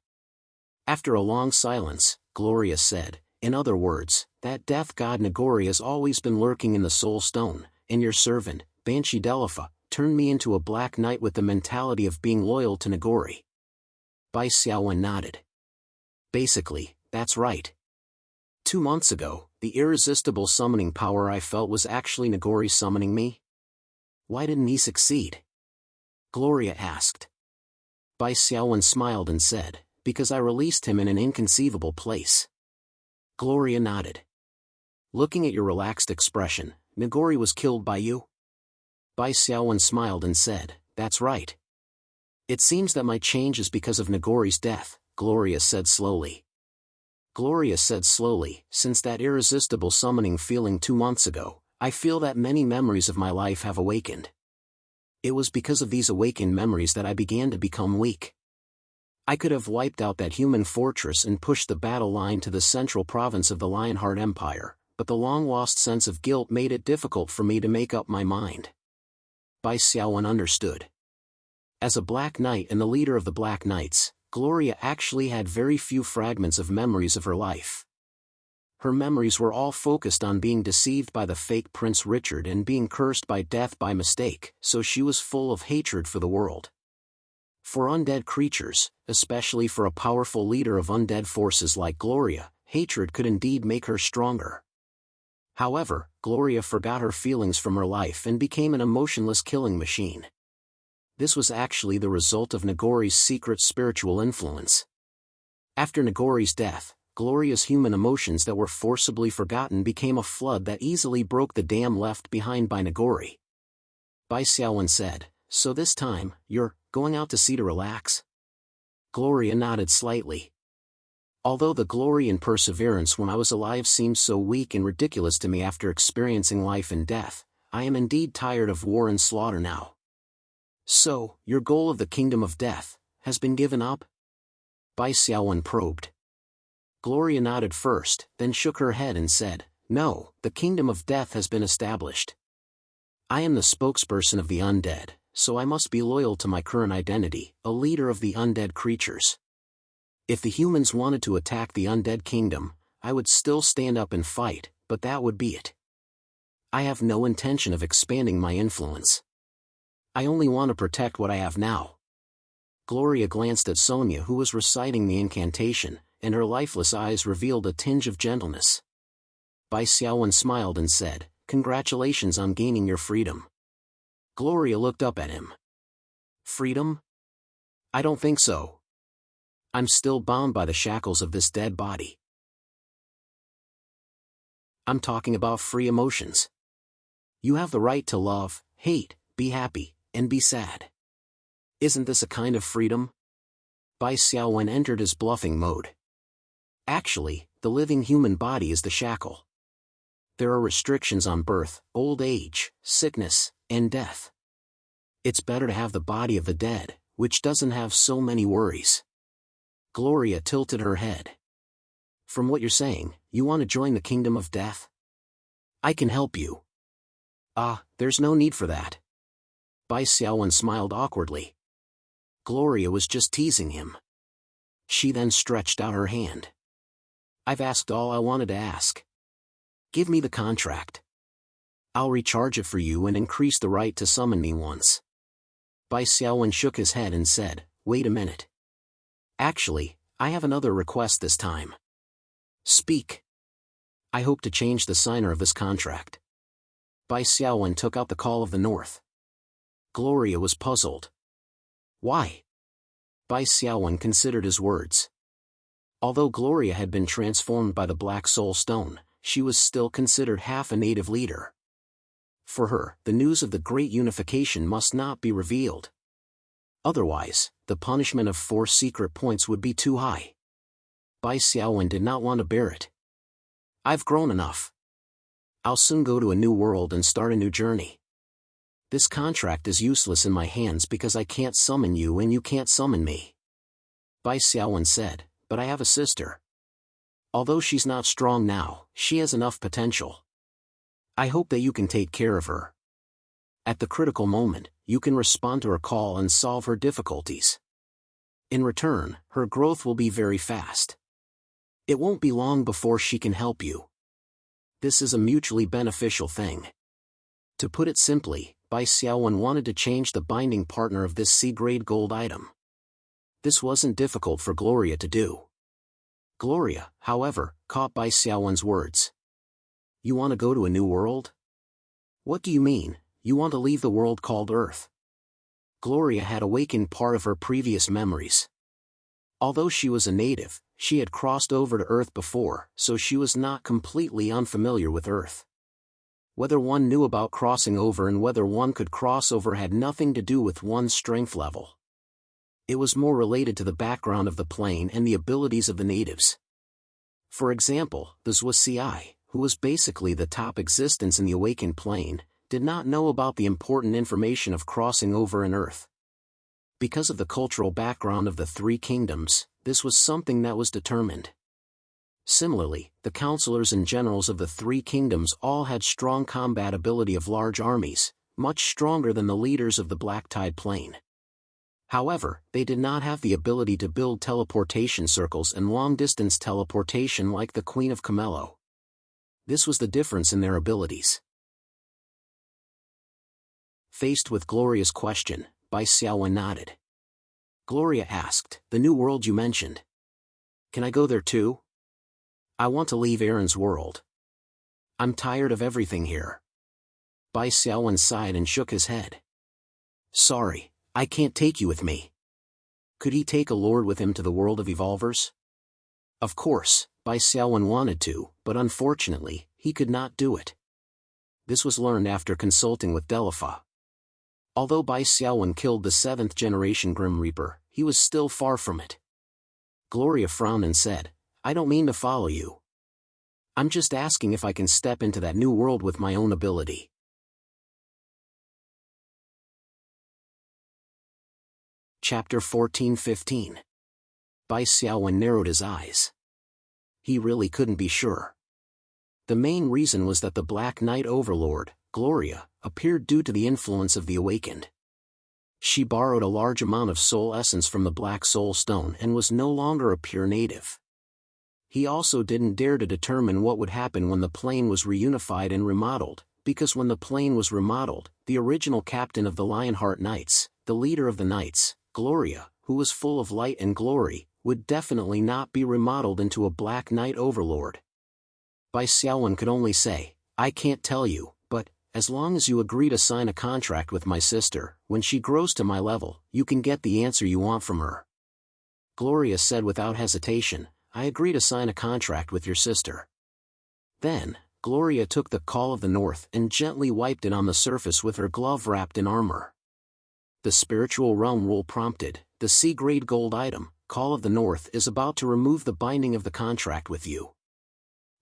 After a long silence, Gloria said, in other words, that death god Nagori has always been lurking in the soul stone, and your servant, Banshee Delifa, turned me into a black knight with the mentality of being loyal to Nagori. Bai Xiaowen nodded. Basically, that's right. 2 months ago, the irresistible summoning power I felt was actually Nagori summoning me? Why didn't he succeed? Gloria asked. Bai Xiaowen smiled and said, because I released him in an inconceivable place. Gloria nodded. Looking at your relaxed expression, Nagori was killed by you? Bai Xiaowen smiled and said, that's right. It seems that my change is because of Nagori's death, Gloria said slowly. Gloria said slowly, since that irresistible summoning feeling 2 months ago, I feel that many memories of my life have awakened. It was because of these awakened memories that I began to become weak. I could have wiped out that human fortress and pushed the battle line to the central province of the Lionheart Empire, but the long-lost sense of guilt made it difficult for me to make up my mind. Bai Xiaowen understood. As a Black Knight and the leader of the Black Knights, Gloria actually had very few fragments of memories of her life. Her memories were all focused on being deceived by the fake Prince Richard and being cursed by death by mistake, so she was full of hatred for the world. For undead creatures, especially for a powerful leader of undead forces like Gloria, hatred could indeed make her stronger. However, Gloria forgot her feelings from her life and became an emotionless killing machine. This was actually the result of Nagori's secret spiritual influence. After Nagori's death, Gloria's human emotions that were forcibly forgotten became a flood that easily broke the dam left behind by Nagori. Bai Xiaowen said, so this time, you're going out to sea to relax? Gloria nodded slightly. Although the glory and perseverance when I was alive seemed so weak and ridiculous to me after experiencing life and death, I am indeed tired of war and slaughter now. So, your goal of the Kingdom of Death has been given up? Bai Xiaowen probed. Gloria nodded first, then shook her head and said, no, the Kingdom of Death has been established. I am the spokesperson of the undead, so I must be loyal to my current identity, a leader of the undead creatures. If the humans wanted to attack the undead kingdom, I would still stand up and fight, but that would be it. I have no intention of expanding my influence. I only want to protect what I have now. Gloria glanced at Sonia, who was reciting the incantation, and her lifeless eyes revealed a tinge of gentleness. Bai Xiaowen smiled and said, "Congratulations on gaining your freedom." Gloria looked up at him. "Freedom? I don't think so. I'm still bound by the shackles of this dead body. I'm talking about free emotions. You have the right to love, hate, be happy, and be sad. Isn't this a kind of freedom?" Bai Xiaowen entered his bluffing mode. Actually, the living human body is the shackle. There are restrictions on birth, old age, sickness, and death. It's better to have the body of the dead, which doesn't have so many worries. Gloria tilted her head. "From what you're saying, you want to join the kingdom of death? I can help you." "Ah, there's no need for that." Bai Xiaowen smiled awkwardly. Gloria was just teasing him. She then stretched out her hand. "I've asked all I wanted to ask. Give me the contract. I'll recharge it for you and increase the right to summon me once." Bai Xiaowen shook his head and said, "Wait a minute. Actually, I have another request this time." "Speak." "I hope to change the signer of this contract." Bai Xiaowen took out the Call of the North. Gloria was puzzled. "Why?" Bai Xiaowen considered his words. Although Gloria had been transformed by the Black Soul Stone, she was still considered half a native leader. For her, the news of the Great Unification must not be revealed. Otherwise, the punishment of 4 secret points would be too high. Bai Xiaowen did not want to bear it. "I've grown enough. I'll soon go to a new world and start a new journey. This contract is useless in my hands because I can't summon you and you can't summon me." Bai Xiaowen said, "But I have a sister. Although she's not strong now, she has enough potential. I hope that you can take care of her. At the critical moment, you can respond to her call and solve her difficulties. In return, her growth will be very fast. It won't be long before she can help you. This is a mutually beneficial thing." To put it simply, Bai Xiaowen wanted to change the binding partner of this C-grade gold item. This wasn't difficult for Gloria to do. Gloria, however, caught Bai Xiaowen's words. "You want to go to a new world? What do you mean, you want to leave the world called Earth?" Gloria had awakened part of her previous memories. Although she was a native, she had crossed over to Earth before, so she was not completely unfamiliar with Earth. Whether one knew about crossing over and whether one could cross over had nothing to do with one's strength level. It was more related to the background of the plane and the abilities of the natives. For example, the Zhuxiai, who was basically the top existence in the awakened plane, did not know about the important information of crossing over an Earth. Because of the cultural background of the 3 kingdoms, this was something that was determined. Similarly, the counselors and generals of the 3 kingdoms all had strong combat ability of large armies, much stronger than the leaders of the Black Tide Plain. However, they did not have the ability to build teleportation circles and long-distance teleportation like the Queen of Camello. This was the difference in their abilities. Faced with Gloria's question, Bai Xiaowen nodded. Gloria asked, "The new world you mentioned. Can I go there too? I want to leave Aaron's world. I'm tired of everything here." Bai Xiaowen sighed and shook his head. "Sorry, I can't take you with me." Could he take a lord with him to the world of evolvers? Of course, Bai Xiaowen wanted to, but unfortunately, he could not do it. This was learned after consulting with Delifa. Although Bai Xiaowen killed the 7th generation Grim Reaper, he was still far from it. Gloria frowned and said, "I don't mean to follow you. I'm just asking if I can step into that new world with my own ability." Chapter 14-15. Bai Xiaowen narrowed his eyes. He really couldn't be sure. The main reason was that the Black Knight Overlord, Gloria, appeared due to the influence of the Awakened. She borrowed a large amount of soul essence from the Black Soul Stone and was no longer a pure native. He also didn't dare to determine what would happen when the plane was reunified and remodeled, because when the plane was remodeled, the original captain of the Lionheart Knights, the leader of the Knights, Gloria, who was full of light and glory, would definitely not be remodeled into a Black Knight overlord. Bai Xiaowen could only say, I can't tell you, but, as long as you agree to sign a contract with my sister, when she grows to my level, you can get the answer you want from her. Gloria said without hesitation, I agree to sign a contract with your sister. Then, Gloria took the Call of the North and gently wiped it on the surface with her glove wrapped in armor. The spiritual realm rule prompted, the C-grade gold item, Call of the North is about to remove the binding of the contract with you.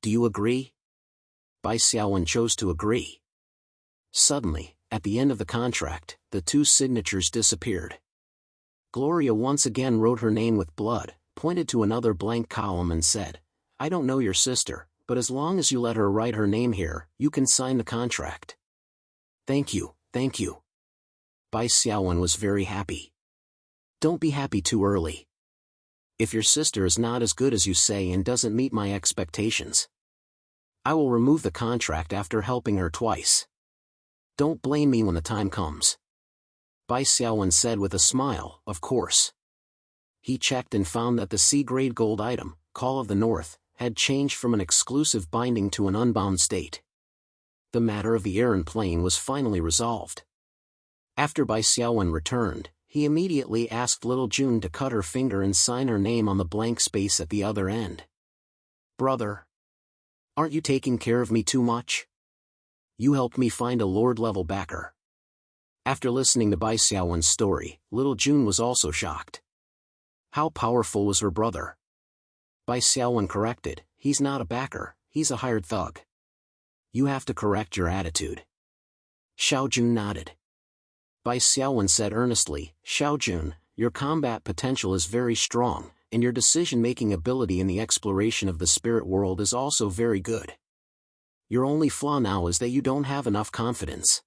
Do you agree? Bai Xiaowen chose to agree. Suddenly, at the end of the contract, the two signatures disappeared. Gloria once again wrote her name with blood, pointed to another blank column and said, I don't know your sister, but as long as you let her write her name here, you can sign the contract. Thank you, thank you. Bai Xiaowen was very happy. Don't be happy too early. If your sister is not as good as you say and doesn't meet my expectations, I will remove the contract after helping her twice. Don't blame me when the time comes. Bai Xiaowen said with a smile, of course. He checked and found that the C-grade gold item, Call of the North, had changed from an exclusive binding to an unbound state. The matter of the errand plane was finally resolved. After Bai Xiaowen returned, he immediately asked little June to cut her finger and sign her name on the blank space at the other end. Brother, aren't you taking care of me too much? You helped me find a Lord-level backer. After listening to Bai Xiaowen's story, little June was also shocked. How powerful was her brother? Bai Xiaowen corrected, he's not a backer, he's a hired thug. You have to correct your attitude. Xiao Jun nodded. Bai Xiaowen said earnestly, Xiao Jun, your combat potential is very strong, and your decision-making ability in the exploration of the spirit world is also very good. Your only flaw now is that you don't have enough confidence.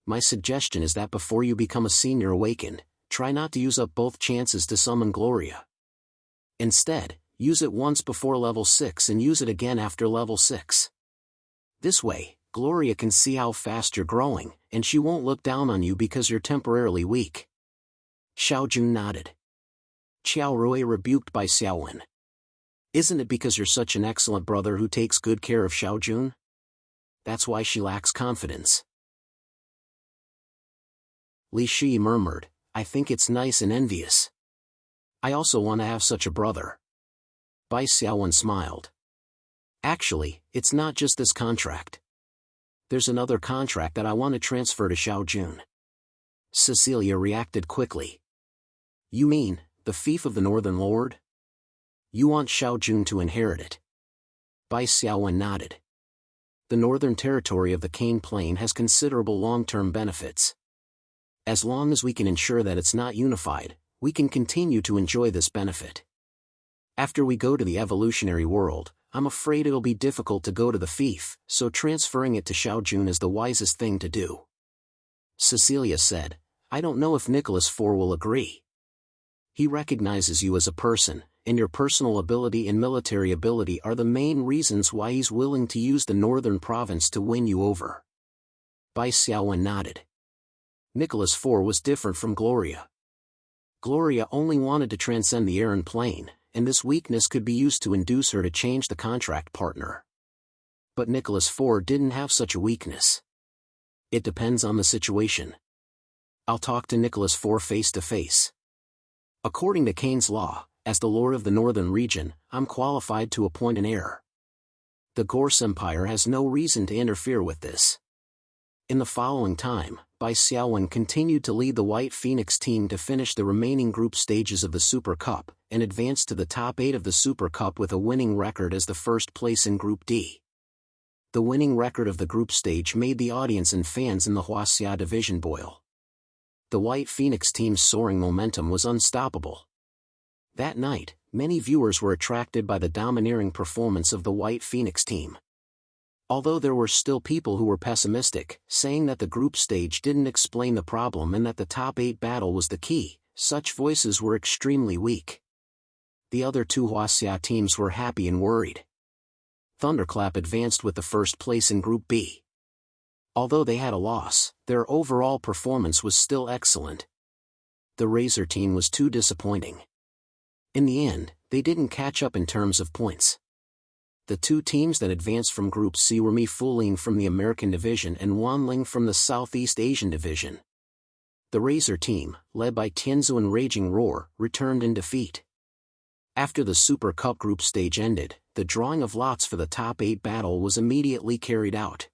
My suggestion is that before you become a senior awakened, try not to use up both chances to summon Gloria. Instead, use it once before level 6 and use it again after level 6. This way, Gloria can see how fast you're growing, and she won't look down on you because you're temporarily weak. Xiao Jun nodded. Qiao Rui rebuked Bai Xiaowen. Isn't it because you're such an excellent brother who takes good care of Xiao Jun? That's why she lacks confidence. Li Shi murmured, I think it's nice and envious. I also want to have such a brother. Bai Xiaowen smiled. Actually, it's not just this contract. There's another contract that I want to transfer to Xiao Jun. Cecilia reacted quickly. You mean, the fief of the Northern Lord? You want Xiao Jun to inherit it. Bai Xiaowen nodded. The northern territory of the Cane Plain has considerable long-term benefits. As long as we can ensure that it's not unified, we can continue to enjoy this benefit. After we go to the evolutionary world, I'm afraid it'll be difficult to go to the fief, so transferring it to Xiao Jun is the wisest thing to do. Cecilia said, I don't know if Nicholas IV will agree. He recognizes you as a person, and your personal ability and military ability are the main reasons why he's willing to use the northern province to win you over. Bai Xiaowen nodded. Nicholas IV was different from Gloria. Gloria only wanted to transcend the errand plane, and this weakness could be used to induce her to change the contract partner. But Nicholas IV didn't have such a weakness. It depends on the situation. I'll talk to Nicholas IV face to face. According to Kane's law, as the Lord of the Northern Region, I'm qualified to appoint an heir. The Gorse Empire has no reason to interfere with this. In the following time, Bai Xiaowen continued to lead the White Phoenix team to finish the remaining group stages of the Super Cup, and advance to the top 8 of the Super Cup with a winning record as the first place in Group D. The winning record of the group stage made the audience and fans in the Huaxia division boil. The White Phoenix team's soaring momentum was unstoppable. That night, many viewers were attracted by the domineering performance of the White Phoenix team. Although there were still people who were pessimistic, saying that the group stage didn't explain the problem and that the top 8 battle was the key, such voices were extremely weak. The other two Huaxia teams were happy and worried. Thunderclap advanced with the first place in Group B. Although they had a loss, their overall performance was still excellent. The Razor team was too disappointing. In the end, they didn't catch up in terms of points. The two teams that advanced from Group C were Fuling from the American Division and Wanling from the Southeast Asian Division. The Razor team, led by Tianzu and Raging Roar, returned in defeat. After the Super Cup group stage ended, the drawing of lots for the top 8 battle was immediately carried out.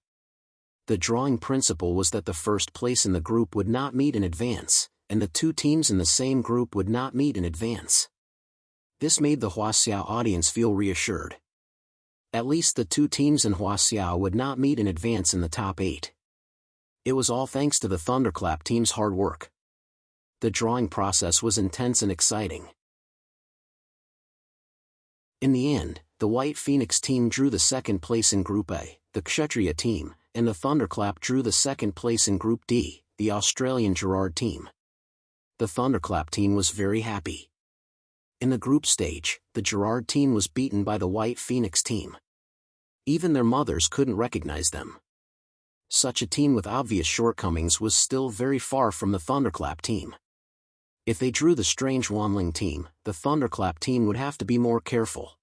The drawing principle was that the first place in the group would not meet in advance, and the two teams in the same group would not meet in advance. This made the Huaxiao audience feel reassured. At least the two teams in Huaxiao would not meet in advance in the top 8. It was all thanks to the Thunderclap team's hard work. The drawing process was intense and exciting. In the end, the White Phoenix team drew the second place in Group A, the Kshatriya team, and the Thunderclap drew the second place in Group D, the Australian Gerard team. The Thunderclap team was very happy. In the group stage, the Gerard team was beaten by the White Phoenix team. Even their mothers couldn't recognize them. Such a team with obvious shortcomings was still very far from the Thunderclap team. If they drew the strange Wanling team, the Thunderclap team would have to be more careful.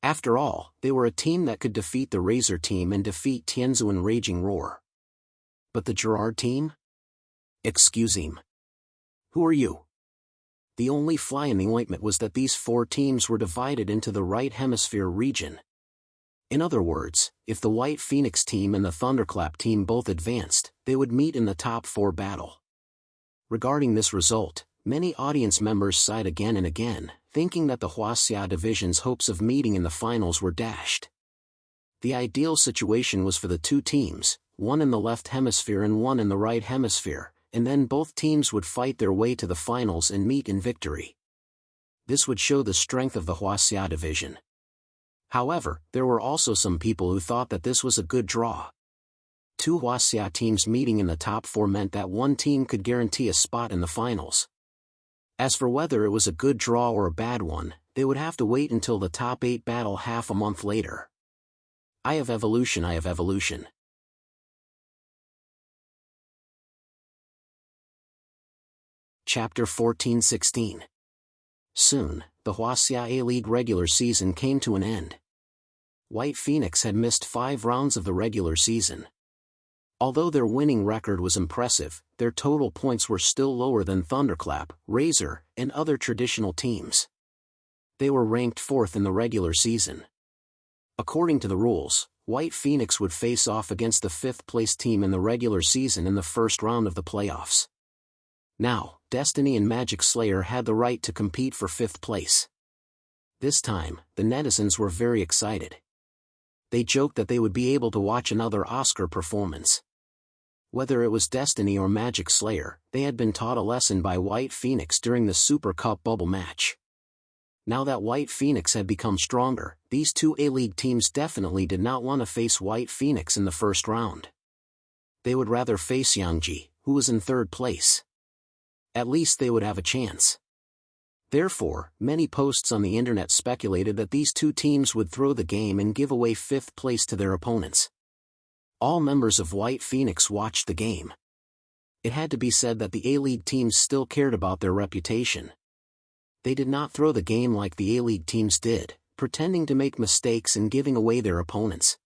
After all, they were a team that could defeat the Razor team and defeat Tianzu and Raging Roar. But the Gerard team? Excuse me. Who are you? The only fly in the ointment was that these four teams were divided into the right hemisphere region. In other words, if the White Phoenix team and the Thunderclap team both advanced, they would meet in the top 4 battle. Regarding this result, many audience members sighed again and again, thinking that the Huaxia division's hopes of meeting in the finals were dashed. The ideal situation was for the two teams, one in the left hemisphere and one in the right hemisphere, and then both teams would fight their way to the finals and meet in victory. This would show the strength of the Huaxia division. However, there were also some people who thought that this was a good draw. Two Huaxia teams meeting in the top 4 meant that one team could guarantee a spot in the finals. As for whether it was a good draw or a bad one, they would have to wait until the top 8 battle half a month later. I have evolution. Chapter 14-16. Soon, the Huaxia A-League regular season came to an end. White Phoenix had missed 5 rounds of the regular season. Although their winning record was impressive, their total points were still lower than Thunderclap, Razor, and other traditional teams. They were ranked 4th in the regular season. According to the rules, White Phoenix would face off against the 5th-place team in the regular season in the first round of the playoffs. Now, Destiny and Magic Slayer had the right to compete for 5th place. This time, the netizens were very excited. They joked that they would be able to watch another Oscar performance. Whether it was Destiny or Magic Slayer, they had been taught a lesson by White Phoenix during the Super Cup bubble match. Now that White Phoenix had become stronger, these two A-League teams definitely did not want to face White Phoenix in the first round. They would rather face Yangji, who was in 3rd place. At least they would have a chance. Therefore, many posts on the internet speculated that these two teams would throw the game and give away 5th place to their opponents. All members of White Phoenix watched the game. It had to be said that the A-League teams still cared about their reputation. They did not throw the game like the A-League teams did, pretending to make mistakes and giving away their opponents.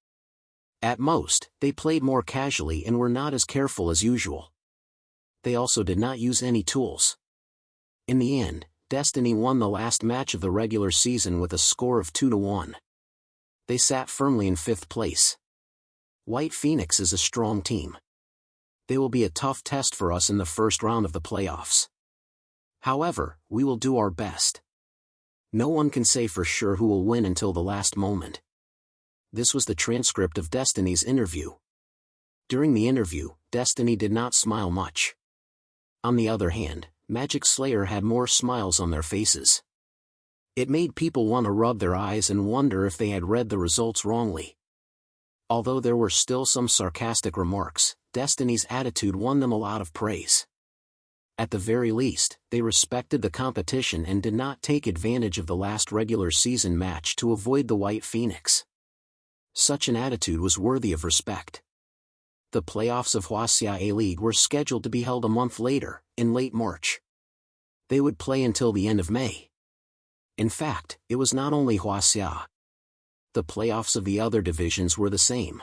At most, they played more casually and were not as careful as usual. They also did not use any tools. In the end, Destiny won the last match of the regular season with a score of 2-1. They sat firmly in 5th place. White Phoenix is a strong team. They will be a tough test for us in the first round of the playoffs. However, we will do our best. No one can say for sure who will win until the last moment. This was the transcript of Destiny's interview. During the interview, Destiny did not smile much. On the other hand, Magic Slayer had more smiles on their faces. It made people want to rub their eyes and wonder if they had read the results wrongly. Although there were still some sarcastic remarks, Destiny's attitude won them a lot of praise. At the very least, they respected the competition and did not take advantage of the last regular season match to avoid the White Phoenix. Such an attitude was worthy of respect. The playoffs of Hwasia A-League were scheduled to be held a month later, in late March. They would play until the end of May. In fact, it was not only Hwasia. The playoffs of the other divisions were the same.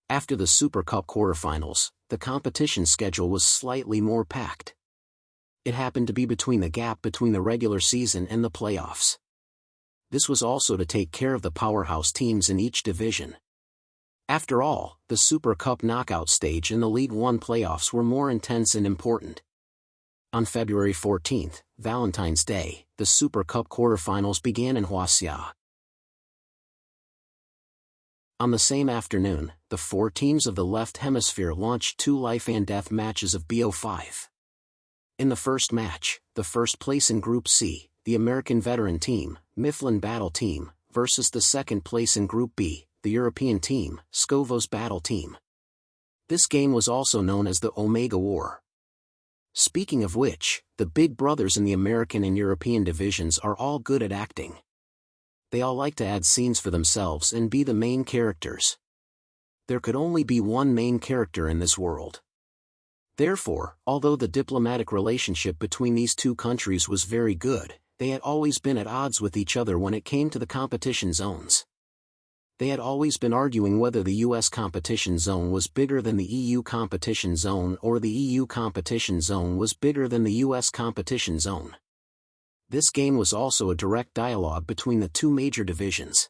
After the Super Cup quarterfinals, the competition schedule was slightly more packed. It happened to be between the gap between the regular season and the playoffs. This was also to take care of the powerhouse teams in each division. After all, the Super Cup knockout stage and the League One playoffs were more intense and important. On February 14, Valentine's Day, the Super Cup quarterfinals began in Hwasia. On the same afternoon, the 4 teams of the left hemisphere launched 2 life and death matches of BO5. In the first match, the first place in Group C, the American veteran team, Mifflin Battle Team, versus the second place in Group B, the European team, Skovos Battle Team. This game was also known as the Omega War. Speaking of which, the big brothers in the American and European divisions are all good at acting. They all like to add scenes for themselves and be the main characters. There could only be one main character in this world. Therefore, although the diplomatic relationship between these two countries was very good, they had always been at odds with each other when it came to the competition zones. They had always been arguing whether the US competition zone was bigger than the EU competition zone or the EU competition zone was bigger than the US competition zone. This game was also a direct dialogue between the two major divisions.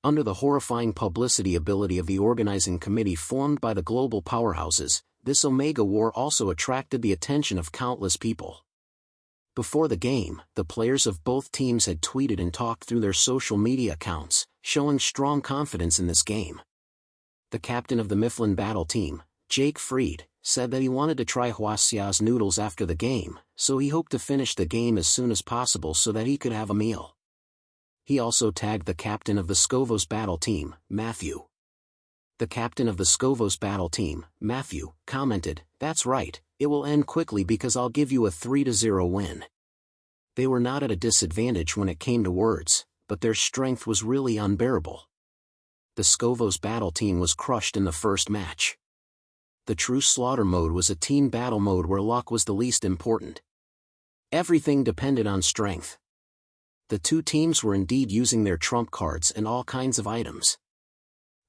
Under the horrifying publicity ability of the organizing committee formed by the global powerhouses, this Omega War also attracted the attention of countless people. Before the game, the players of both teams had tweeted and talked through their social media accounts, showing strong confidence in this game. The captain of the Mifflin Battle Team, Jake Freed, said that he wanted to try Hwasia's noodles after the game, so he hoped to finish the game as soon as possible so that he could have a meal. He also tagged the captain of the Skovos Battle Team, Matthew. The captain of the Skovos Battle Team, Matthew, commented, "That's right, it will end quickly because I'll give you a 3-0 win." They were not at a disadvantage when it came to words, but their strength was really unbearable. The Skovos Battle Team was crushed in the first match. The True Slaughter mode was a team battle mode where luck was the least important. Everything depended on strength. The two teams were indeed using their trump cards and all kinds of items.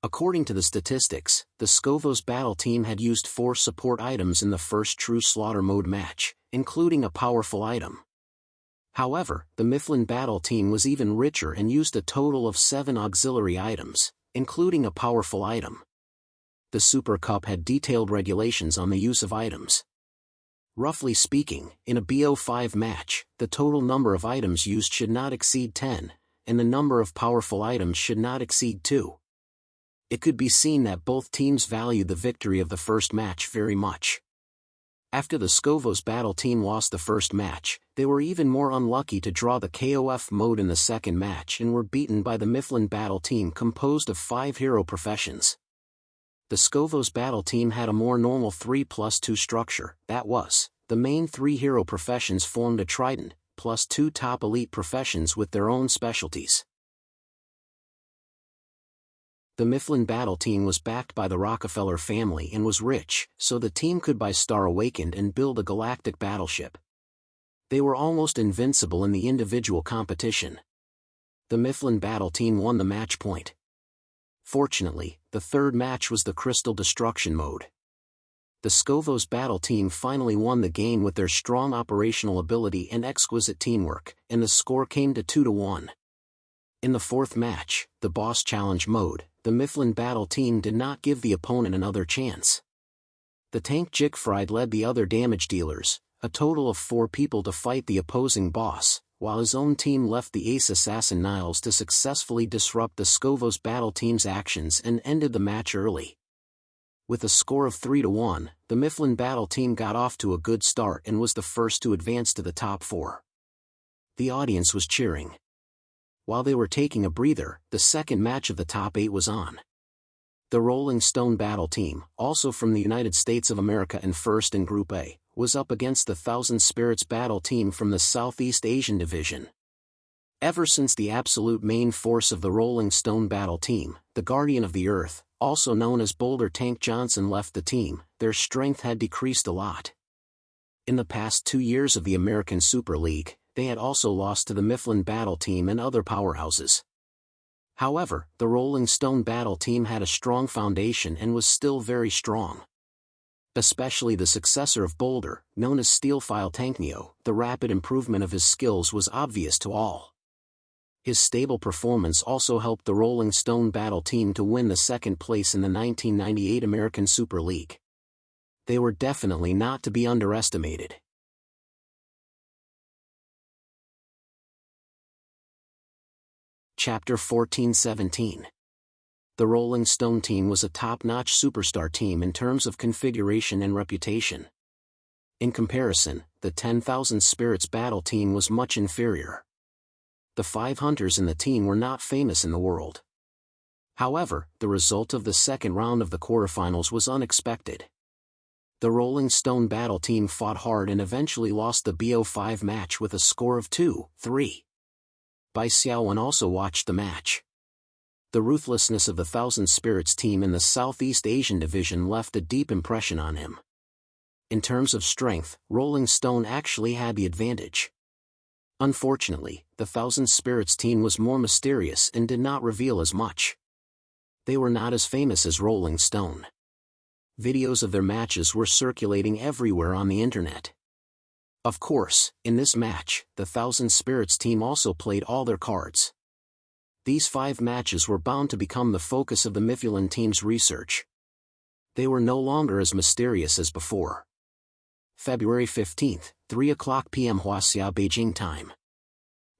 According to the statistics, the Skovos Battle Team had used 4 support items in the first True Slaughter mode match, including a powerful item. However, the Mifflin Battle Team was even richer and used a total of 7 auxiliary items, including a powerful item. The Super Cup had detailed regulations on the use of items. Roughly speaking, in a BO5 match, the total number of items used should not exceed 10, and the number of powerful items should not exceed 2. It could be seen that both teams valued the victory of the first match very much. After the Skovos Battle Team lost the first match, they were even more unlucky to draw the KOF mode in the second match and were beaten by the Mifflin Battle Team composed of 5 hero professions. The Skovos Battle Team had a more normal 3+2 structure, that was, the main 3 hero professions formed a trident, plus 2 top elite professions with their own specialties. The Mifflin Battle Team was backed by the Rockefeller family and was rich, so the team could buy Star Awakened and build a galactic battleship. They were almost invincible in the individual competition. The Mifflin Battle Team won the match point. Fortunately, the third match was the Crystal Destruction mode. The Skovos Battle Team finally won the game with their strong operational ability and exquisite teamwork, and the score came to 2-1. In the fourth match, the Boss Challenge mode, the Mifflin Battle Team did not give the opponent another chance. The tank Jickfried led the other damage dealers, a total of 4 people to fight the opposing boss, while his own team left the ace assassin Niles to successfully disrupt the Skovos Battle Team's actions and ended the match early. With a score of 3-1, the Mifflin Battle Team got off to a good start and was the first to advance to the top 4. The audience was cheering. While they were taking a breather, the second match of the top 8 was on. The Rolling Stone Battle Team, also from the United States of America and first in Group A, was up against the Thousand Spirits Battle Team from the Southeast Asian Division. Ever since the absolute main force of the Rolling Stone battle team, the Guardian of the Earth, also known as Boulder Tank Johnson, left the team, their strength had decreased a lot. In the past 2 years of the American Super League, they had also lost to the Mifflin Battle Team and other powerhouses. However, the Rolling Stone Battle Team had a strong foundation and was still very strong. Especially the successor of Boulder, known as Steelfile Tankneo, the rapid improvement of his skills was obvious to all. His stable performance also helped the Rolling Stone Battle Team to win the second place in the 1998 American Super League. They were definitely not to be underestimated. Chapter 14-17. The Rolling Stone team was a top-notch superstar team in terms of configuration and reputation. In comparison, the 10,000 Spirits battle team was much inferior. The 5 hunters in the team were not famous in the world. However, the result of the second round of the quarterfinals was unexpected. The Rolling Stone battle team fought hard and eventually lost the BO5 match with a score of 2-3. Bai Xiaowen also watched the match. The ruthlessness of the Thousand Spirits team in the Southeast Asian division left a deep impression on him. In terms of strength, Rolling Stone actually had the advantage. Unfortunately, the Thousand Spirits team was more mysterious and did not reveal as much. They were not as famous as Rolling Stone. Videos of their matches were circulating everywhere on the internet. Of course, in this match, the Thousand Spirits team also played all their cards. These 5 matches were bound to become the focus of the Mifflin team's research. They were no longer as mysterious as before. February 15, 3:00 p.m. Huaxia Beijing time.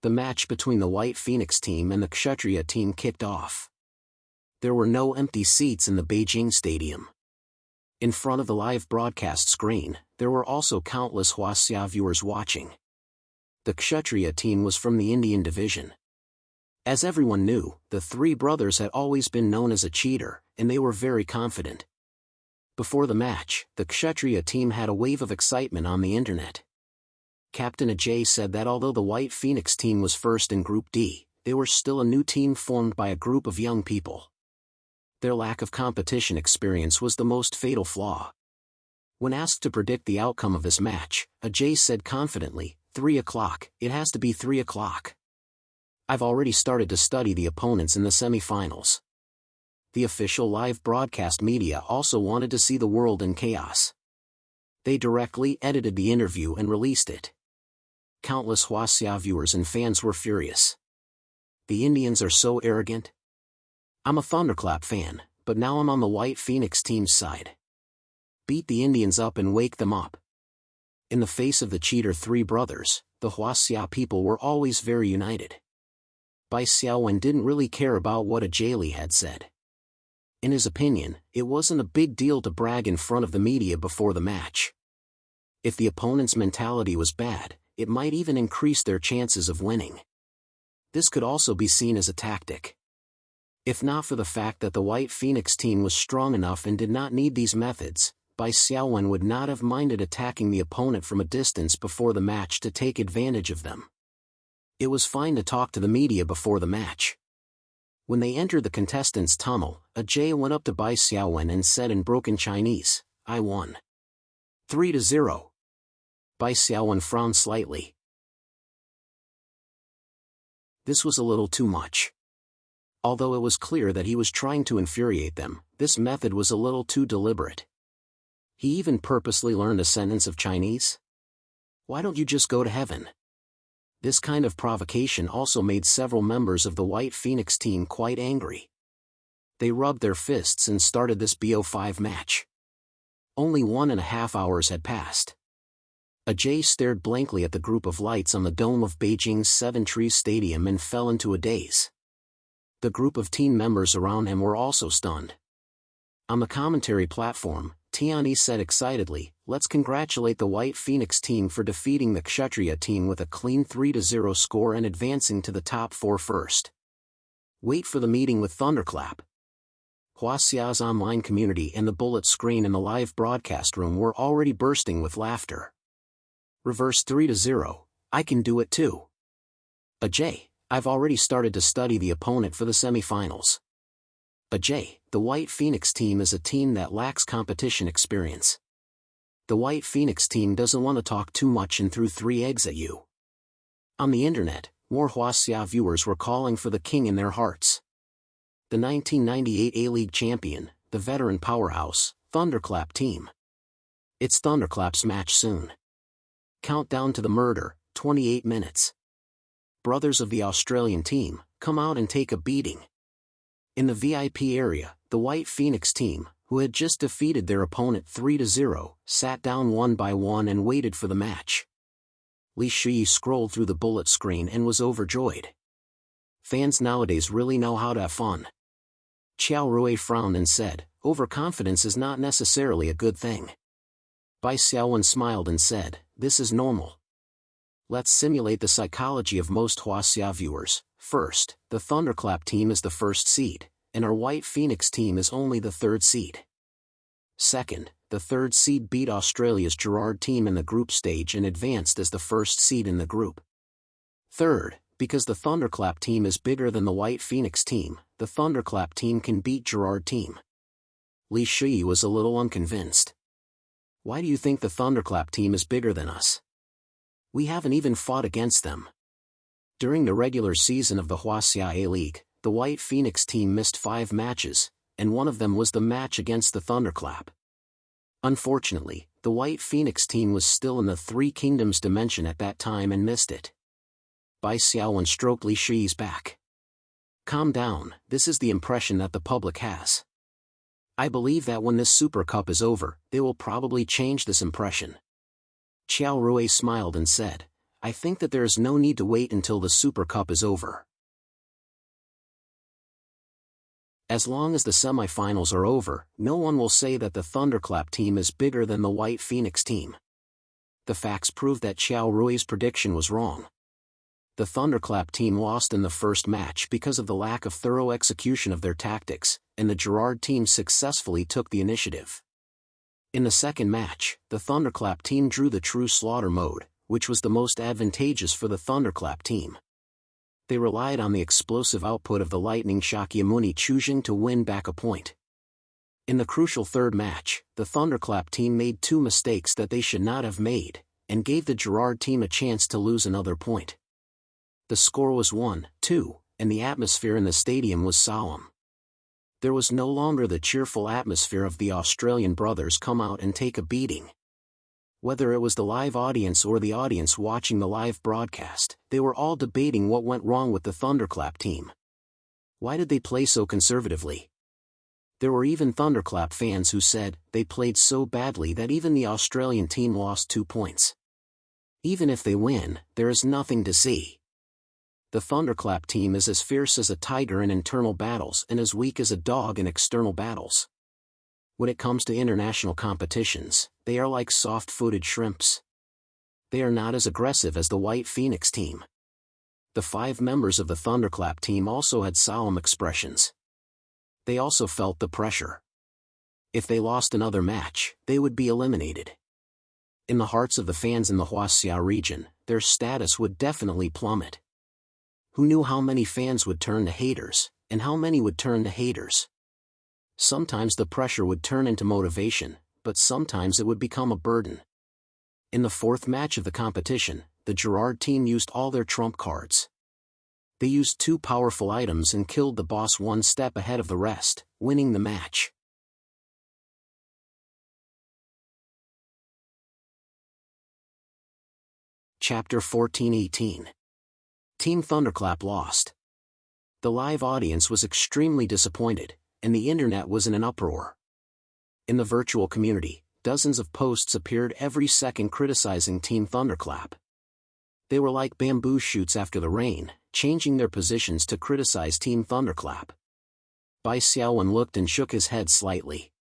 The match between the White Phoenix team and the Kshatriya team kicked off. There were no empty seats in the Beijing stadium. In front of the live broadcast screen, there were also countless Huaxia viewers watching. The Kshatriya team was from the Indian division. As everyone knew, the 3 brothers had always been known as a cheater, and they were very confident. Before the match, the Kshatriya team had a wave of excitement on the internet. Captain Ajay said that although the White Phoenix team was first in Group D, they were still a new team formed by a group of young people. Their lack of competition experience was the most fatal flaw. When asked to predict the outcome of this match, Ajay said confidently, 3:00, it has to be 3:00. I've already started to study the opponents in the semi-finals. The official live broadcast media also wanted to see the world in chaos. They directly edited the interview and released it. Countless Huaxia viewers and fans were furious. The Indians are so arrogant. I'm a Thunderclap fan, but now I'm on the White Phoenix team's side. Beat the Indians up and wake them up. In the face of the cheater 3 brothers, the Huaxia people were always very united. Bai Xiaowen didn't really care about what Ajay had said. In his opinion, it wasn't a big deal to brag in front of the media before the match. If the opponent's mentality was bad, it might even increase their chances of winning. This could also be seen as a tactic. If not for the fact that the White Phoenix team was strong enough and did not need these methods, Bai Xiaowen would not have minded attacking the opponent from a distance before the match to take advantage of them. It was fine to talk to the media before the match. When they entered the contestants' tunnel, Ajay went up to Bai Xiaowen and said in broken Chinese, I won. 3-0. Bai Xiaowen frowned slightly. This was a little too much. Although it was clear that he was trying to infuriate them, this method was a little too deliberate. He even purposely learned a sentence of Chinese. Why don't you just go to heaven? This kind of provocation also made several members of the White Phoenix team quite angry. They rubbed their fists and started this BO5 match. Only 1.5 hours had passed. Ajay stared blankly at the group of lights on the dome of Beijing's Seven Trees Stadium and fell into a daze. The group of team members around him were also stunned. On the commentary platform, Tiani said excitedly, let's congratulate the White Phoenix team for defeating the Kshatriya team with a clean 3-0 score and advancing to the top 4 first. Wait for the meeting with Thunderclap. Huaxia's online community and the bullet screen in the live broadcast room were already bursting with laughter. Reverse 3-0, I can do it too. Ajay, I've already started to study the opponent for the semifinals. The White Phoenix team is a team that lacks competition experience. The White Phoenix team doesn't want to talk too much and threw 3 eggs at you. On the internet, more Huaxia viewers were calling for the king in their hearts. The 1998 A-League champion, the veteran powerhouse, Thunderclap team. It's Thunderclap's match soon. Countdown to the murder, 28 minutes. Brothers of the Australian team, come out and take a beating. In the VIP area, the White Phoenix team, who had just defeated their opponent 3-0, sat down one by one and waited for the match. Li Shi scrolled through the bullet screen and was overjoyed. Fans nowadays really know how to have fun. Qiao Rui frowned and said, overconfidence is not necessarily a good thing. Bai Xiaowen smiled and said, this is normal. Let's simulate the psychology of most Huaxia viewers. First, the Thunderclap team is the first seed, and our White Phoenix team is only the third seed. Second, the third seed beat Australia's Gerard team in the group stage and advanced as the first seed in the group. Third, because the Thunderclap team is bigger than the White Phoenix team, the Thunderclap team can beat Gerard team. Li Shi was a little unconvinced. Why do you think the Thunderclap team is bigger than us? We haven't even fought against them. During the regular season of the Huaxia A-League, the White Phoenix team missed 5 matches, and one of them was the match against the Thunderclap. Unfortunately, the White Phoenix team was still in the Three Kingdoms dimension at that time and missed it. Bai Xiaowen stroked Li Shi's back. Calm down, this is the impression that the public has. I believe that when this Super Cup is over, they will probably change this impression. Qiao Rui smiled and said, I think that there is no need to wait until the Super Cup is over. As long as the semifinals are over, no one will say that the Thunderclap team is bigger than the White Phoenix team. The facts prove that Qiao Rui's prediction was wrong. The Thunderclap team lost in the first match because of the lack of thorough execution of their tactics, and the Gerard team successfully took the initiative. In the second match, the Thunderclap team drew the true slaughter mode, which was the most advantageous for the Thunderclap team. They relied on the explosive output of the Lightning Shakyamuni Chujing to win back a point. In the crucial third match, the Thunderclap team made 2 mistakes that they should not have made, and gave the Gerard team a chance to lose another point. The score was 1-2, and the atmosphere in the stadium was solemn. There was no longer the cheerful atmosphere of the Australian brothers come out and take a beating. Whether it was the live audience or the audience watching the live broadcast, they were all debating what went wrong with the Thunderclap team. Why did they play so conservatively? There were even Thunderclap fans who said, they played so badly that even the Australian team lost 2 points. Even if they win, there is nothing to see. The Thunderclap team is as fierce as a tiger in internal battles and as weak as a dog in external battles. When it comes to international competitions, they are like soft-footed shrimps. They are not as aggressive as the White Phoenix team. The 5 members of the Thunderclap team also had solemn expressions. They also felt the pressure. If they lost another match, they would be eliminated. In the hearts of the fans in the Huaxia region, their status would definitely plummet. Who knew how many fans would turn to haters, and how many would turn to haters? Sometimes the pressure would turn into motivation, but sometimes it would become a burden. In the 4th match of the competition, the Gerard team used all their trump cards. They used 2 powerful items and killed the boss 1 step ahead of the rest, winning the match. Chapter 14-18. Team Thunderclap lost. The live audience was extremely disappointed, and the internet was in an uproar. In the virtual community, dozens of posts appeared every second criticizing Team Thunderclap. They were like bamboo shoots after the rain, changing their positions to criticize Team Thunderclap. Bai Xiaowen looked and shook his head slightly.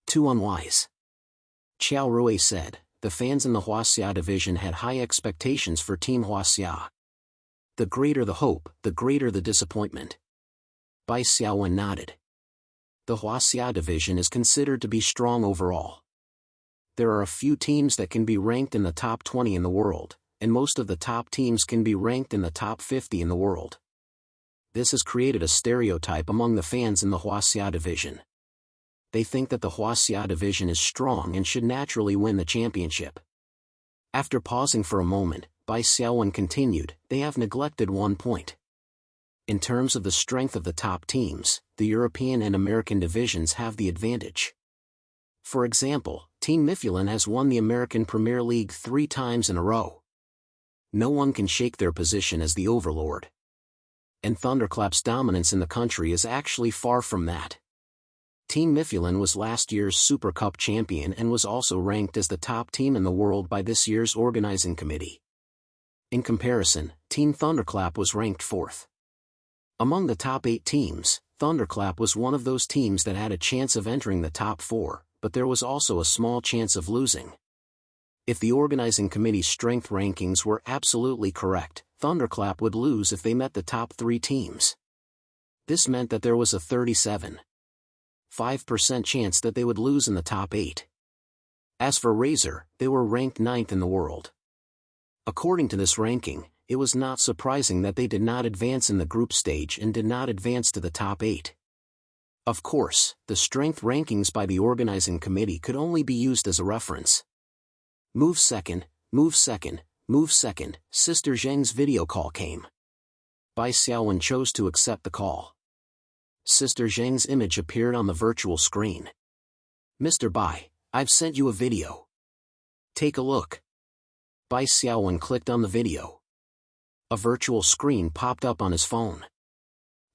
Too unwise. Qiao Rui said, the fans in the Huaxia division had high expectations for Team Huaxia. The greater the hope, the greater the disappointment. Bai Xiaowen nodded. The Huaxia division is considered to be strong overall. There are a few teams that can be ranked in the top 20 in the world, and most of the top teams can be ranked in the top 50 in the world. This has created a stereotype among the fans in the Huaxia division. They think that the Huaxia division is strong and should naturally win the championship. After pausing for a moment, Bai Xiaowen continued, they have neglected one point. In terms of the strength of the top teams, the European and American divisions have the advantage. For example, Team Mythic has won the American Premier League 3 times in a row. No one can shake their position as the overlord. And Thunderclap's dominance in the country is actually far from that. Team Mythic was last year's Super Cup champion and was also ranked as the top team in the world by this year's organizing committee. In comparison, Team Thunderclap was ranked 4th. Among the top 8 teams, Thunderclap was one of those teams that had a chance of entering the top 4, but there was also a small chance of losing. If the organizing committee's strength rankings were absolutely correct, Thunderclap would lose if they met the top 3 teams. This meant that there was a 37.5% chance that they would lose in the top 8. As for Razor, they were ranked 9th in the world. According to this ranking, it was not surprising that they did not advance in the group stage and did not advance to the top 8. Of course, the strength rankings by the organizing committee could only be used as a reference. Move second, move second, move second, Sister Zheng's video call came. Bai Xiaowen chose to accept the call. Sister Zheng's image appeared on the virtual screen. Mr. Bai, I've sent you a video. Take a look. Bai Xiaowen clicked on the video. A virtual screen popped up on his phone.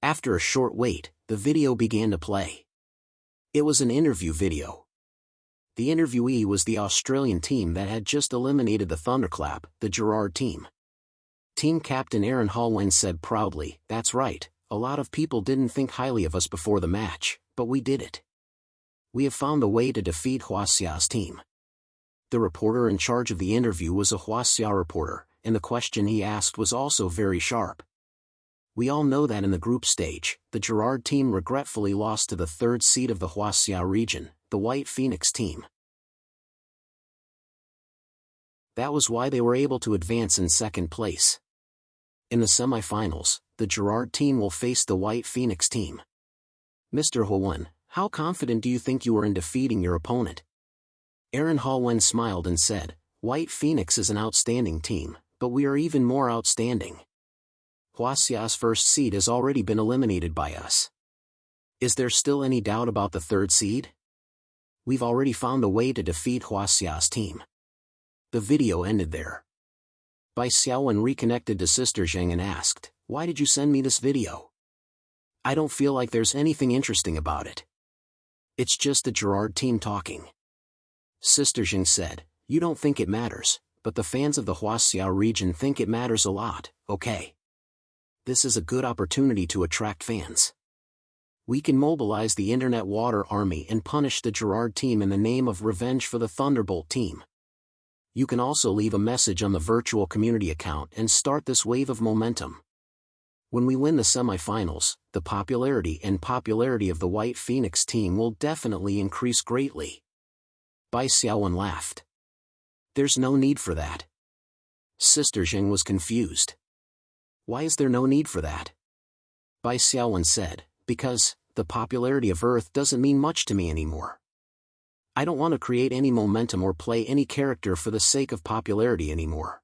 After a short wait, the video began to play. It was an interview video. The interviewee was the Australian team that had just eliminated the Thunderclap, the Gerard team. Team captain Aaron Hallwen said proudly, "That's right, a lot of people didn't think highly of us before the match, but we did it. We have found a way to defeat Huaxia's team." The reporter in charge of the interview was a Huaxia reporter, and the question he asked was also very sharp. We all know that in the group stage, the Gerard team regretfully lost to the 3rd seed of the Huaxia region, the White Phoenix team. That was why they were able to advance in 2nd place. In the semifinals, the Gerard team will face the White Phoenix team. Mr. Hallwen, how confident do you think you are in defeating your opponent? Aaron Hallwen smiled and said, White Phoenix is an outstanding team, but we are even more outstanding. Huaxia's 1st seed has already been eliminated by us. Is there still any doubt about the 3rd seed? We've already found a way to defeat Huaxia's team. The video ended there. Bai Xiaowen reconnected to Sister Zheng and asked, "Why did you send me this video? I don't feel like there's anything interesting about it. It's just the Gerard team talking." Sister Zheng said, "You don't think it matters, but the fans of the Huaxia region think it matters a lot, okay? This is a good opportunity to attract fans. We can mobilize the Internet Water Army and punish the Gerard team in the name of revenge for the Thunderbolt team. You can also leave a message on the virtual community account and start this wave of momentum. When we win the semifinals, the popularity of the White Phoenix team will definitely increase greatly." Bai Xiaowen laughed. "There's no need for that." Sister Zheng was confused. "Why is there no need for that?" Bai Xiaowen said, "Because the popularity of Earth doesn't mean much to me anymore. I don't want to create any momentum or play any character for the sake of popularity anymore.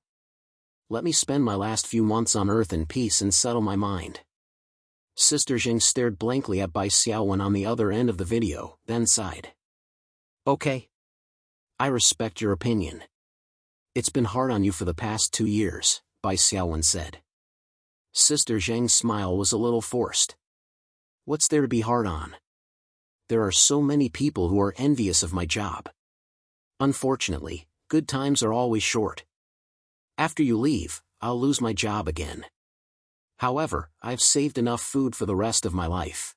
Let me spend my last few months on Earth in peace and settle my mind." Sister Zheng stared blankly at Bai Xiaowen on the other end of the video, then sighed. "Okay. I respect your opinion. It's been hard on you for the past 2 years, Bai Xiaowen said. Sister Zheng's smile was a little forced. What's there to be hard on? There are so many people who are envious of my job. Unfortunately, good times are always short. After you leave, I'll lose my job again. However, I've saved enough food for the rest of my life.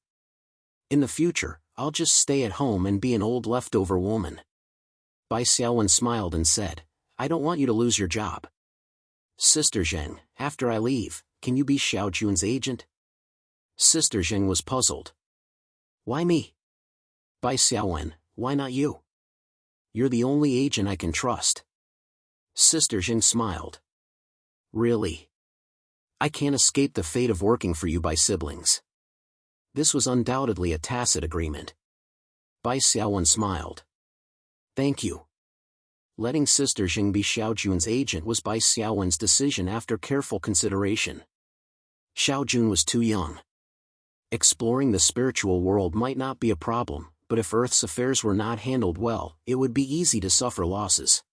In the future, I'll just stay at home and be an old leftover woman." Bai Xiaowen smiled and said, "I don't want you to lose your job. Sister Zheng, after I leave, can you be Xiao Jun's agent?" Sister Zheng was puzzled. "Why me?" Bai Xiaowen, "Why not you? You're the only agent I can trust." Sister Zheng smiled. Really? I can't escape the fate of working for you by siblings. This was undoubtedly a tacit agreement. Bai Xiaowen smiled. Thank you. Letting Sister Jing be Xiaojun's agent was Bai Xiaowen's decision after careful consideration. Xiaojun was too young. Exploring the spiritual world might not be a problem, but if Earth's affairs were not handled well, it would be easy to suffer losses.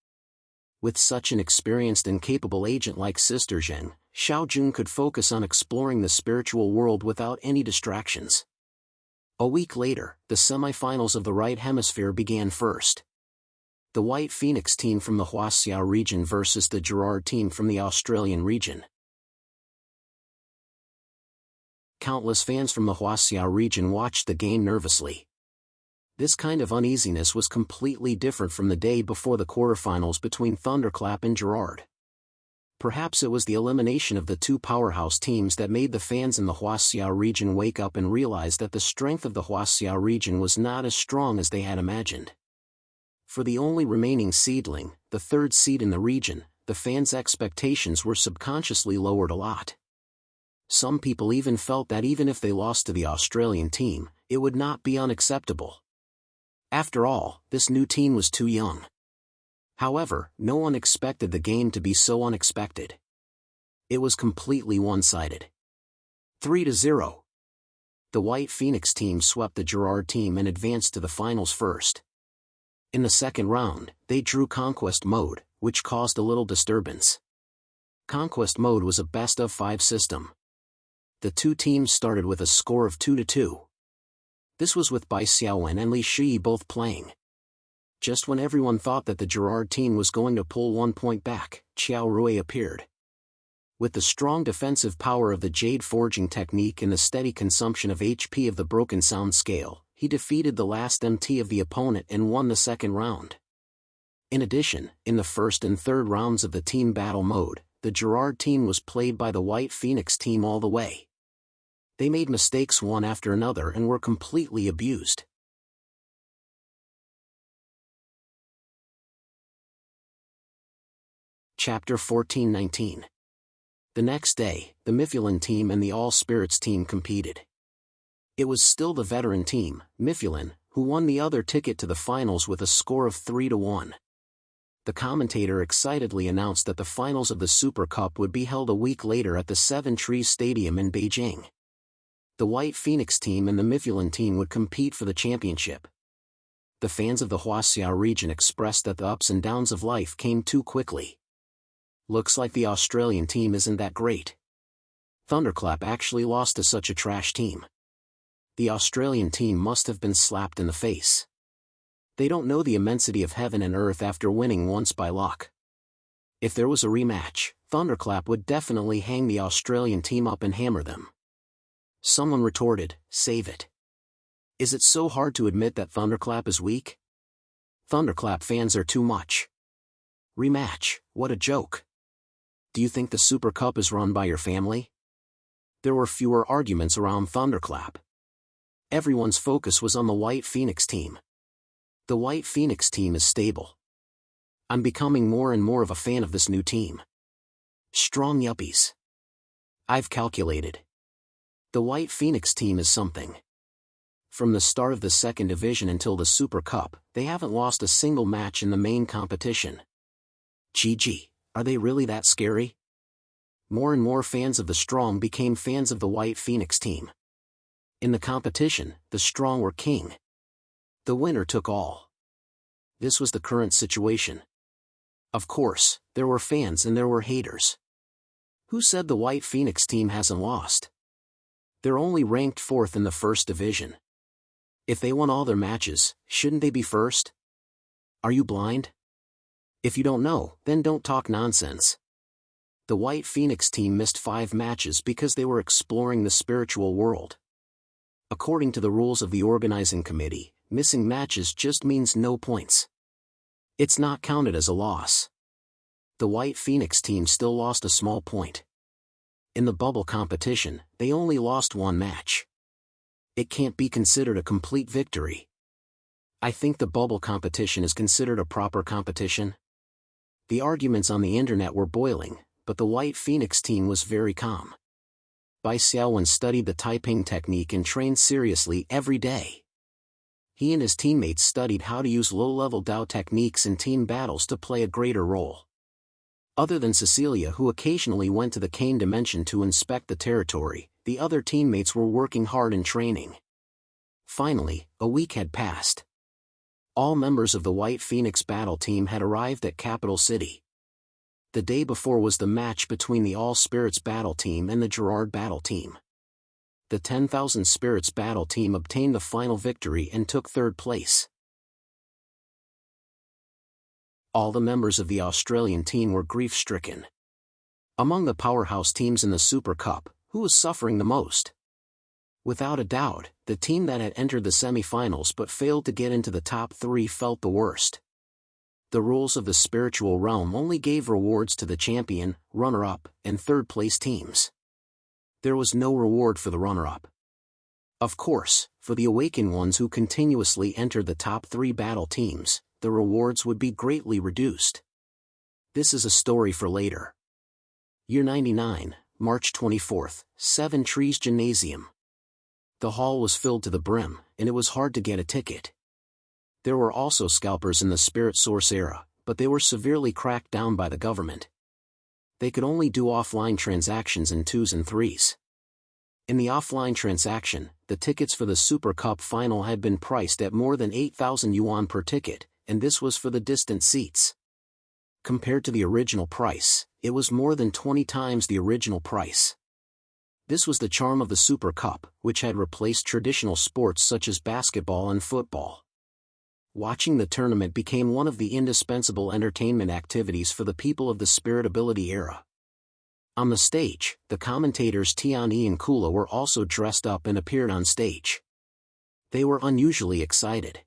With such an experienced and capable agent like Sister Zheng, Xiaojun could focus on exploring the spiritual world without any distractions. A week later, the semifinals of the Right Hemisphere began first. The White Phoenix team from the Huaxiao region versus the Gerard team from the Australian region. Countless fans from the Huaxiao region watched the game nervously. This kind of uneasiness was completely different from the day before the quarterfinals between Thunderclap and Gerard. Perhaps it was the elimination of the two powerhouse teams that made the fans in the Huaxiao region wake up and realize that the strength of the Huaxiao region was not as strong as they had imagined. For the only remaining seedling, the third seed in the region, the fans' expectations were subconsciously lowered a lot. Some people even felt that even if they lost to the Australian team, it would not be unacceptable. After all, this new team was too young. However, no one expected the game to be so unexpected. It was completely one-sided. 3-0. The White Phoenix team swept the Gerard team and advanced to the finals first. In the second round, they drew Conquest Mode, which caused a little disturbance. Conquest Mode was a best-of-5 system. The two teams started with a score of 2-2. This was with Bai Xiaowen and Li Shi both playing. Just when everyone thought that the Gerard team was going to pull 1 point back, Qiao Rui appeared. With the strong defensive power of the Jade Forging technique and the steady consumption of HP of the Broken Sound scale, he defeated the last MT of the opponent and won the second round. In addition, in the first and third rounds of the team battle mode, the Gerard team was played by the White Phoenix team all the way. They made mistakes one after another and were completely abused. Chapter 14-19. The next day, the Mythic team and the All Spirits team competed. It was still the veteran team, Mythic, who won the other ticket to the finals with a score of 3-1. The commentator excitedly announced that the finals of the Super Cup would be held a week later at the Seven Trees Stadium in Beijing. The White Phoenix team and the Mythic team would compete for the championship. The fans of the Huaxiao region expressed that the ups and downs of life came too quickly. Looks like the Australian team isn't that great. Thunderclap actually lost to such a trash team. The Australian team must have been slapped in the face. They don't know the immensity of heaven and earth after winning once by luck. If there was a rematch, Thunderclap would definitely hang the Australian team up and hammer them. Someone retorted, "Save it. Is it so hard to admit that Thunderclap is weak? Thunderclap fans are too much. Rematch, what a joke. Do you think the Super Cup is run by your family?" There were fewer arguments around Thunderclap. Everyone's focus was on the White Phoenix team. The White Phoenix team is stable. I'm becoming more and more of a fan of this new team. Strong yuppies. I've calculated. The White Phoenix team is something. From the start of the second division until the Super Cup, they haven't lost a single match in the main competition. GG, are they really that scary? More and more fans of the Strong became fans of the White Phoenix team. In the competition, the Strong were king. The winner took all. This was the current situation. Of course, there were fans and there were haters. Who said the White Phoenix team hasn't lost? They're only ranked 4th in the first division. If they won all their matches, shouldn't they be first? Are you blind? If you don't know, then don't talk nonsense. The White Phoenix team missed 5 matches because they were exploring the spiritual world. According to the rules of the organizing committee, missing matches just means no points. It's not counted as a loss. The White Phoenix team still lost a small point. In the bubble competition, they only lost 1 match. It can't be considered a complete victory. I think the bubble competition is considered a proper competition. The arguments on the internet were boiling, but the White Phoenix team was very calm. Bai Xiaowen studied the Taiping technique and trained seriously every day. He and his teammates studied how to use low-level Dao techniques in team battles to play a greater role. Other than Cecilia, who occasionally went to the Kane dimension to inspect the territory, the other teammates were working hard in training. Finally, a week had passed. All members of the White Phoenix battle team had arrived at Capital City. The day before was the match between the All Spirits battle team and the Gerard battle team. The 10,000 Spirits battle team obtained the final victory and took third place. All the members of the Australian team were grief-stricken. Among the powerhouse teams in the Super Cup, who was suffering the most? Without a doubt, the team that had entered the semi-finals but failed to get into the top 3 felt the worst. The rules of the spiritual realm only gave rewards to the champion, runner-up, and third-place teams. There was no reward for the runner-up. Of course, for the awakened ones who continuously entered the top 3 battle teams, the rewards would be greatly reduced. This is a story for later. Year 99, March 24th, 7 Trees Gymnasium. The hall was filled to the brim, and it was hard to get a ticket. There were also scalpers in the Spirit Source era, but they were severely cracked down by the government. They could only do offline transactions in 2s and 3s. In the offline transaction, the tickets for the Super Cup final had been priced at more than 8,000 yuan per ticket, and this was for the distant seats. Compared to the original price, it was more than 20 times the original price. This was the charm of the Super Cup, which had replaced traditional sports such as basketball and football. Watching the tournament became one of the indispensable entertainment activities for the people of the Spirit Ability era. On the stage, the commentators Tianyi and Kula were also dressed up and appeared on stage. They were unusually excited.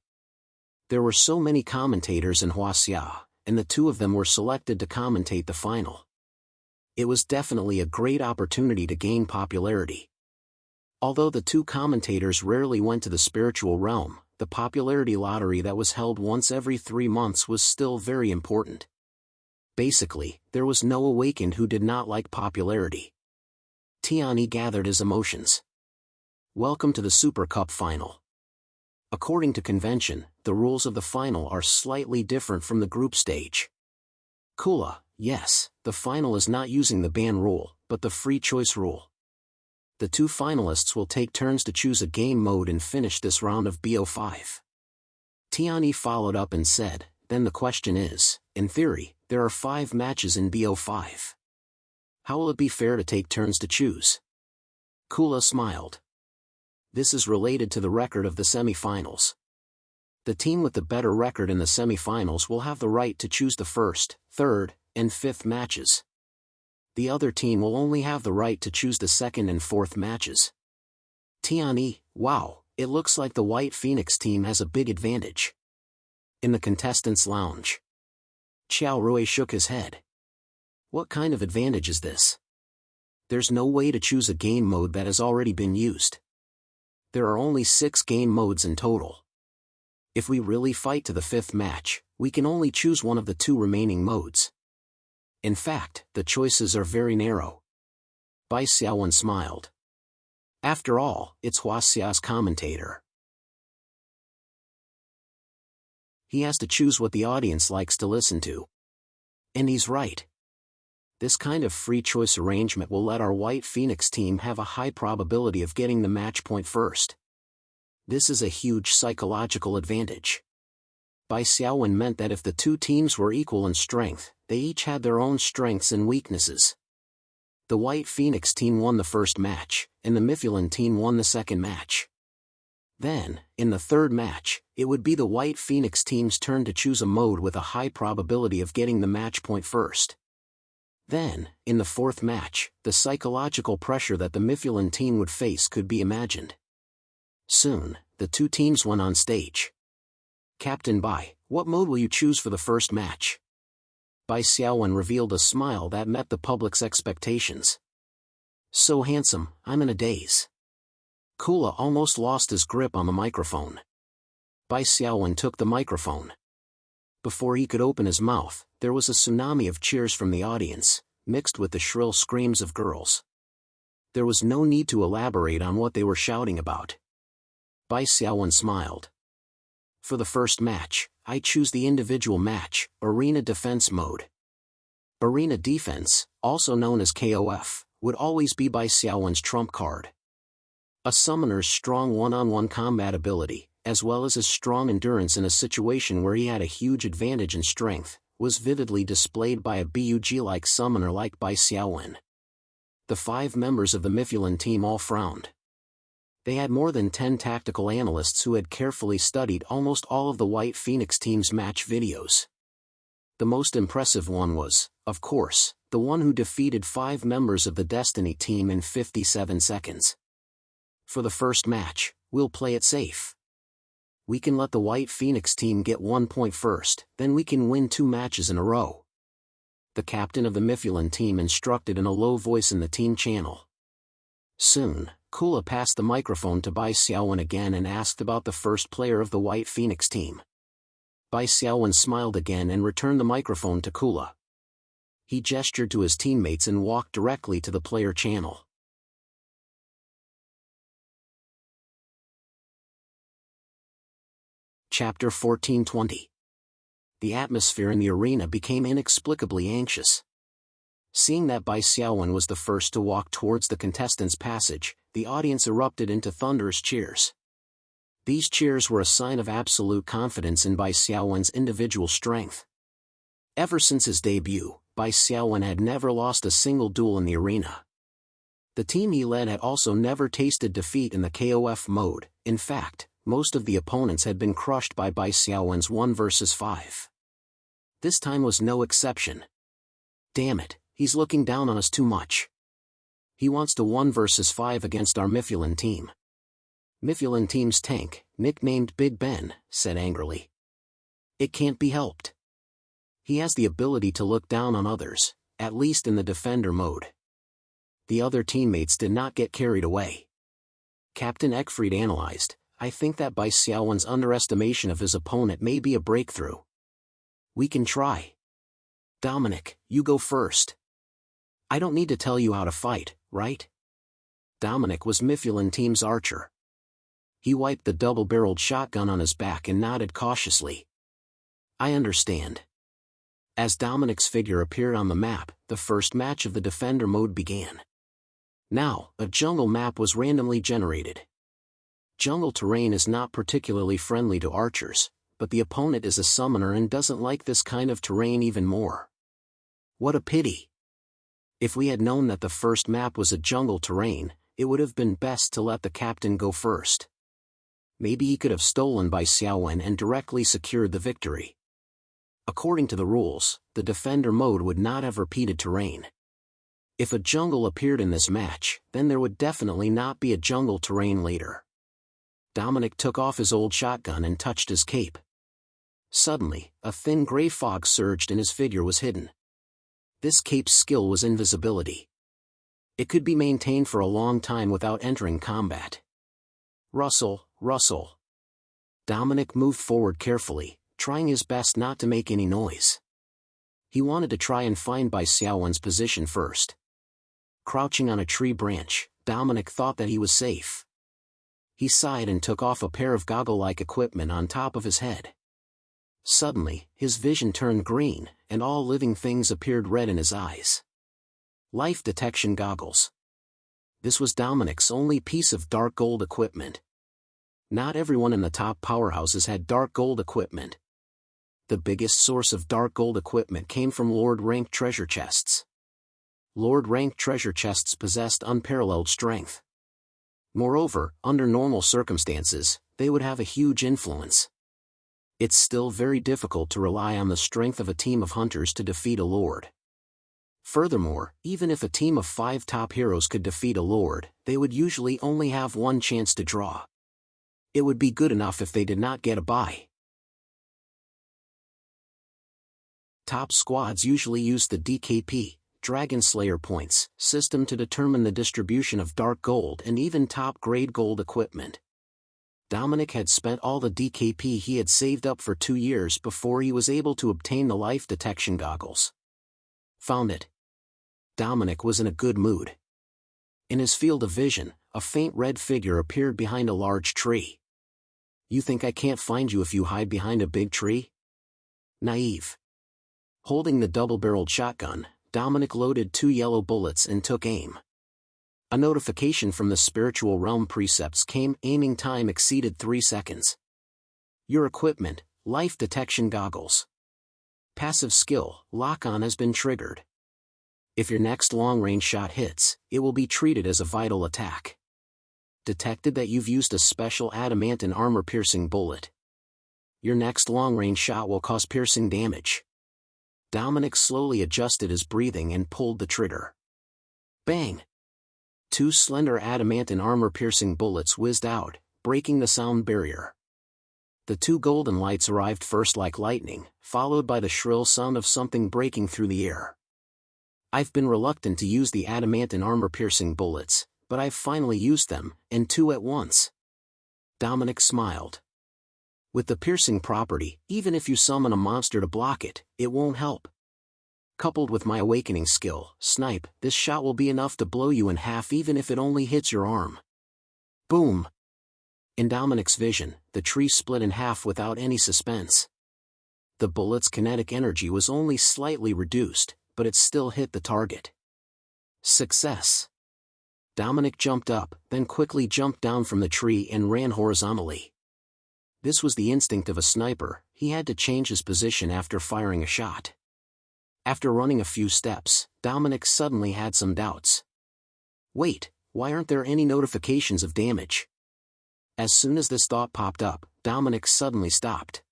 There were so many commentators in Huaxia, and the 2 of them were selected to commentate the final. It was definitely a great opportunity to gain popularity. Although the 2 commentators rarely went to the spiritual realm, the popularity lottery that was held once every 3 months was still very important. Basically, there was no awakened who did not like popularity. Tianyi gathered his emotions. Welcome to the Super Cup final. According to convention, the rules of the final are slightly different from the group stage. Kula, yes, the final is not using the ban rule, but the free choice rule. The 2 finalists will take turns to choose a game mode and finish this round of BO5. Tianyi followed up and said, then the question is, in theory, there are 5 matches in BO5. How will it be fair to take turns to choose? Kula smiled. This is related to the record of the semi-finals. The team with the better record in the semi-finals will have the right to choose the 1st, 3rd, and 5th matches. The other team will only have the right to choose the 2nd and 4th matches. Tianyi, wow, it looks like the White Phoenix team has a big advantage. In the contestants' lounge, Qiao Rui shook his head. What kind of advantage is this? There's no way to choose a game mode that has already been used. There are only 6 game modes in total. If we really fight to the 5th match, we can only choose one of the 2 remaining modes. In fact, the choices are very narrow. Bai Xiaowen smiled. After all, it's Huaxia's commentator. He has to choose what the audience likes to listen to. And he's right. This kind of free choice arrangement will let our White Phoenix team have a high probability of getting the match point first. This is a huge psychological advantage. Bai Xiaowen meant that if the 2 teams were equal in strength, they each had their own strengths and weaknesses. The White Phoenix team won the 1st match, and the Mythic team won the 2nd match. Then, in the 3rd match, it would be the White Phoenix team's turn to choose a mode with a high probability of getting the match point first. Then, in the 4th match, the psychological pressure that the Mythic team would face could be imagined. Soon, the 2 teams went on stage. Captain Bai, what mode will you choose for the 1st match? Bai Xiaowen revealed a smile that met the public's expectations. So handsome, I'm in a daze. Kula almost lost his grip on the microphone. Bai Xiaowen took the microphone. Before he could open his mouth, there was a tsunami of cheers from the audience, mixed with the shrill screams of girls. There was no need to elaborate on what they were shouting about. Bai Xiaowen smiled. For the first match, I choose the individual match, Arena Defense mode. Arena Defense, also known as KOF, would always be Bai Xiaowen's trump card. A summoner's strong one-on-one combat ability, as well as his strong endurance in a situation where he had a huge advantage in strength, was vividly displayed by a BUG-like summoner like Bai Xiaowen. The 5 members of the Mythic team all frowned. They had more than 10 tactical analysts who had carefully studied almost all of the White Phoenix team's match videos. The most impressive one was, of course, the one who defeated 5 members of the Destiny team in 57 seconds. For the first match, we'll play it safe. We can let the White Phoenix team get 1 point first, then we can win 2 matches in a row. The captain of the Mythic team instructed in a low voice in the team channel. Soon, Kula passed the microphone to Bai Xiaowen again and asked about the first player of the White Phoenix team. Bai Xiaowen smiled again and returned the microphone to Kula. He gestured to his teammates and walked directly to the player channel. Chapter 14:20. The atmosphere in the arena became inexplicably anxious. Seeing that Bai Xiaowen was the first to walk towards the contestants' passage, the audience erupted into thunderous cheers. These cheers were a sign of absolute confidence in Bai Xiaowen's individual strength. Ever since his debut, Bai Xiaowen had never lost a single duel in the arena. The team he led had also never tasted defeat in the KOF mode. In fact, most of the opponents had been crushed by Bai Xiaowen's 1 versus 5. This time was no exception. Damn it, he's looking down on us too much. He wants to 1 versus 5 against our Mythic team. Mythic team's tank, nicknamed Big Ben, said angrily. It can't be helped. He has the ability to look down on others, at least in the defender mode. The other teammates did not get carried away. Captain Eckfried analyzed, I think that Bai Xiaowen's underestimation of his opponent may be a breakthrough. We can try. Dominic, you go first. I don't need to tell you how to fight, right? Dominic was Mythic team's archer. He wiped the double-barreled shotgun on his back and nodded cautiously. I understand. As Dominic's figure appeared on the map, the first match of the defender mode began. Now, a jungle map was randomly generated. Jungle terrain is not particularly friendly to archers, but the opponent is a summoner and doesn't like this kind of terrain even more. What a pity. If we had known that the first map was a jungle terrain, it would have been best to let the captain go first. Maybe he could have stolen Bai Xiaowen and directly secured the victory. According to the rules, the defender mode would not have repeated terrain. If a jungle appeared in this match, then there would definitely not be a jungle terrain later. Dominic took off his old shotgun and touched his cape. Suddenly, a thin gray fog surged and his figure was hidden. This cape's skill was invisibility. It could be maintained for a long time without entering combat. Rustle, rustle. Dominic moved forward carefully, trying his best not to make any noise. He wanted to try and find Bai Xiaowen's position first. Crouching on a tree branch, Dominic thought that he was safe. He sighed and took off a pair of goggle-like equipment on top of his head. Suddenly, his vision turned green, and all living things appeared red in his eyes. Life detection goggles. This was Dominic's only piece of dark gold equipment. Not everyone in the top powerhouses had dark gold equipment. The biggest source of dark gold equipment came from Lord-ranked treasure chests. Lord-ranked treasure chests possessed unparalleled strength. Moreover, under normal circumstances, they would have a huge influence. It's still very difficult to rely on the strength of a team of hunters to defeat a lord. Furthermore, even if a team of 5 top heroes could defeat a lord, they would usually only have one chance to draw. It would be good enough if they did not get a bye. Top squads usually use the DKP, Dragon Slayer points, system to determine the distribution of dark gold and even top-grade gold equipment. Dominic had spent all the DKP he had saved up for 2 years before he was able to obtain the life detection goggles. Found it. Dominic was in a good mood. In his field of vision, a faint red figure appeared behind a large tree. "You think I can't find you if you hide behind a big tree?" Naive. Holding the double-barreled shotgun, Dominic loaded 2 yellow bullets and took aim. A notification from the spiritual realm precepts came. Aiming time exceeded 3 seconds. Your equipment, life detection goggles. Passive skill, lock-on has been triggered. If your next long-range shot hits, it will be treated as a vital attack. Detected that you've used a special adamant armor-piercing bullet. Your next long-range shot will cause piercing damage. Dominic slowly adjusted his breathing and pulled the trigger. Bang! 2 slender adamant armor-piercing bullets whizzed out, breaking the sound barrier. The 2 golden lights arrived first like lightning, followed by the shrill sound of something breaking through the air. I've been reluctant to use the adamant armor-piercing bullets, but I've finally used them, and 2 at once. Dominic smiled. With the piercing property, even if you summon a monster to block it, it won't help. Coupled with my awakening skill, snipe, this shot will be enough to blow you in half even if it only hits your arm. Boom! In Dominic's vision, the tree split in half without any suspense. The bullet's kinetic energy was only slightly reduced, but it still hit the target. Success! Dominic jumped up, then quickly jumped down from the tree and ran horizontally. This was the instinct of a sniper. He had to change his position after firing a shot. After running a few steps, Dominic suddenly had some doubts. Wait, why aren't there any notifications of damage? As soon as this thought popped up, Dominic suddenly stopped.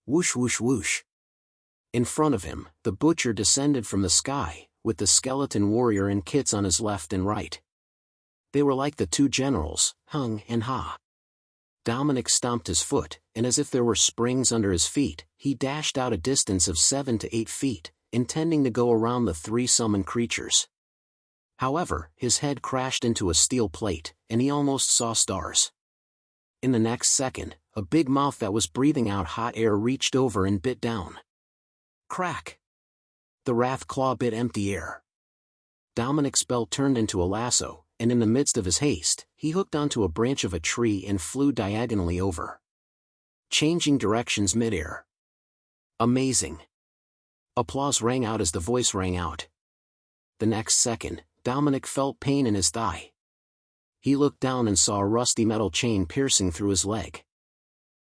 Whoosh whoosh whoosh. In front of him, the butcher descended from the sky, with the skeleton warrior and kits on his left and right. They were like the 2 generals, Hung and Ha. Dominic stomped his foot, and as if there were springs under his feet, he dashed out a distance of 7 to 8 feet, intending to go around the 3 summoned creatures. However, his head crashed into a steel plate, and he almost saw stars. In the next second, a big mouth that was breathing out hot air reached over and bit down. Crack! The wrath claw bit empty air. Dominic's belt turned into a lasso, and in the midst of his haste, he hooked onto a branch of a tree and flew diagonally over. Changing directions mid-air. Amazing! Applause rang out as the voice rang out. The next second, Dominic felt pain in his thigh. He looked down and saw a rusty metal chain piercing through his leg.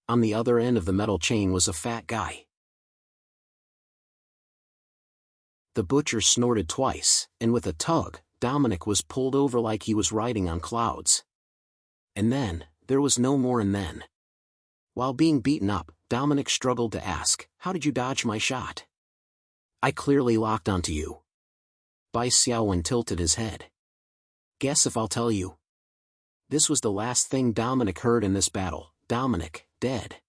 On the other end of the metal chain was a fat guy. The butcher snorted twice, and with a tug, Dominic was pulled over like he was riding on clouds. And then, there was no more and then. While being beaten up, Dominic struggled to ask, "How did you dodge my shot?" "I clearly locked onto you." Bai Xiaowen tilted his head. "Guess if I'll tell you." This was the last thing Dominic heard in this battle. Dominic, dead.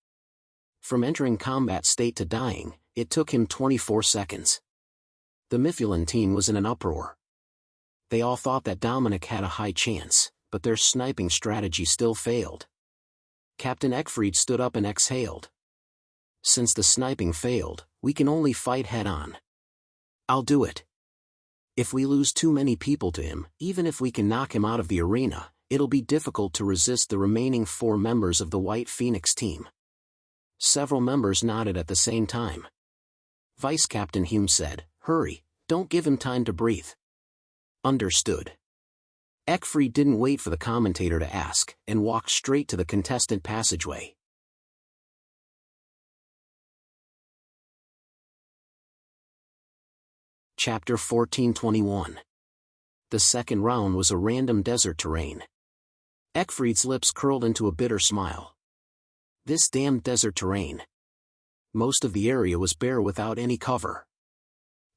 From entering combat state to dying, it took him 24 seconds. The Mythic team was in an uproar. They all thought that Dominic had a high chance, but their sniping strategy still failed. Captain Eckfried stood up and exhaled. "Since the sniping failed, we can only fight head-on. I'll do it. If we lose too many people to him, even if we can knock him out of the arena, it'll be difficult to resist the remaining 4 members of the White Phoenix team." Several members nodded at the same time. Vice Captain Hume said, "Hurry, don't give him time to breathe." Understood. Eckfried didn't wait for the commentator to ask, and walked straight to the contestant passageway. Chapter 1421. The second round was a random desert terrain. Eckfried's lips curled into a bitter smile. This damned desert terrain. Most of the area was bare without any cover.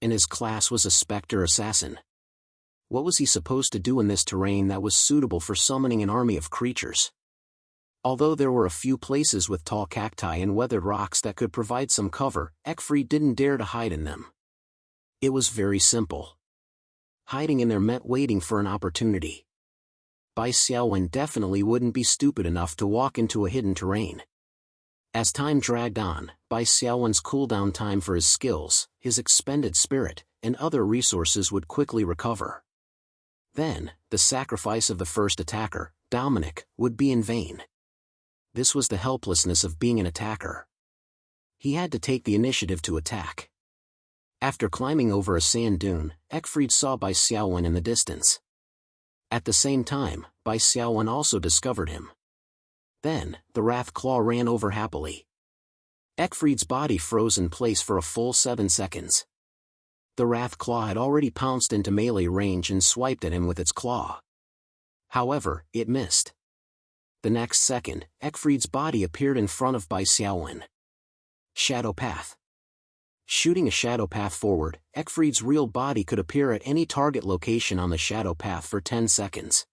And his class was a Spectre assassin. What was he supposed to do in this terrain that was suitable for summoning an army of creatures? Although there were a few places with tall cacti and weathered rocks that could provide some cover, Eckfried didn't dare to hide in them. It was very simple. Hiding in there meant waiting for an opportunity. Bai Xiaowen definitely wouldn't be stupid enough to walk into a hidden terrain. As time dragged on, Bai Xiaowen's cooldown time for his skills, his expended spirit, and other resources would quickly recover. Then, the sacrifice of the first attacker, Dominic, would be in vain. This was the helplessness of being an attacker. He had to take the initiative to attack. After climbing over a sand dune, Eckfried saw Bai Xiaowen in the distance. At the same time, Bai Xiaowen also discovered him. Then, the Wrath Claw ran over happily. Eckfried's body froze in place for a full 7 seconds. The Wrath Claw had already pounced into melee range and swiped at him with its claw. However, it missed. The next second, Eckfried's body appeared in front of Bai Xiaowen. Shadow Path. Shooting a shadow path forward, Eckfried's real body could appear at any target location on the shadow path for 10 seconds.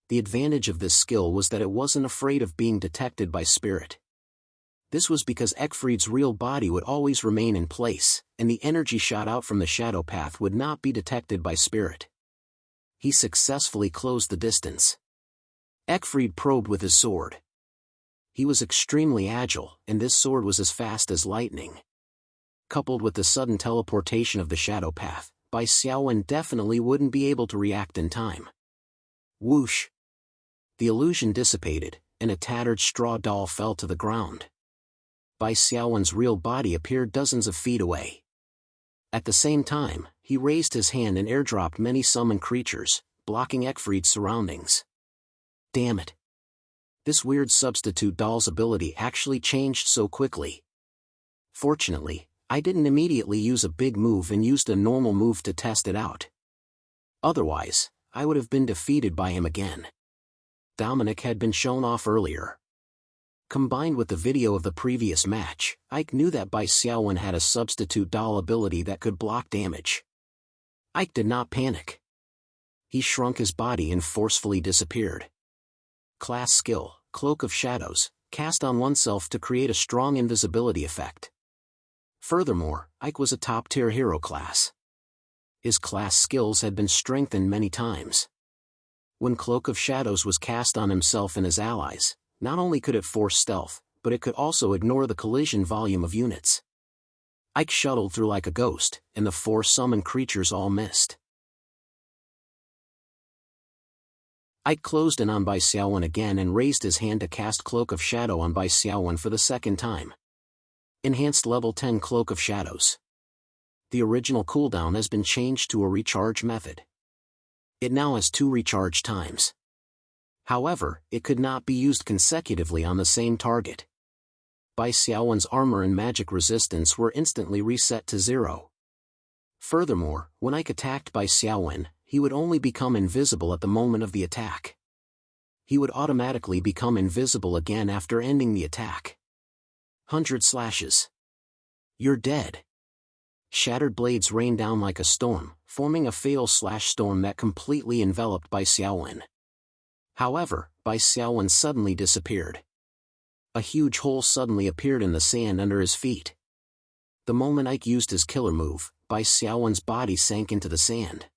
The advantage of this skill was that it wasn't afraid of being detected by spirit. This was because Eckfried's real body would always remain in place, and the energy shot out from the shadow path would not be detected by spirit. He successfully closed the distance. Eckfried probed with his sword. He was extremely agile, and this sword was as fast as lightning. Coupled with the sudden teleportation of the shadow path, Bai Xiaowen definitely wouldn't be able to react in time. Whoosh! The illusion dissipated, and a tattered straw doll fell to the ground. Bai Xiaowen's real body appeared dozens of feet away. At the same time, he raised his hand and airdropped many summoned creatures, blocking Eckfried's surroundings. Damn it! This weird substitute doll's ability actually changed so quickly. Fortunately, I didn't immediately use a big move and used a normal move to test it out. Otherwise, I would have been defeated by him again. Dominic had been shown off earlier. Combined with the video of the previous match, Ike knew that Bai Xiaowen had a substitute doll ability that could block damage. Ike did not panic. He shrunk his body and forcefully disappeared. Class skill, Cloak of Shadows, cast on oneself to create a strong invisibility effect. Furthermore, Ike was a top-tier hero class. His class skills had been strengthened many times. When Cloak of Shadows was cast on himself and his allies, not only could it force stealth, but it could also ignore the collision volume of units. Ike shuttled through like a ghost, and the 4 summoned creatures all missed. Ike closed in on Bai Xiaowen again and raised his hand to cast Cloak of Shadow on Bai Xiaowen for the second time. Enhanced Level 10 Cloak of Shadows. The original cooldown has been changed to a recharge method. It now has 2 recharge times. However, it could not be used consecutively on the same target. Bai Xiaowen's armor and magic resistance were instantly reset to 0. Furthermore, when Ike attacked Bai Xiaowen, he would only become invisible at the moment of the attack. He would automatically become invisible again after ending the attack. 100 slashes. You're dead. Shattered blades rained down like a storm, forming a fatal slash storm that completely enveloped Bai Xiaowen. However, Bai Xiaowen suddenly disappeared. A huge hole suddenly appeared in the sand under his feet. The moment Ike used his killer move, Bai Xiaowen's body sank into the sand.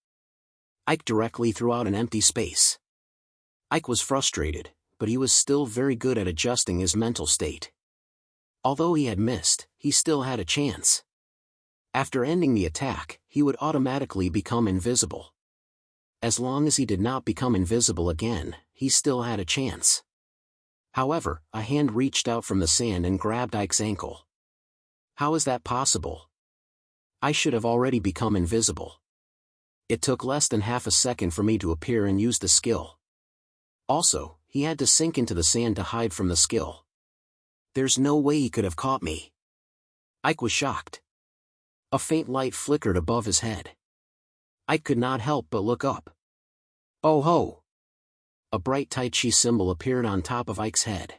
Ike directly threw out an empty space. Ike was frustrated, but he was still very good at adjusting his mental state. Although he had missed, he still had a chance. After ending the attack, he would automatically become invisible. As long as he did not become invisible again, he still had a chance. However, a hand reached out from the sand and grabbed Ike's ankle. How is that possible? I should have already become invisible. It took less than half a second for me to appear and use the skill. Also, he had to sink into the sand to hide from the skill. There's no way he could have caught me. Ike was shocked. A faint light flickered above his head. Ike could not help but look up. Oh ho! A bright Tai Chi symbol appeared on top of Ike's head.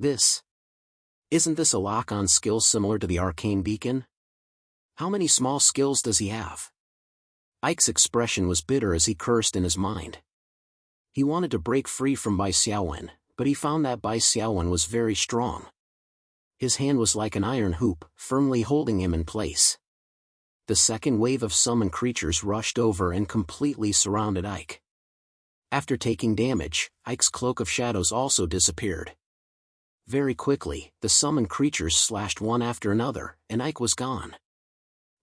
Isn't this a lock-on skill similar to the arcane beacon? How many small skills does he have? Ike's expression was bitter as he cursed in his mind. He wanted to break free from Bai Xiaowen, but he found that Bai Xiaowen was very strong. His hand was like an iron hoop, firmly holding him in place. The second wave of summoned creatures rushed over and completely surrounded Ike. After taking damage, Ike's Cloak of Shadows also disappeared. Very quickly, the summoned creatures slashed one after another, and Ike was gone.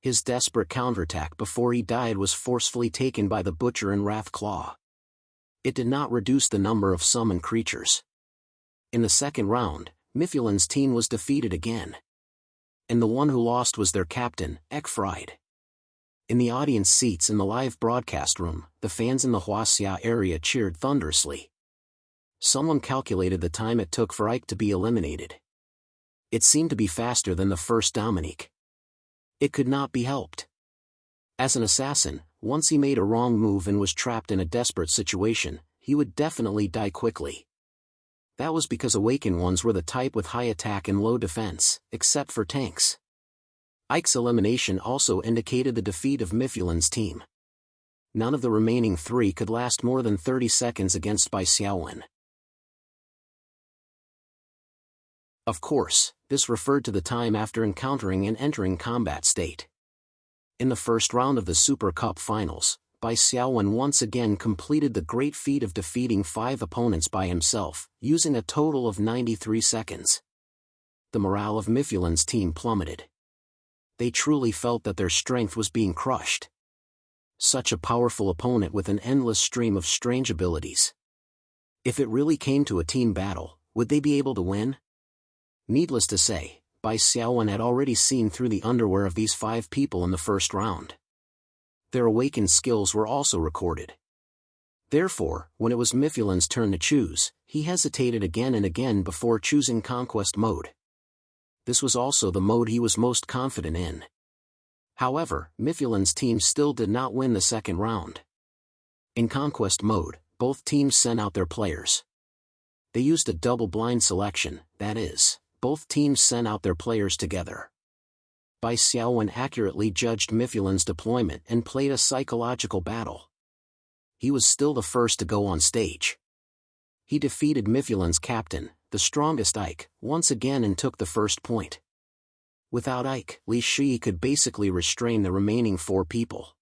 His desperate counterattack before he died was forcefully taken by the Butcher and Wrathclaw. It did not reduce the number of summoned creatures. In the second round, Mythilin's team was defeated again. And the one who lost was their captain, Ekfried. In the audience seats in the live broadcast room, the fans in the Huaxia area cheered thunderously. Someone calculated the time it took for Ike to be eliminated. It seemed to be faster than the first Dominique. It could not be helped. As an assassin, once he made a wrong move and was trapped in a desperate situation, he would definitely die quickly. That was because Awakened ones were the type with high attack and low defense, except for tanks. Ike's elimination also indicated the defeat of Mythilin's team. None of the remaining three could last more than 30 seconds against Bai Xiaowen. Of course, this referred to the time after encountering and entering combat state. In the first round of the Super Cup Finals, Bai Xiaowen once again completed the great feat of defeating 5 opponents by himself, using a total of 93 seconds. The morale of Mythilin's team plummeted. They truly felt that their strength was being crushed. Such a powerful opponent with an endless stream of strange abilities. If it really came to a team battle, would they be able to win? Needless to say, Bai Xiaowen had already seen through the underwear of these 5 people in the first round. Their awakened skills were also recorded. Therefore, when it was Mythilin's turn to choose, he hesitated again and again before choosing Conquest mode. This was also the mode he was most confident in. However, Mythilin's team still did not win the second round. In Conquest mode, both teams sent out their players. They used a double-blind selection, that is, both teams sent out their players together. Bai Xiaowen accurately judged Mythilin's deployment and played a psychological battle. He was still the first to go on stage. He defeated Mythilin's captain, the strongest Ike, once again and took the first point. Without Ike, Li Shi could basically restrain the remaining 4 people.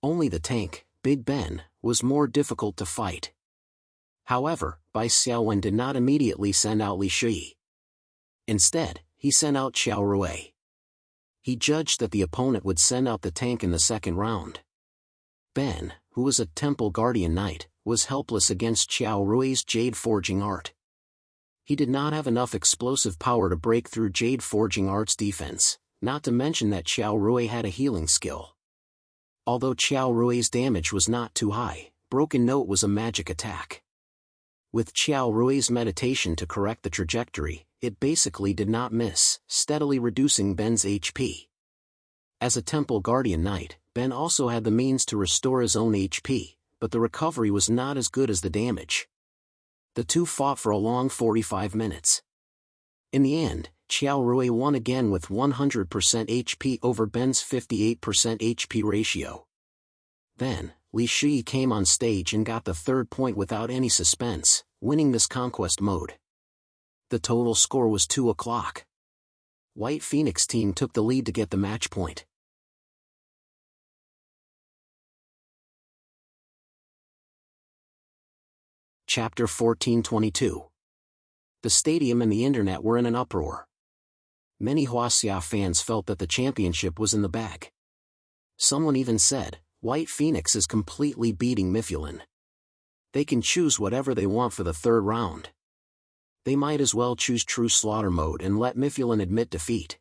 Only the tank, Big Ben, was more difficult to fight. However, Bai Xiaowen did not immediately send out Li Shi. Instead, he sent out Qiao Rui. He judged that the opponent would send out the tank in the second round. Ben, who was a Temple Guardian Knight, was helpless against Qiao Rui's Jade Forging Art. He did not have enough explosive power to break through Jade Forging Art's defense, not to mention that Qiao Rui had a healing skill. Although Qiao Rui's damage was not too high, Broken Note was a magic attack. With Qiao Rui's meditation to correct the trajectory, it basically did not miss, steadily reducing Ben's HP. As a Temple Guardian Knight, Ben also had the means to restore his own HP, but the recovery was not as good as the damage. The two fought for a long 45 minutes. In the end, Qiao Rui won again with 100% HP over Ben's 58% HP ratio. Then, Li Shi came on stage and got the third point without any suspense, winning this Conquest mode. The total score was 2-0. White Phoenix team took the lead to get the match point. Chapter 1422. The stadium and the internet were in an uproar. Many Huaxia fans felt that the championship was in the bag. Someone even said, White Phoenix is completely beating Mythilin. They can choose whatever they want for the third round. They might as well choose True Slaughter mode and let Mythilin admit defeat.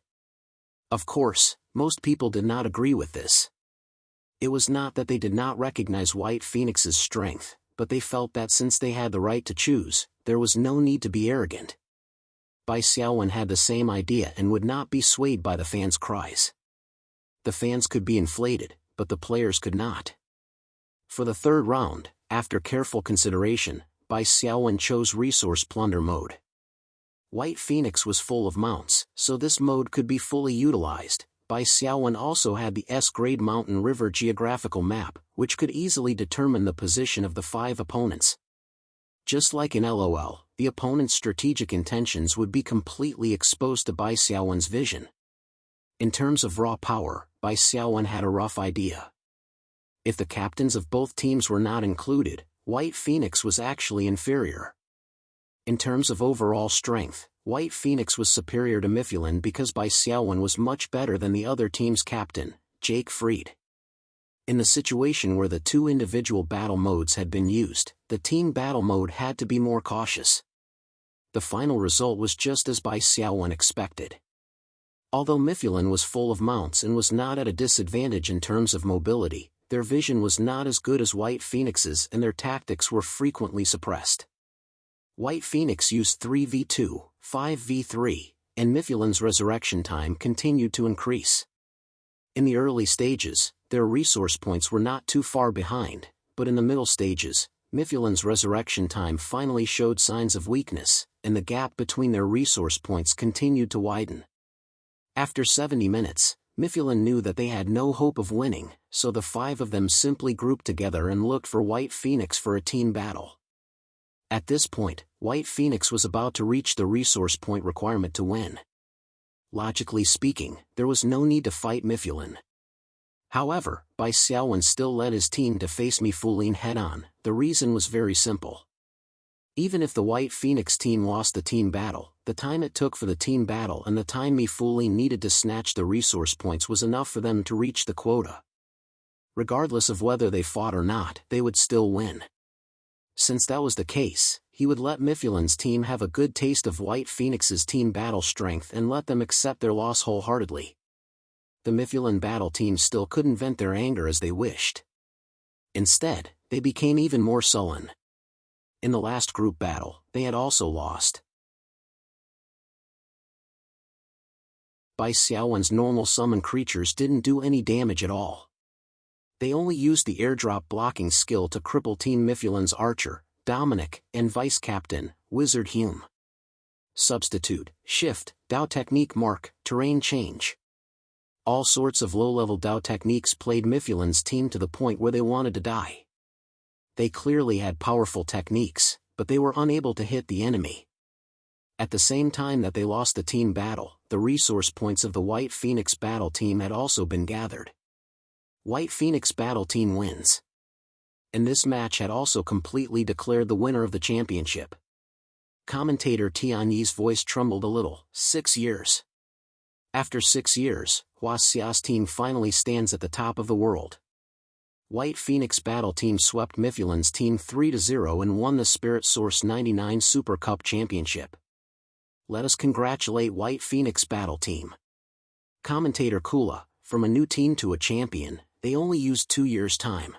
Of course, most people did not agree with this. It was not that they did not recognize White Phoenix's strength, but they felt that since they had the right to choose, there was no need to be arrogant. Bai Xiaowen had the same idea and would not be swayed by the fans' cries. The fans could be inflated, but the players could not. For the third round, after careful consideration, Bai Xiaowen chose Resource Plunder mode. White Phoenix was full of mounts, so this mode could be fully utilized. Bai Xiaowen also had the S-grade Mountain River geographical map, which could easily determine the position of the 5 opponents. Just like in LOL, the opponent's strategic intentions would be completely exposed to Bai Xiaowen's vision. In terms of raw power, Bai Xiaowen had a rough idea. If the captains of both teams were not included, White Phoenix was actually inferior. In terms of overall strength, White Phoenix was superior to Mythic because Bai Xiaowen was much better than the other team's captain, Jake Fried. In the situation where the two individual battle modes had been used, the team battle mode had to be more cautious. The final result was just as Bai Xiaowen expected. Although Mythic was full of mounts and was not at a disadvantage in terms of mobility, their vision was not as good as White Phoenix's and their tactics were frequently suppressed. White Phoenix used 3v2, 5v3, and Mythic's resurrection time continued to increase. In the early stages, their resource points were not too far behind, but in the middle stages, Mythic's resurrection time finally showed signs of weakness, and the gap between their resource points continued to widen. After 70 minutes, Mythic knew that they had no hope of winning, so the five of them simply grouped together and looked for White Phoenix for a team battle. At this point, White Phoenix was about to reach the resource point requirement to win. Logically speaking, there was no need to fight Mythic. However, Bai Xiaowen still led his team to face Mythic head-on. The reason was very simple. Even if the White Phoenix team lost the team battle, the time it took for the team battle and the time Mythic needed to snatch the resource points was enough for them to reach the quota. Regardless of whether they fought or not, they would still win. Since that was the case, he would let Mythic's team have a good taste of White Phoenix's team battle strength and let them accept their loss wholeheartedly. The Mythic battle team still couldn't vent their anger as they wished. Instead, they became even more sullen. In the last group battle, they had also lost. Bai Xiaowen's normal summon creatures didn't do any damage at all. They only used the airdrop blocking skill to cripple Team Mythic's archer, Dominic, and vice-captain, Wizard Hume. Substitute, Shift, Dao Technique Mark, Terrain Change. All sorts of low-level Dao techniques played Mythic's team to the point where they wanted to die. They clearly had powerful techniques, but they were unable to hit the enemy. At the same time that they lost the team battle, the resource points of the White Phoenix battle team had also been gathered. White Phoenix battle team wins. And this match had also completely declared the winner of the championship. Commentator Tianyi's voice trembled a little. 6 years. After 6 years, Hua Xia's team finally stands at the top of the world. White Phoenix battle team swept Mythic's team 3-0 and won the Spirit Source 99 Super Cup Championship. Let us congratulate White Phoenix battle team. Commentator Kula, from a new team to a champion, they only used 2 years' time.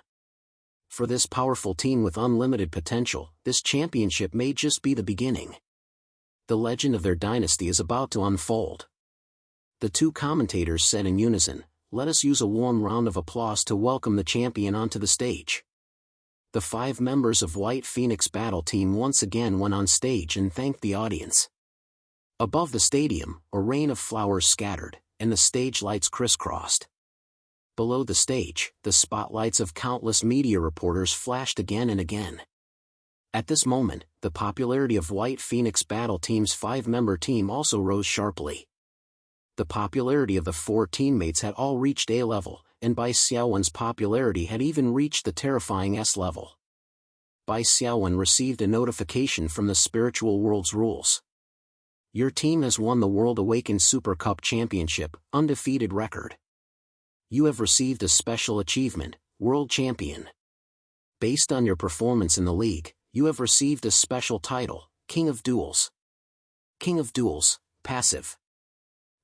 For this powerful team with unlimited potential, this championship may just be the beginning. The legend of their dynasty is about to unfold. The two commentators said in unison, "Let us use a warm round of applause to welcome the champion onto the stage." The 5 members of White Phoenix battle team once again went on stage and thanked the audience. Above the stadium, a rain of flowers scattered, and the stage lights crisscrossed. Below the stage, the spotlights of countless media reporters flashed again and again. At this moment, the popularity of White Phoenix battle team's 5-member team also rose sharply. The popularity of the 4 teammates had all reached A level, and Bai Xiaowen's popularity had even reached the terrifying S level. Bai Xiaowen received a notification from the Spiritual World's rules. Your team has won the World Awakened Super Cup Championship, undefeated record. You have received a special achievement, World Champion. Based on your performance in the league, you have received a special title, King of Duels. King of Duels, passive.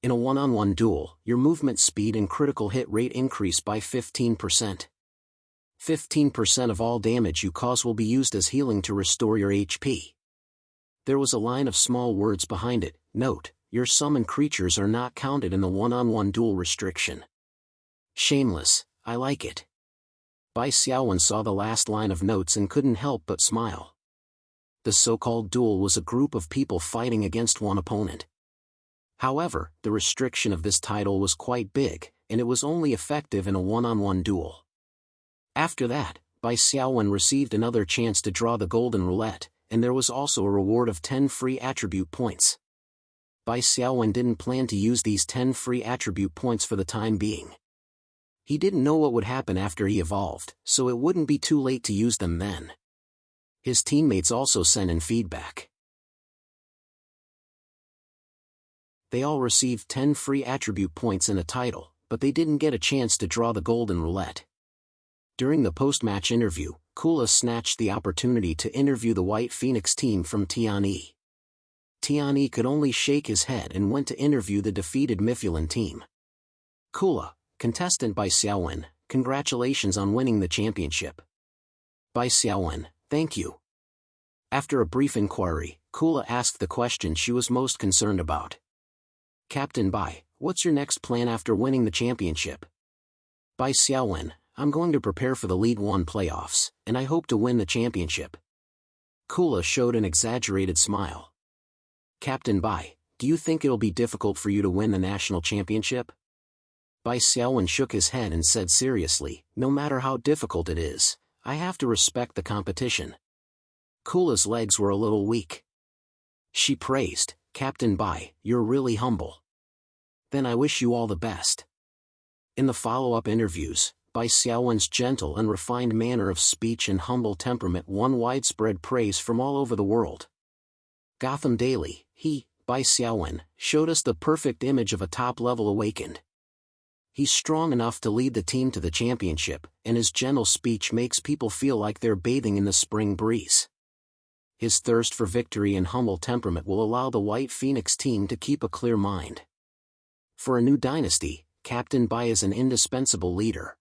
In a one-on-one duel, your movement speed and critical hit rate increase by 15%. 15% of all damage you cause will be used as healing to restore your HP. There was a line of small words behind it. Note, your summoned creatures are not counted in the one-on-one duel restriction. Shameless, I like it. Bai Xiaowen saw the last line of notes and couldn't help but smile. The so-called duel was a group of people fighting against one opponent. However, the restriction of this title was quite big, and it was only effective in a one-on-one duel. After that, Bai Xiaowen received another chance to draw the golden roulette, and there was also a reward of 10 free attribute points. Bai Xiaowen didn't plan to use these 10 free attribute points for the time being. He didn't know what would happen after he evolved, so it wouldn't be too late to use them then. His teammates also sent in feedback. They all received 10 free attribute points and a title, but they didn't get a chance to draw the golden roulette. During the post-match interview, Kula snatched the opportunity to interview the White Phoenix team from Tianyi. Tianyi could only shake his head and went to interview the defeated Mythic team. Kula, contestant Bai Xiaowen, congratulations on winning the championship. Bai Xiaowen, thank you. After a brief inquiry, Kula asked the question she was most concerned about. Captain Bai, what's your next plan after winning the championship? Bai Xiaowen, I'm going to prepare for the League One playoffs, and I hope to win the championship. Kula showed an exaggerated smile. Captain Bai, do you think it'll be difficult for you to win the national championship? Bai Xiaowen shook his head and said seriously, no matter how difficult it is, I have to respect the competition. Kula's legs were a little weak. She praised, Captain Bai, you're really humble. Then I wish you all the best. In the follow-up interviews, Bai Xiaowen's gentle and refined manner of speech and humble temperament won widespread praise from all over the world. Gotham Daily, Bai Xiaowen, showed us the perfect image of a top-level awakened. He's strong enough to lead the team to the championship, and his gentle speech makes people feel like they're bathing in the spring breeze. His thirst for victory and humble temperament will allow the White Phoenix team to keep a clear mind. For a new dynasty, Captain Bai is an indispensable leader.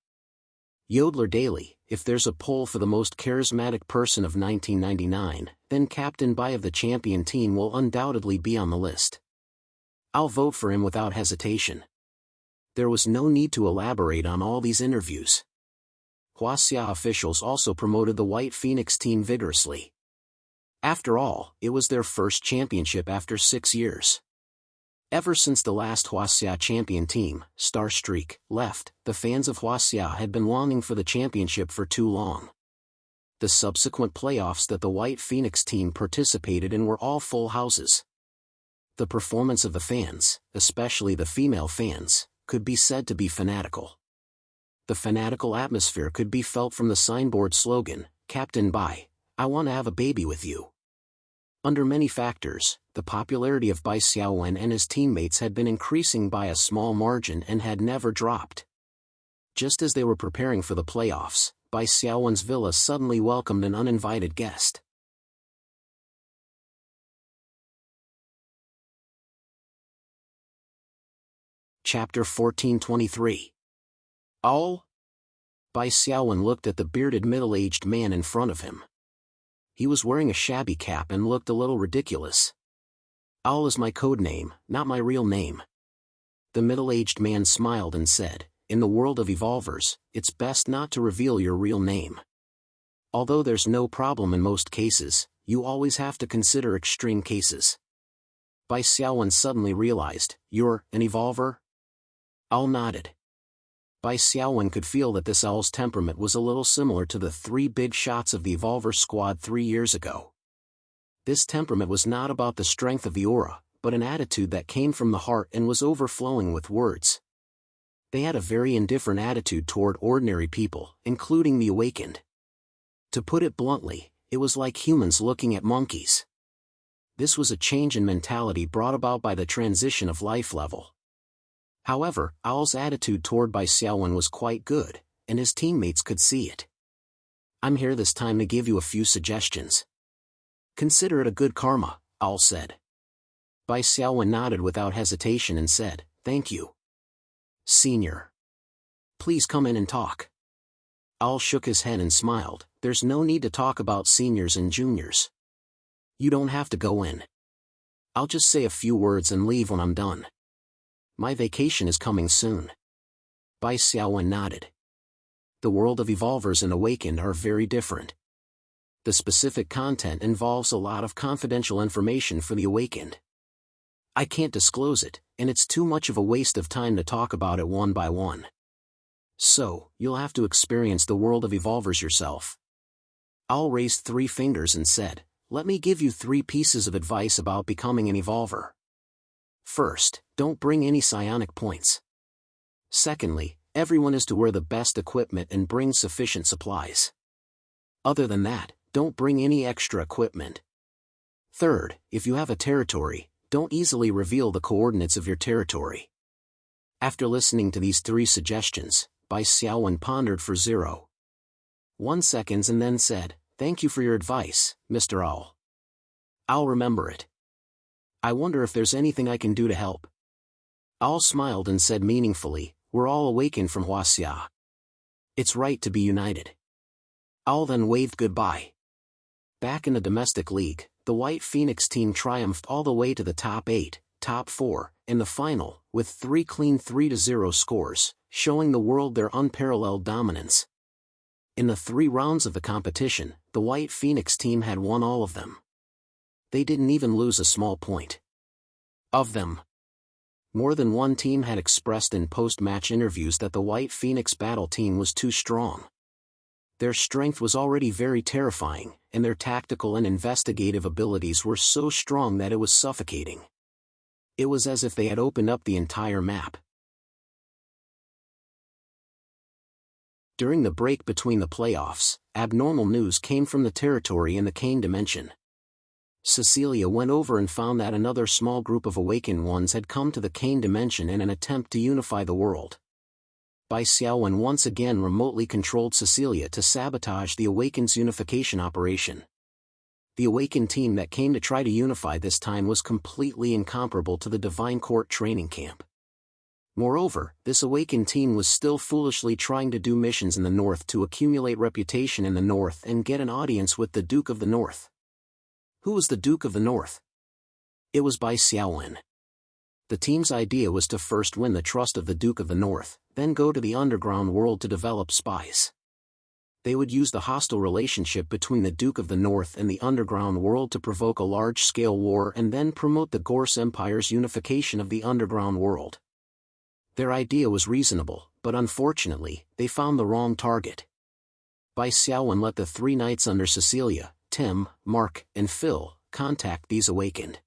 Yodeler Daily, if there's a poll for the most charismatic person of 1999, then Captain Bai of the champion team will undoubtedly be on the list. I'll vote for him without hesitation. There was no need to elaborate on all these interviews. Huaxia officials also promoted the White Phoenix team vigorously. After all, it was their first championship after 6 years. Ever since the last Huaxia champion team, Star Streak, left, the fans of Huaxia had been longing for the championship for too long. The subsequent playoffs that the White Phoenix team participated in were all full houses. The performance of the fans, especially the female fans, could be said to be fanatical. The fanatical atmosphere could be felt from the signboard slogan, Captain Bai, I want to have a baby with you. Under many factors, the popularity of Bai Xiaowen and his teammates had been increasing by a small margin and had never dropped. Just as they were preparing for the playoffs, Bai Xiaowen's villa suddenly welcomed an uninvited guest. Chapter 1423. All? Bai Xiaowen looked at the bearded middle-aged man in front of him. He was wearing a shabby cap and looked a little ridiculous. Owl is my code name, not my real name. The middle-aged man smiled and said, in the world of evolvers, it's best not to reveal your real name. Although there's no problem in most cases, you always have to consider extreme cases. Bai Xiaowen suddenly realized, you're an evolver? Owl nodded. Bai Xiaowen could feel that this owl's temperament was a little similar to the 3 big shots of the Evolver squad 3 years ago. This temperament was not about the strength of the aura, but an attitude that came from the heart and was overflowing with words. They had a very indifferent attitude toward ordinary people, including the awakened. To put it bluntly, it was like humans looking at monkeys. This was a change in mentality brought about by the transition of life level. However, Owl's attitude toward Bai Xiaowen was quite good, and his teammates could see it. I'm here this time to give you a few suggestions. Consider it a good karma, Owl said. Bai Xiaowen nodded without hesitation and said, thank you. Senior. Please come in and talk. Owl shook his head and smiled, there's no need to talk about seniors and juniors. You don't have to go in. I'll just say a few words and leave when I'm done. My vacation is coming soon. Bai Xiaowen nodded. The world of evolvers and awakened are very different. The specific content involves a lot of confidential information for the awakened. I can't disclose it, and it's too much of a waste of time to talk about it one by one. So, you'll have to experience the world of evolvers yourself. Owl raised 3 fingers and said, let me give you 3 pieces of advice about becoming an evolver. First, don't bring any psionic points. Secondly, everyone is to wear the best equipment and bring sufficient supplies. Other than that, don't bring any extra equipment. Third, if you have a territory, Don't easily reveal the coordinates of your territory. After listening to these 3 suggestions, Bai Xiaowen pondered for 0.1 seconds and then said, "Thank you for your advice, Mr. Owl. I'll remember it. I wonder if there's anything I can do to help." Owl smiled and said meaningfully, "We're all awakened from Huaxia. It's right to be united." Owl then waved goodbye. Back in the domestic league, the White Phoenix team triumphed all the way to the top 8, top 4, in the final, with 3 clean 3-0 scores, showing the world their unparalleled dominance. In the 3 rounds of the competition, the White Phoenix team had won all of them. They didn't even lose a small point. Of them, more than one team had expressed in post-match interviews that the White Phoenix battle team was too strong. Their strength was already very terrifying, and their tactical and investigative abilities were so strong that it was suffocating. It was as if they had opened up the entire map. During the break between the playoffs, abnormal news came from the territory in the Kane dimension. Cecilia went over and found that another small group of awakened ones had come to the Kane dimension in an attempt to unify the world. Bai Xiaowen once again remotely controlled Cecilia to sabotage the Awaken's unification operation. The Awakened team that came to try to unify this time was completely incomparable to the Divine Court training camp. Moreover, this Awakened team was still foolishly trying to do missions in the north to accumulate reputation in the north and get an audience with the Duke of the North. Who was the Duke of the North? It was Bai Xiaowen. The team's idea was to first win the trust of the Duke of the North, then go to the underground world to develop spies. They would use the hostile relationship between the Duke of the North and the underground world to provoke a large-scale war and then promote the Gorse Empire's unification of the underground world. Their idea was reasonable, but unfortunately, they found the wrong target. Bai Xiaowen let the 3 knights under Cecilia, Tim, Mark, and Phil contact these awakened.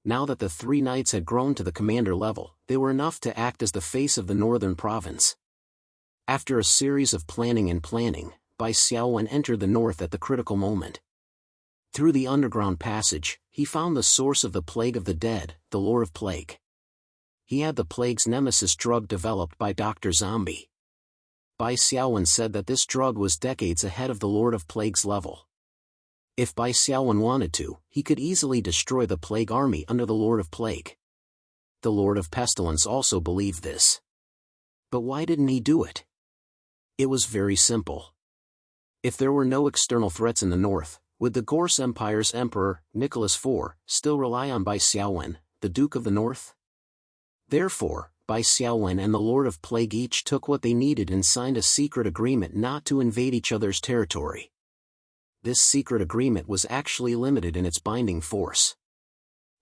Now that the 3 knights had grown to the commander level, they were enough to act as the face of the northern province. After a series of planning, Bai Xiaowen entered the north at the critical moment. Through the underground passage, he found the source of the Plague of the Dead, the Lord of Plague. He had the plague's nemesis drug developed by Dr. Zombie. Bai Xiaowen said that this drug was decades ahead of the Lord of Plague's level. If Bai Xiaowen wanted to, he could easily destroy the Plague army under the Lord of Plague. The Lord of Pestilence also believed this. But why didn't he do it? It was very simple. If there were no external threats in the north, would the Gorse Empire's Emperor, Nicholas IV, still rely on Bai Xiaowen, the Duke of the North? Therefore, Bai Xiaowen and the Lord of Plague each took what they needed and signed a secret agreement not to invade each other's territory. This secret agreement was actually limited in its binding force.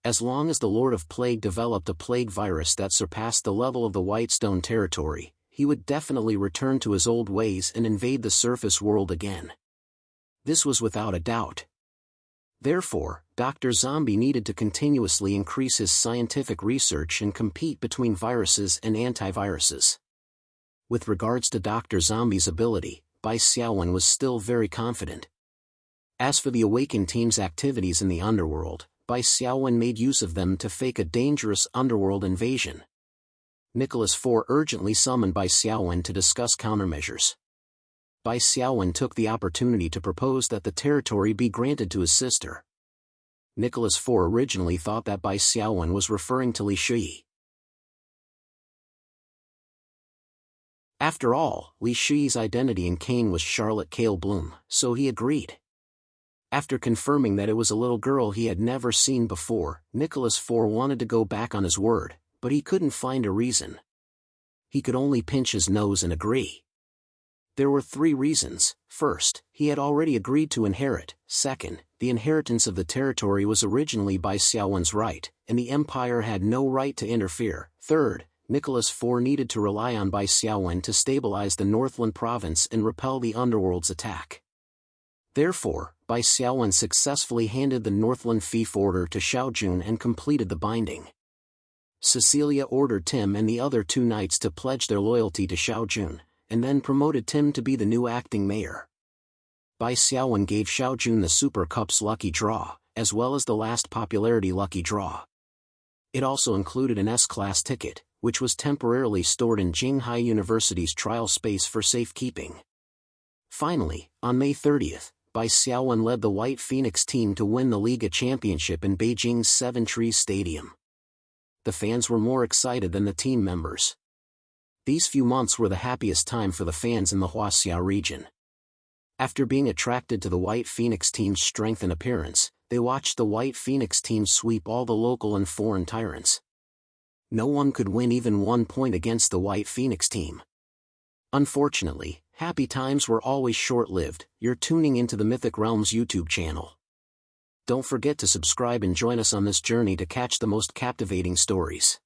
As long as the Lord of Plague developed a plague virus that surpassed the level of the Whitestone territory, he would definitely return to his old ways and invade the surface world again. This was without a doubt. Therefore, Dr. Zombie needed to continuously increase his scientific research and compete between viruses and antiviruses. With regards to Dr. Zombie's ability, Bai Xiaowen was still very confident. As for the Awakened team's activities in the underworld, Bai Xiaowen made use of them to fake a dangerous underworld invasion. Nicholas IV urgently summoned Bai Xiaowen to discuss countermeasures. Bai Xiaowen took the opportunity to propose that the territory be granted to his sister. Nicholas IV originally thought that Bai Xiaowen was referring to Li Shui. After all, Li Shui's identity in Kane was Charlotte Kale Bloom, so he agreed. After confirming that it was a little girl he had never seen before, Nicholas IV wanted to go back on his word, but he couldn't find a reason. He could only pinch his nose and agree. There were 3 reasons. First, he had already agreed to inherit. Second, the inheritance of the territory was originally Bai Xiaowen's right, and the Empire had no right to interfere. Third, Nicholas IV needed to rely on Bai Xiaowen to stabilize the Northland province and repel the underworld's attack. Therefore, Bai Xiaowen successfully handed the Northland fief order to Xiaojun and completed the binding. Cecilia ordered Tim and the other 2 knights to pledge their loyalty to Xiaojun, and then promoted Tim to be the new acting mayor. Bai Xiaowen gave Xiaojun the Super Cup's lucky draw, as well as the last popularity lucky draw. It also included an S-Class ticket, which was temporarily stored in Jinghai University's trial space for safekeeping. Finally, on May 30th, Bai Xiaowen led the White Phoenix team to win the Liga Championship in Beijing's Seven Trees Stadium. The fans were more excited than the team members. These few months were the happiest time for the fans in the Huaxia region. After being attracted to the White Phoenix team's strength and appearance, they watched the White Phoenix team sweep all the local and foreign tyrants. No one could win even 1 point against the White Phoenix team. Unfortunately, happy times were always short-lived. You're tuning into the Mythic Realms YouTube channel. Don't forget to subscribe and join us on this journey to catch the most captivating stories.